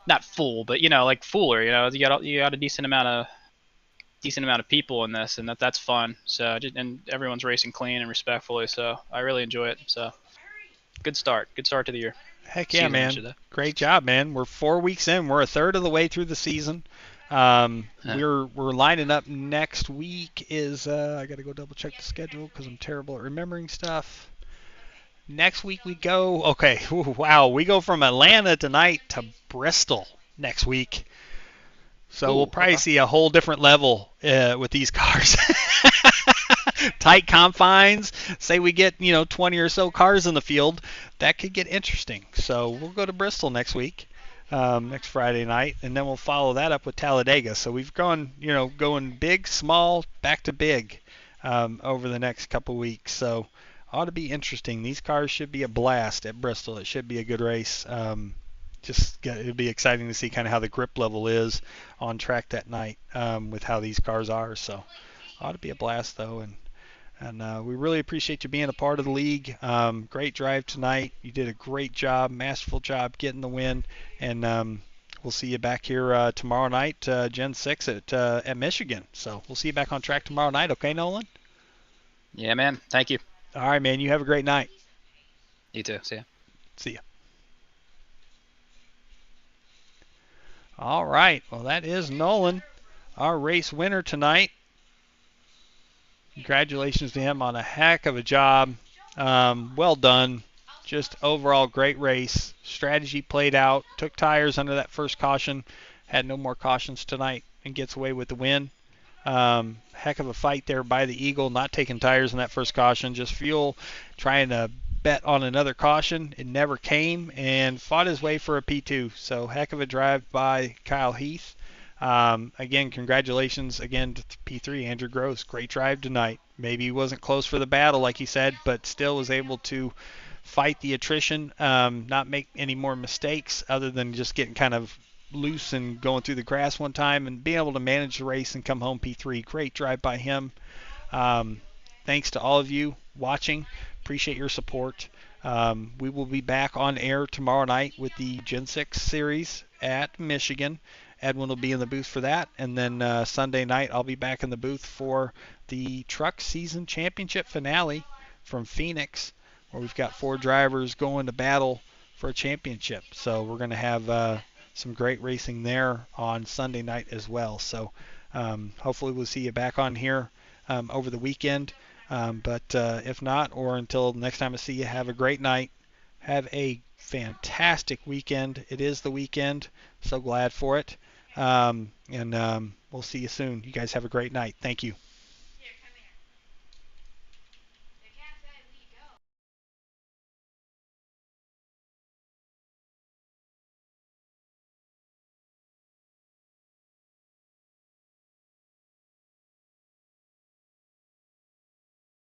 S9: not full, but like fuller, you got a decent amount of people in this, and that's fun. So and everyone's racing clean and respectfully. So I really enjoy it. So good start to the year.
S2: Heck yeah, man. Great job, man. We're 4 weeks in. We're a third of the way through the season. We're lining up next week. I got to go double check the schedule because I'm terrible at remembering stuff. Next week we go, okay, wow, we go from Atlanta tonight to Bristol next week. So we'll probably see a whole different level with these cars. Tight confines. Say we get, 20 or so cars in the field. That could get interesting. So we'll go to Bristol next week, next Friday night, and then we'll follow that up with Talladega. So we've gone, going big, small, back to big over the next couple weeks. So ought to be interesting. These cars should be a blast at Bristol. It should be a good race. It'll be exciting to see kind of how the grip level is on track that night with how these cars are. So ought to be a blast though, and we really appreciate you being a part of the league. Great drive tonight. You did a great job, masterful job getting the win, and we'll see you back here tomorrow night, Gen 6 at Michigan. So we'll see you back on track tomorrow night. Okay, Nolan?
S9: Yeah, man. Thank you.
S2: All right, man. You have a great night.
S9: You too. See ya.
S2: See ya. All right. Well, that is Nolan, our race winner tonight. Congratulations to him on a heck of a job. Well done. Just overall great race. Strategy played out. Took tires under that first caution. Had no more cautions tonight and gets away with the win. Heck of a fight there by the Eagle, not taking tires in that first caution. Just fuel, trying to bet on another caution. It never came and fought his way for a P2. So heck of a drive by Kyle Heath. Again, congratulations again to P3, Andrew Gross. Great drive tonight. Maybe he wasn't close for the battle, like he said, but still was able to fight the attrition, not make any more mistakes other than just getting kind of loose and going through the grass one time and being able to manage the race and come home P3. Great drive by him. Thanks to all of you watching. Appreciate your support. We will be back on air tomorrow night with the Gen 6 series at Michigan. Edwin will be in the booth for that. And then Sunday night, I'll be back in the booth for the Truck Season Championship finale from Phoenix, where we've got 4 drivers going to battle for a championship. So we're going to have some great racing there on Sunday night as well. So hopefully we'll see you back on here over the weekend. But if not, or until next time I see you, have a great night. Have a fantastic weekend. It is the weekend. So glad for it. And we'll see you soon. You guys have a great night. Thank you.